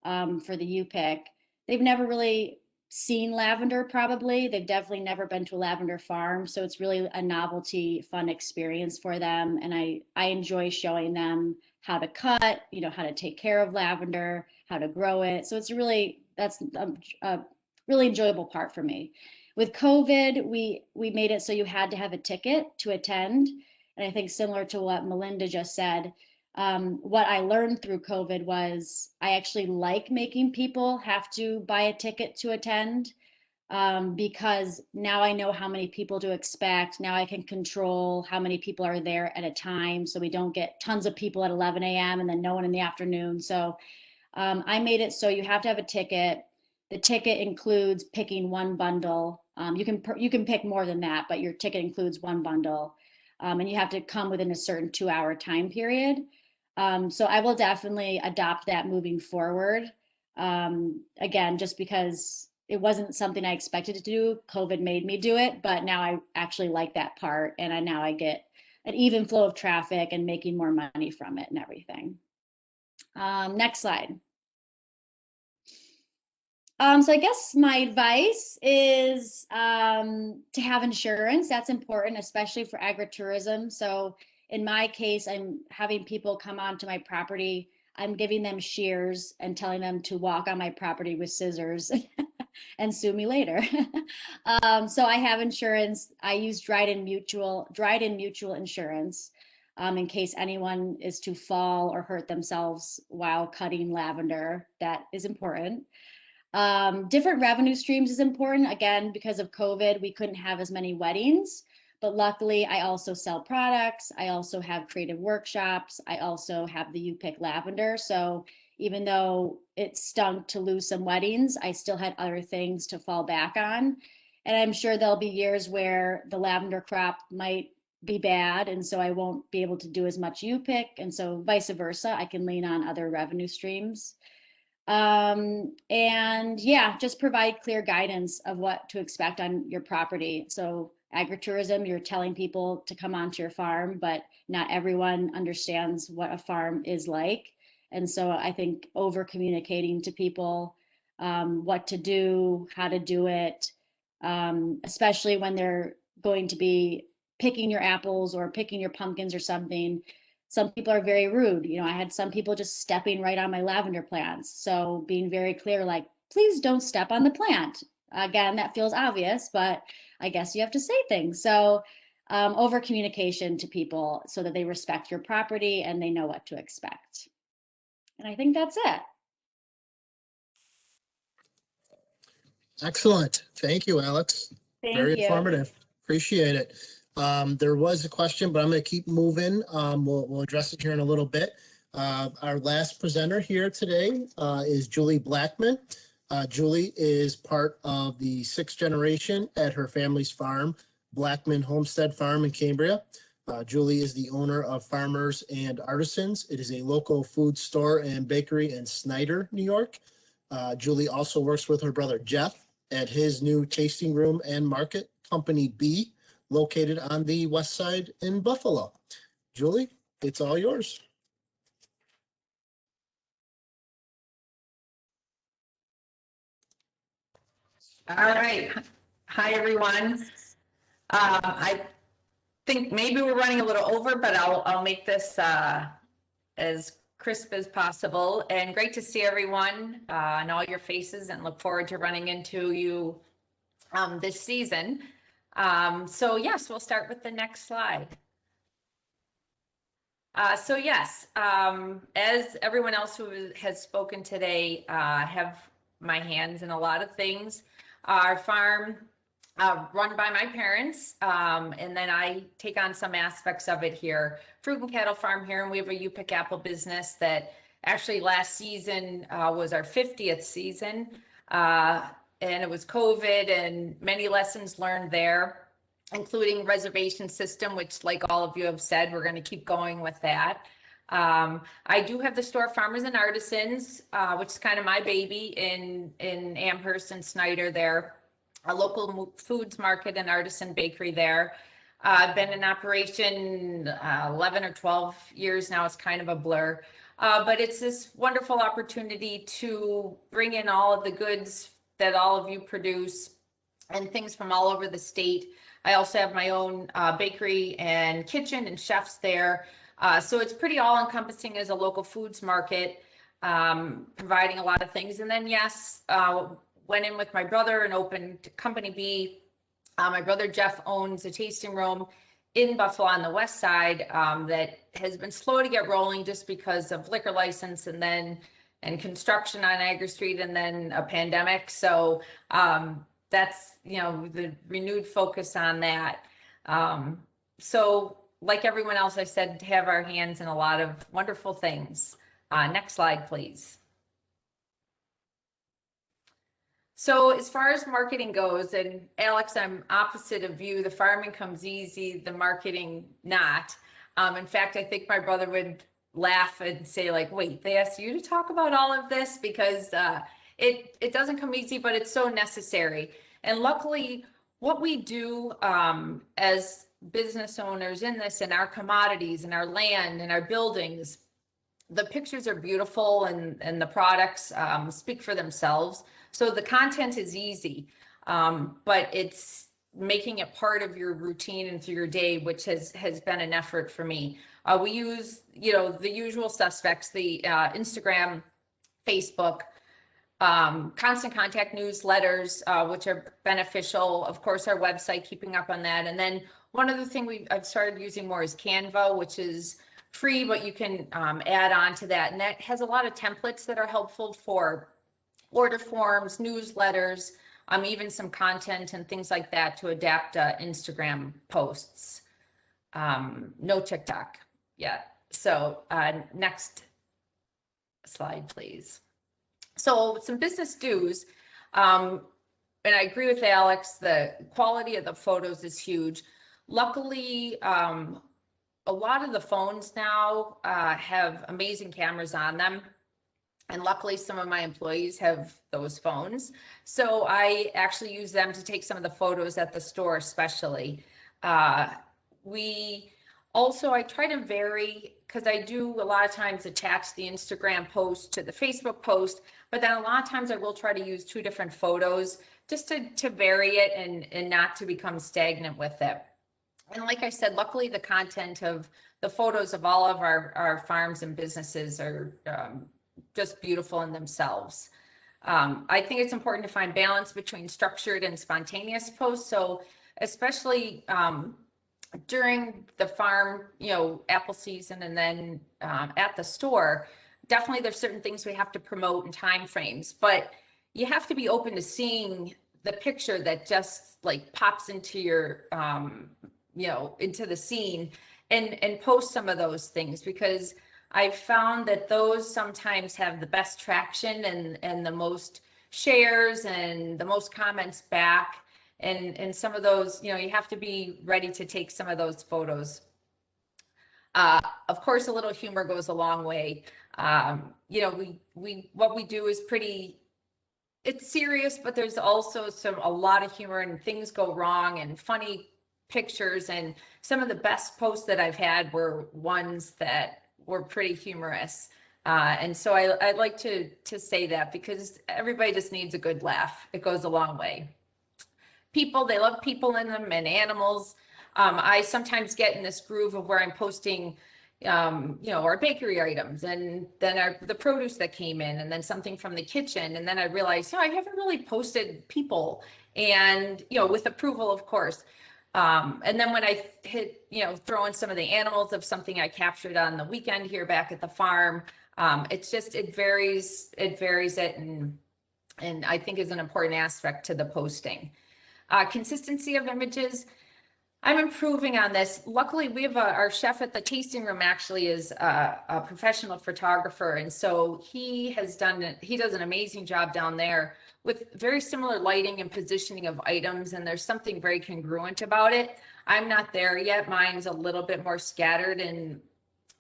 for the U-Pick, they've never really seen lavender probably. They've definitely never been to a lavender farm. So it's really a novelty, fun experience for them. And I enjoy showing them how to cut, how to take care of lavender, how to grow it. So that's a really enjoyable part for me. With COVID, we made it so you had to have a ticket to attend. And I think similar to what Melinda just said, what I learned through COVID was I actually like making people have to buy a ticket to attend, because now I know how many people to expect. Now I can control how many people are there at a time, so we don't get tons of people at 11 a.m. and then no one in the afternoon. So I made it so you have to have a ticket. The ticket includes picking one bundle. You can pick more than that, but your ticket includes one bundle. And you have to come within a certain 2-hour time period. So I will definitely adopt that moving forward. Again, just because it wasn't something I expected to do, COVID made me do it, but now I actually like that part, and now I get an even flow of traffic and making more money from it and everything. Next slide. So I guess my advice is to have insurance. That's important, especially for agritourism. So in my case, I'm having people come onto my property. I'm giving them shears and telling them to walk on my property with scissors and sue me later. So I have insurance. I use Dryden Mutual insurance in case anyone is to fall or hurt themselves while cutting lavender. That is important. Different revenue streams is important. Again, because of COVID, we couldn't have as many weddings, but luckily I also sell products. I also have creative workshops. I also have the You Pick Lavender. So even though it stunk to lose some weddings, I still had other things to fall back on. And I'm sure there'll be years where the lavender crop might be bad, and so I won't be able to do as much You Pick. And so vice versa, I can lean on other revenue streams. And yeah, just provide clear guidance of what to expect on your property. So agritourism, you're telling people to come onto your farm, but not everyone understands what a farm is like. And so I think over communicating to people what to do, how to do it, especially when they're going to be picking your apples or picking your pumpkins or something. Some people are very rude. You know, I had some people just stepping right on my lavender plants. So being very clear, like, please don't step on the plant. Again, that feels obvious, but I guess you have to say things. So over communication to people so that they respect your property and they know what to expect. And I think that's it.
Excellent. Thank you, Alex. Very
Thank you.
informative. Appreciate it. There was a question, but I'm going to keep moving. We'll address it here in a little bit. Our last presenter here today is Julie Blackman. Julie is part of the 6th generation at her family's farm, Blackman Homestead Farm in Cambria. Julie is the owner of Farmers and Artisans. It is a local food store and bakery in Snyder, New York. Julie also works with her brother Jeff at his new tasting room and market, Company B, located on the west side in Buffalo. Julie, it's all yours.
All right. Hi, everyone. I think maybe we're running a little over, but I'll make this as crisp as possible. And great to see everyone and all your faces, and look forward to running into you this season. So yes, we'll start with the next slide. So yes, as everyone else who has spoken today, have my hands in a lot of things. Our farm run by my parents, and then I take on some aspects of it here. Fruit and cattle farm here, and we have a You Pick apple business that actually last season was our 50th season, and it was COVID and many lessons learned there, including reservation system, which, like all of you have said, we're going to keep going with that. I do have the store Farmers and Artisans, which is kind of my baby in Amherst and Snyder there, a local foods market and artisan bakery there. I've been in operation 11 or 12 years now. It's kind of a blur, but it's this wonderful opportunity to bring in all of the goods that all of you produce and things from all over the state. I also have my own bakery and kitchen and chefs there. So it's pretty all encompassing as a local foods market, providing a lot of things. And then yes, went in with my brother and opened Company B. My brother Jeff owns a tasting room in Buffalo on the west side that has been slow to get rolling just because of liquor license and construction on Agri Street, and then a pandemic. So that's, you know, the renewed focus on that. So like everyone else, I said, to have our hands in a lot of wonderful things. Next slide, please. So as far as marketing goes, and Alex, I'm opposite of you. The farming comes easy, the marketing not. In fact, I think my brother would laugh and say, like, wait, they asked you to talk about all of this? Because it doesn't come easy, but it's so necessary. And luckily, what we do as business owners in this, and our commodities and our land and our buildings, the pictures are beautiful, and the products speak for themselves. So the content is easy, but it's
making it part of your routine and through your day, which has been an effort for me. We use, the usual suspects, the Instagram, Facebook, constant contact newsletters, which are beneficial. Of course, our website, keeping up on that. And then one other thing I've started using more is Canva, which is free, but you can add on to that. And that has a lot of templates that are helpful for order forms, newsletters, even some content and things like that to adapt Instagram posts. No TikTok yet. So next slide, please. So some business do's, and I agree with Alex, the quality of the photos is huge. Luckily, a lot of the phones now have amazing cameras on them. And luckily, some of my employees have those phones. So I actually use them to take some of the photos at the store, especially. I try to vary, because I do a lot of times attach the Instagram post to the Facebook post, but then a lot of times I will try to use 2 different photos just to vary it and not to become stagnant with it. And like I said, luckily the content of the photos of all of our farms and businesses are just beautiful in themselves. I think it's important to find balance between structured and spontaneous posts. So especially during the farm, apple season, and then at the store, definitely there's certain things we have to promote in time frames, but you have to be open to seeing the picture that just like pops into your, into the scene and post some of those things, because I've found that those sometimes have the best traction and the most shares and the most comments back. And some of those, you have to be ready to take some of those photos. Of course, a little humor goes a long way. What we do is it's serious, but there's also a lot of humor, and things go wrong and funny pictures. And some of the best posts that I've had were ones that were pretty humorous. And so I like to say that, because everybody just needs a good laugh. It goes a long way. People, they love people in them, and animals. I sometimes get in this groove of where I'm posting, our bakery items, and then the produce that came in, and then something from the kitchen. And then I realized, I haven't really posted people, and, with approval, of course. And then when I hit, throw in some of the animals of something I captured on the weekend here back at the farm, it varies it, and I think is an important aspect to the posting. Consistency of images. I'm improving on this. Luckily, we have our chef at the tasting room actually is a professional photographer. And so he does an amazing job down there with very similar lighting and positioning of items. And there's something very congruent about it. I'm not there yet. Mine's a little bit more scattered, and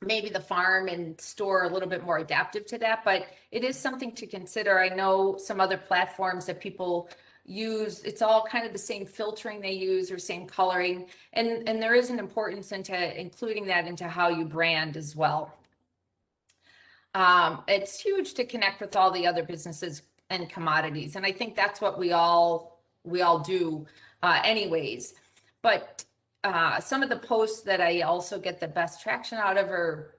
maybe the farm and store a little bit more adaptive to that, but it is something to consider. I know some other platforms that people use, it's all kind of the same filtering they use or same coloring, and there is an importance into including that into how you brand as well. It's huge to connect with all the other businesses and commodities, and I think that's what we all do anyways. But some of the posts that I also get the best traction out of are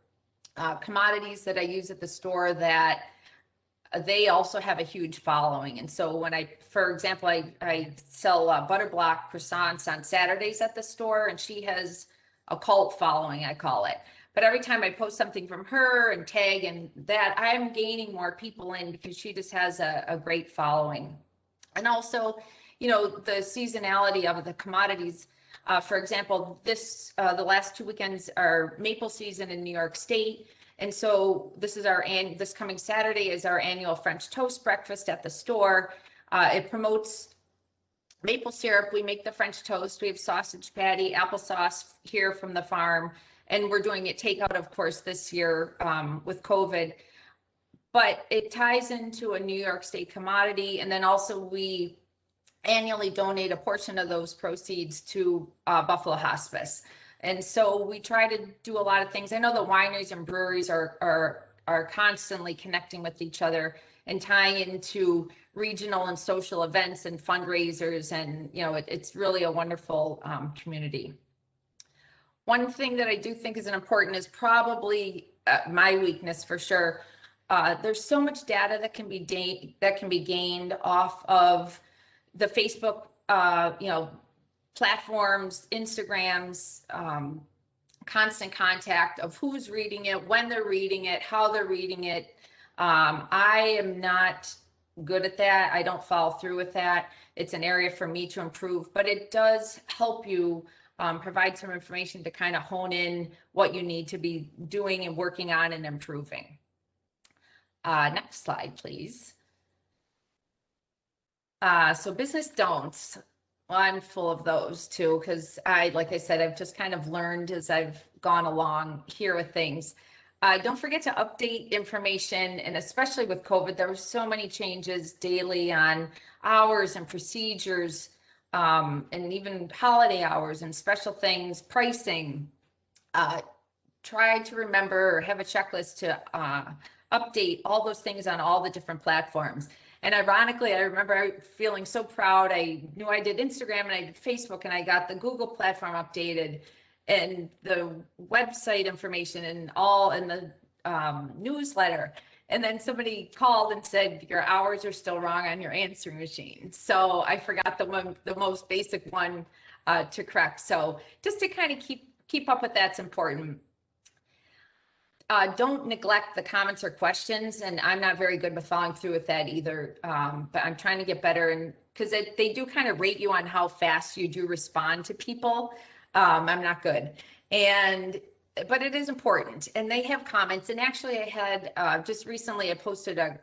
commodities that I use at the store that they also have a huge following. And so when for example, I sell butter block croissants on Saturdays at the store, and she has a cult following, I call it. But every time I post something from her and tag and that, I'm gaining more people in, because she just has a great following. And also, the seasonality of the commodities. For example, the last 2 weekends are maple season in New York State. And so this coming Saturday is our annual French toast breakfast at the store. It promotes maple syrup. We make the French toast. We have sausage patty, applesauce here from the farm. And we're doing it takeout, of course, this year with COVID. But it ties into a New York State commodity. And then also we annually donate a portion of those proceeds to Buffalo Hospice. And so we try to do a lot of things. I know the wineries and breweries are constantly connecting with each other and tying into regional and social events and fundraisers. And, it's really a wonderful community. One thing that I do think is important is probably my weakness for sure. There's so much data that can be gained off of the Facebook, platforms, Instagrams, constant contact of who's reading it, when they're reading it, how they're reading it. I am not good at that. I don't follow through with that. It's an area for me to improve, but it does help you provide some information to kind of hone in what you need to be doing and working on and improving. Next slide, please. So business don'ts. Well, I'm full of those too, because like I said, I've just kind of learned as I've gone along here with things. Don't forget to update information, and especially with COVID, there were so many changes daily on hours and procedures, and even holiday hours and special things, pricing. Try to remember or have a checklist to update all those things on all the different platforms. And ironically, I remember feeling so proud. I knew I did Instagram and I did Facebook, and I got the Google platform updated and the website information and all in the newsletter. And then somebody called and said, your hours are still wrong on your answering machine. So I forgot the most basic one to correct. So just to kind of keep up with that's important. Don't neglect the comments or questions, and I'm not very good with following through with that either, but I'm trying to get better, and because they do kind of rate you on how fast you do respond to people. I'm not good, but it is important, and they have comments. And actually I had just recently I posted a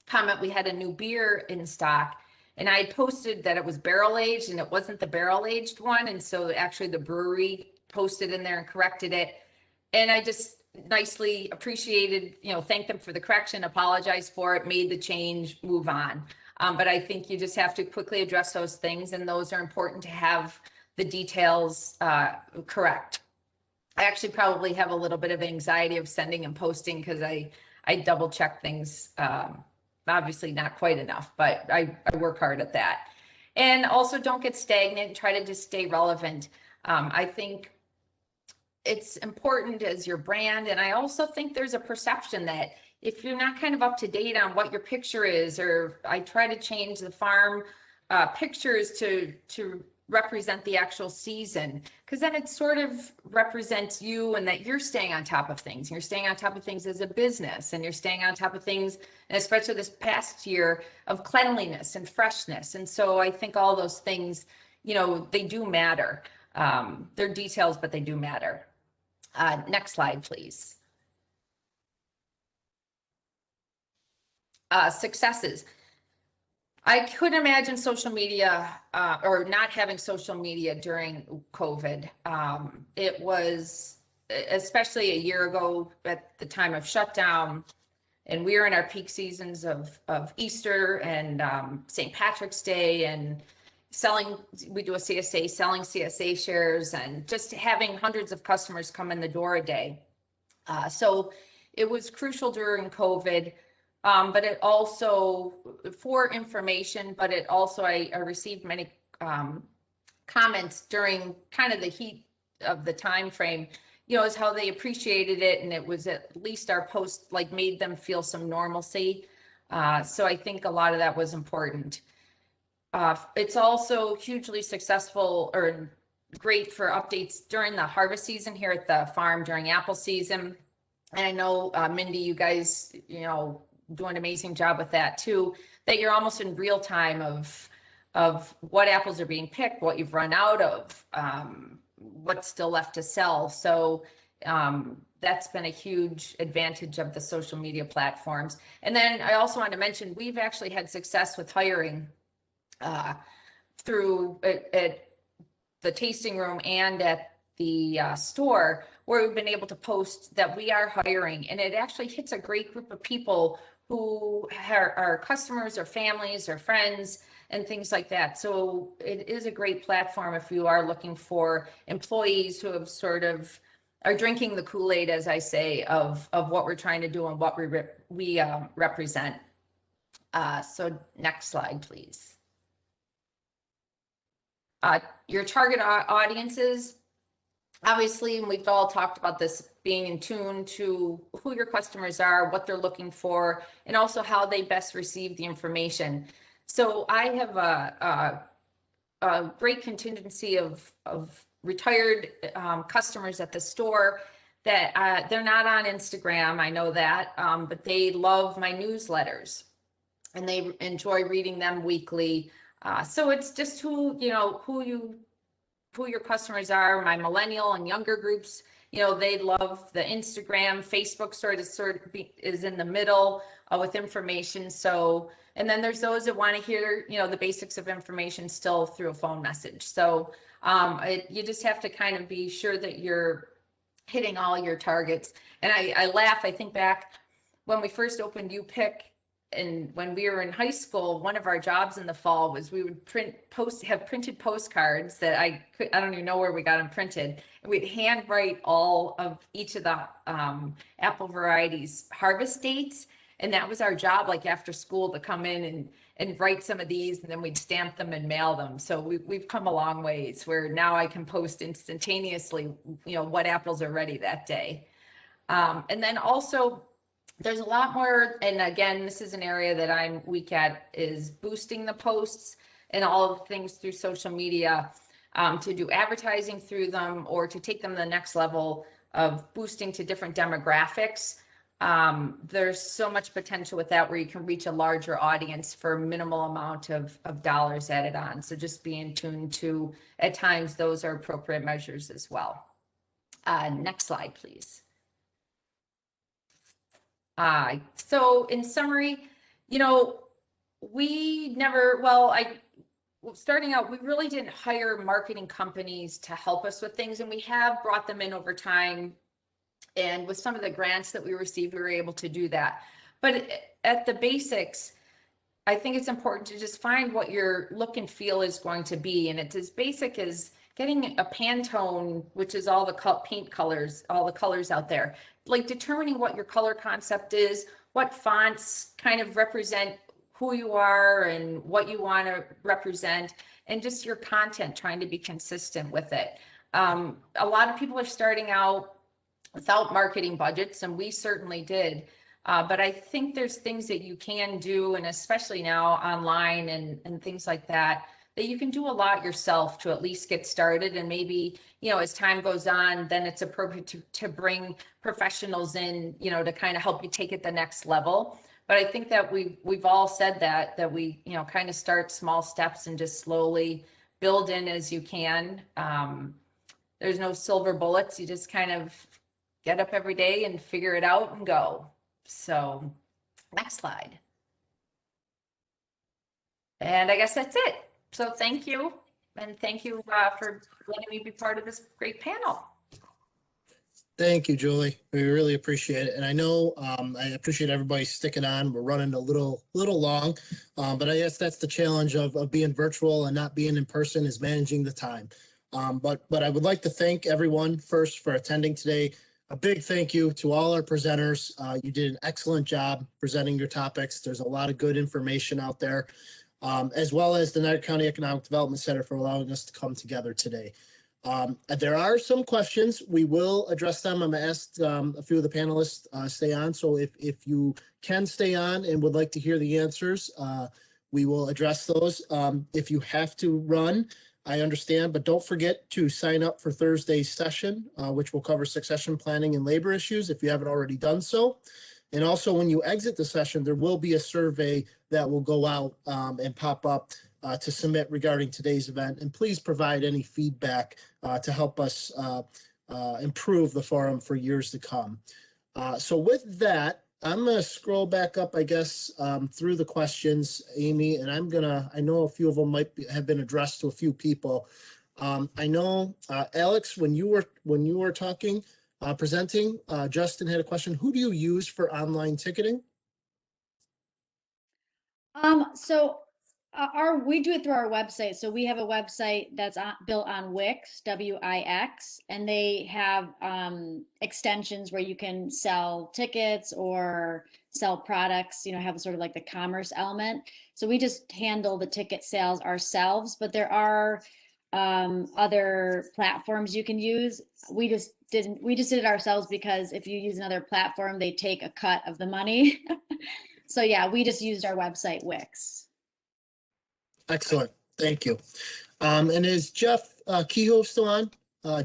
comment. We had a new beer in stock, and I posted that it was barrel aged and it wasn't the barrel aged one, and so actually the brewery posted in there and corrected it, and I just nicely appreciated, thanked them for the correction, apologized for it, made the change, move on. But I think you just have to quickly address those things, and those are important to have the details correct. I actually probably have a little bit of anxiety of sending and posting because I double check things, obviously not quite enough, but I work hard at that. And also don't get stagnant, try to just stay relevant. I think it's important as your brand. And I also think there's a perception that if you're not kind of up to date on what your picture is, or I try to change the farm pictures to represent the actual season, because then it sort of represents you and that you're staying on top of things. You're staying on top of things as a business, and you're staying on top of things, and especially this past year, of cleanliness and freshness. And so I think all those things, they do matter. They're details, but they do matter. Next slide, please. Successes. I couldn't imagine social media or not having social media during COVID. It was, especially a year ago at the time of shutdown, and we were in our peak seasons of Easter and St. Patrick's Day, and we do a CSA, selling CSA shares, and just having hundreds of customers come in the door a day. So it was crucial during COVID, but it also, for information, but it also, I received many comments during kind of the heat of the time frame, is how they appreciated it, and it was at least our post made them feel some normalcy. So I think a lot of that was important. It's also hugely successful or great for updates during the harvest season here at the farm during apple season. And I know, Mindy, you guys, do an amazing job with that too, that you're almost in real time of what apples are being picked, what you've run out of, what's still left to sell. So that's been a huge advantage of the social media platforms. And then I also want to mention, we've actually had success with hiring through at the tasting room and at the store, where we've been able to post that we are hiring, and it actually hits a great group of people who are customers or families or friends and things like that. So it is a great platform if you are looking for employees who have sort of are drinking the Kool-Aid, as I say, of what we're trying to do and what we represent. So next slide, please. Your target audiences, obviously, and we've all talked about this, being in tune to who your customers are, what they're looking for, and also how they best receive the information. So I have a great contingency of retired customers at the store that they're not on Instagram, I know that, but they love my newsletters and they enjoy reading them weekly. So it's just who your customers are. My millennial and younger groups, they love the Instagram. Facebook sort of is in the middle with information. So, and then there's those that want to hear, the basics of information still through a phone message. So you just have to kind of be sure that you're hitting all your targets. And I laugh, I think back when we first opened UPIC, and when we were in high school, one of our jobs in the fall was we would have printed postcards that I don't even know where we got them printed. And we'd handwrite all of each of the apple varieties harvest dates. And that was our job, like after school, to come in and write some of these, and then we'd stamp them and mail them. So we've come a long ways where now I can post instantaneously, what apples are ready that day. And then also, there's a lot more, and again, this is an area that I'm weak at, is boosting the posts and all of the things through social media, to do advertising through them, or to take them to the next level of boosting to different demographics. There's so much potential with that, where you can reach a larger audience for a minimal amount of dollars added on. So just be in tune to, at times, those are appropriate measures as well. Next slide, please. So in summary, starting out, we really didn't hire marketing companies to help us with things, and we have brought them in over time. And with some of the grants that we received, we were able to do that. But at the basics, I think it's important to just find what your look and feel is going to be. And it's as basic as getting a Pantone, which is all the paint colors, all the colors out there, like determining what your color concept is, what fonts kind of represent who you are and what you want to represent, and just your content, trying to be consistent with it. A lot of people are starting out without marketing budgets, and we certainly did. But I think there's things that you can do, and especially now online and things like that, that you can do a lot yourself to at least get started. And maybe, as time goes on, then it's appropriate to bring professionals in, to kind of help you take it the next level. But I think that we've all said that we, kind of start small steps and just slowly build in as you can. There's no silver bullets. You just kind of get up every day and figure it out and go. So next slide. And I guess that's it. So thank you. And thank you for letting me be part of this great panel.
Thank you, Julie. We really appreciate it. And I know I appreciate everybody sticking on. We're running a little long, but I guess that's the challenge of being virtual and not being in person, is managing the time. But I would like to thank everyone first for attending today. A big thank you to all our presenters. You did an excellent job presenting your topics. There's a lot of good information out there, as well as the Niagara County Economic Development Center for allowing us to come together today. There are some questions. We will address them. I'm asked a few of the panelists stay on. So if you can stay on and would like to hear the answers, we will address those. If you have to run, I understand, but don't forget to sign up for Thursday's session, which will cover succession planning and labor issues if you haven't already done so. And also, when you exit the session, there will be a survey that will go out and pop up to submit regarding today's event. And please provide any feedback to help us improve the forum for years to come. So with that, I'm going to scroll back up, I guess, through the questions, Amy, and I know a few of them have been addressed to a few people. I know, Alex, when you were talking, presenting, Justin had a question. Who do you use for online ticketing?
We do it through our website. So we have a website that's built on Wix, W-I-X, and they have extensions where you can sell tickets or sell products, have sort of like the commerce element. So we just handle the ticket sales ourselves, but there are other platforms you can use. We just did it ourselves because if you use another platform, they take a cut of the money. So yeah, we just used our website, Wix.
Excellent. Thank you. And is Jeff Kehoe still on?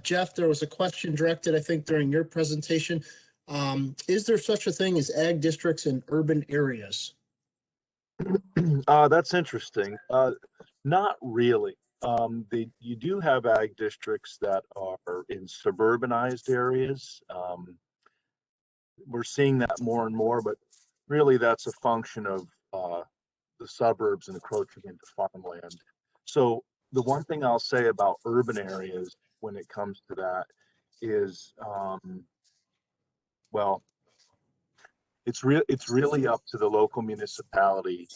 Jeff, there was a question directed, I think, during your presentation. Is there such a thing as ag districts in urban areas?
That's interesting. Not really. You do have ag districts that are in suburbanized areas. We're seeing that more and more, but really that's a function of the suburbs encroaching into farmland. So the one thing I'll say about urban areas when it comes to that is, well, it's really up to the local municipality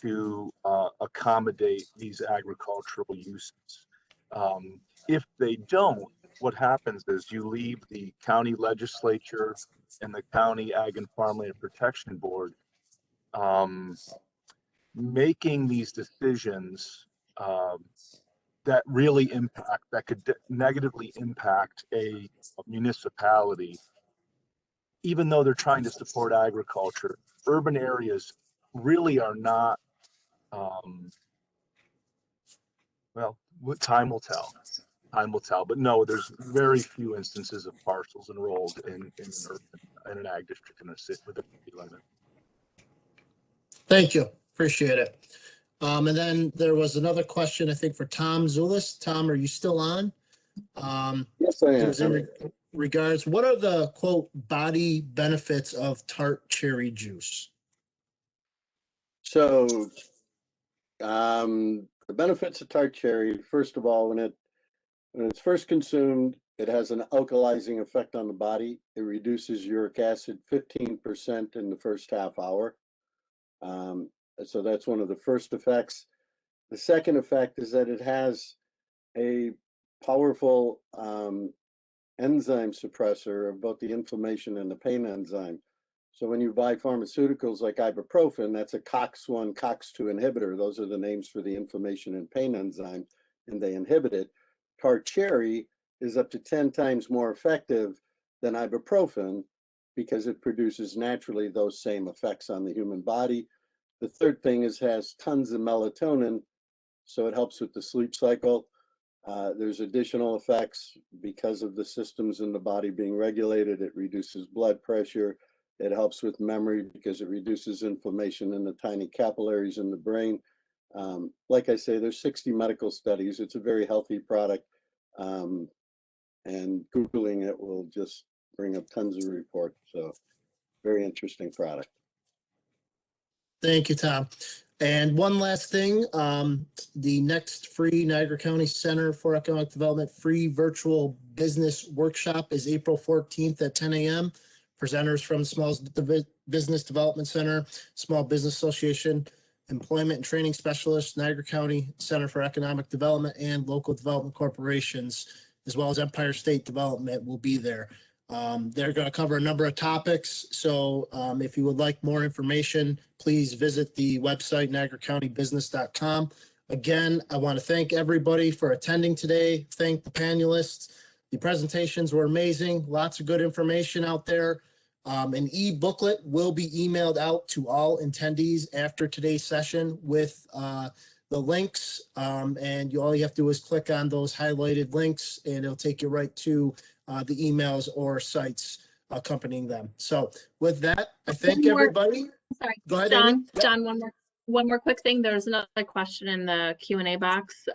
to accommodate these agricultural uses. If they don't, what happens is you leave the county legislature and the county ag and farmland protection board making these decisions that really that could negatively impact a municipality, even though they're trying to support agriculture. Urban areas really are not, well, time will tell. Time will tell. But no, there's very few instances of parcels enrolled in an ag district in a city with a city limit.
Thank you. Appreciate it. And then there was another question, I think, for Tom Zulis. Tom, are you still on?
Yes, I am.
In regards, what are the quote body benefits of tart cherry juice?
So the benefits of tart cherry, first of all, when it's first consumed, it has an alkalizing effect on the body. It reduces uric acid 15% in the first half hour. So that's one of the first effects. The second effect is that it has a powerful enzyme suppressor of both the inflammation and the pain enzyme. So when you buy pharmaceuticals like ibuprofen, that's a COX-1, COX-2 inhibitor. Those are the names for the inflammation and pain enzyme, and they inhibit it. Tart cherry is up to 10 times more effective than ibuprofen because it produces naturally those same effects on the human body. The third thing is has tons of melatonin, so it helps with the sleep cycle. There's additional effects because of the systems in the body being regulated. It reduces blood pressure. It helps with memory because it reduces inflammation in the tiny capillaries in the brain. Like I say, there's 60 medical studies. It's a very healthy product. And Googling it will just bring up tons of reports. So very interesting product.
Thank you, Tom. And one last thing, the next free Niagara County Center for Economic Development free virtual business workshop is April 14th at 10 a.m. Presenters from Small Business Development Center, Small Business Association, Employment and Training Specialists, Niagara County Center for Economic Development, and local development corporations, as well as Empire State Development will be there. They're going to cover a number of topics. So if you would like more information, please visit the website, niagaracountybusiness.com. Again, I want to thank everybody for attending today. Thank the panelists. The presentations were amazing. Lots of good information out there. An e-booklet will be emailed out to all attendees after today's session with the links. And all you have to do is click on those highlighted links and it'll take you right to the emails or sites accompanying them. So with that, I thank everybody.
Sorry,
Go ahead,
John.
Amy. Yep.
John, one more quick thing. There's another question in the Q&A box.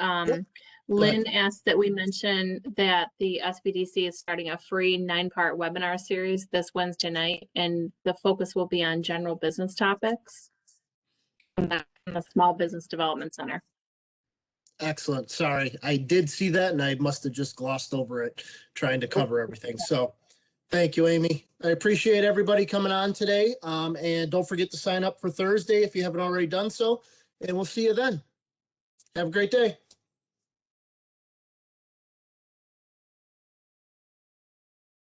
Lynn asked that we mention that the SBDC is starting a free 9-part webinar series this Wednesday night, and the focus will be on general business topics from the Small Business Development Center.
Excellent. Sorry, I did see that and I must have just glossed over it trying to cover everything. So thank you, Amy. I appreciate everybody coming on today. And don't forget to sign up for Thursday if you haven't already done so. And we'll see you then. Have a great day.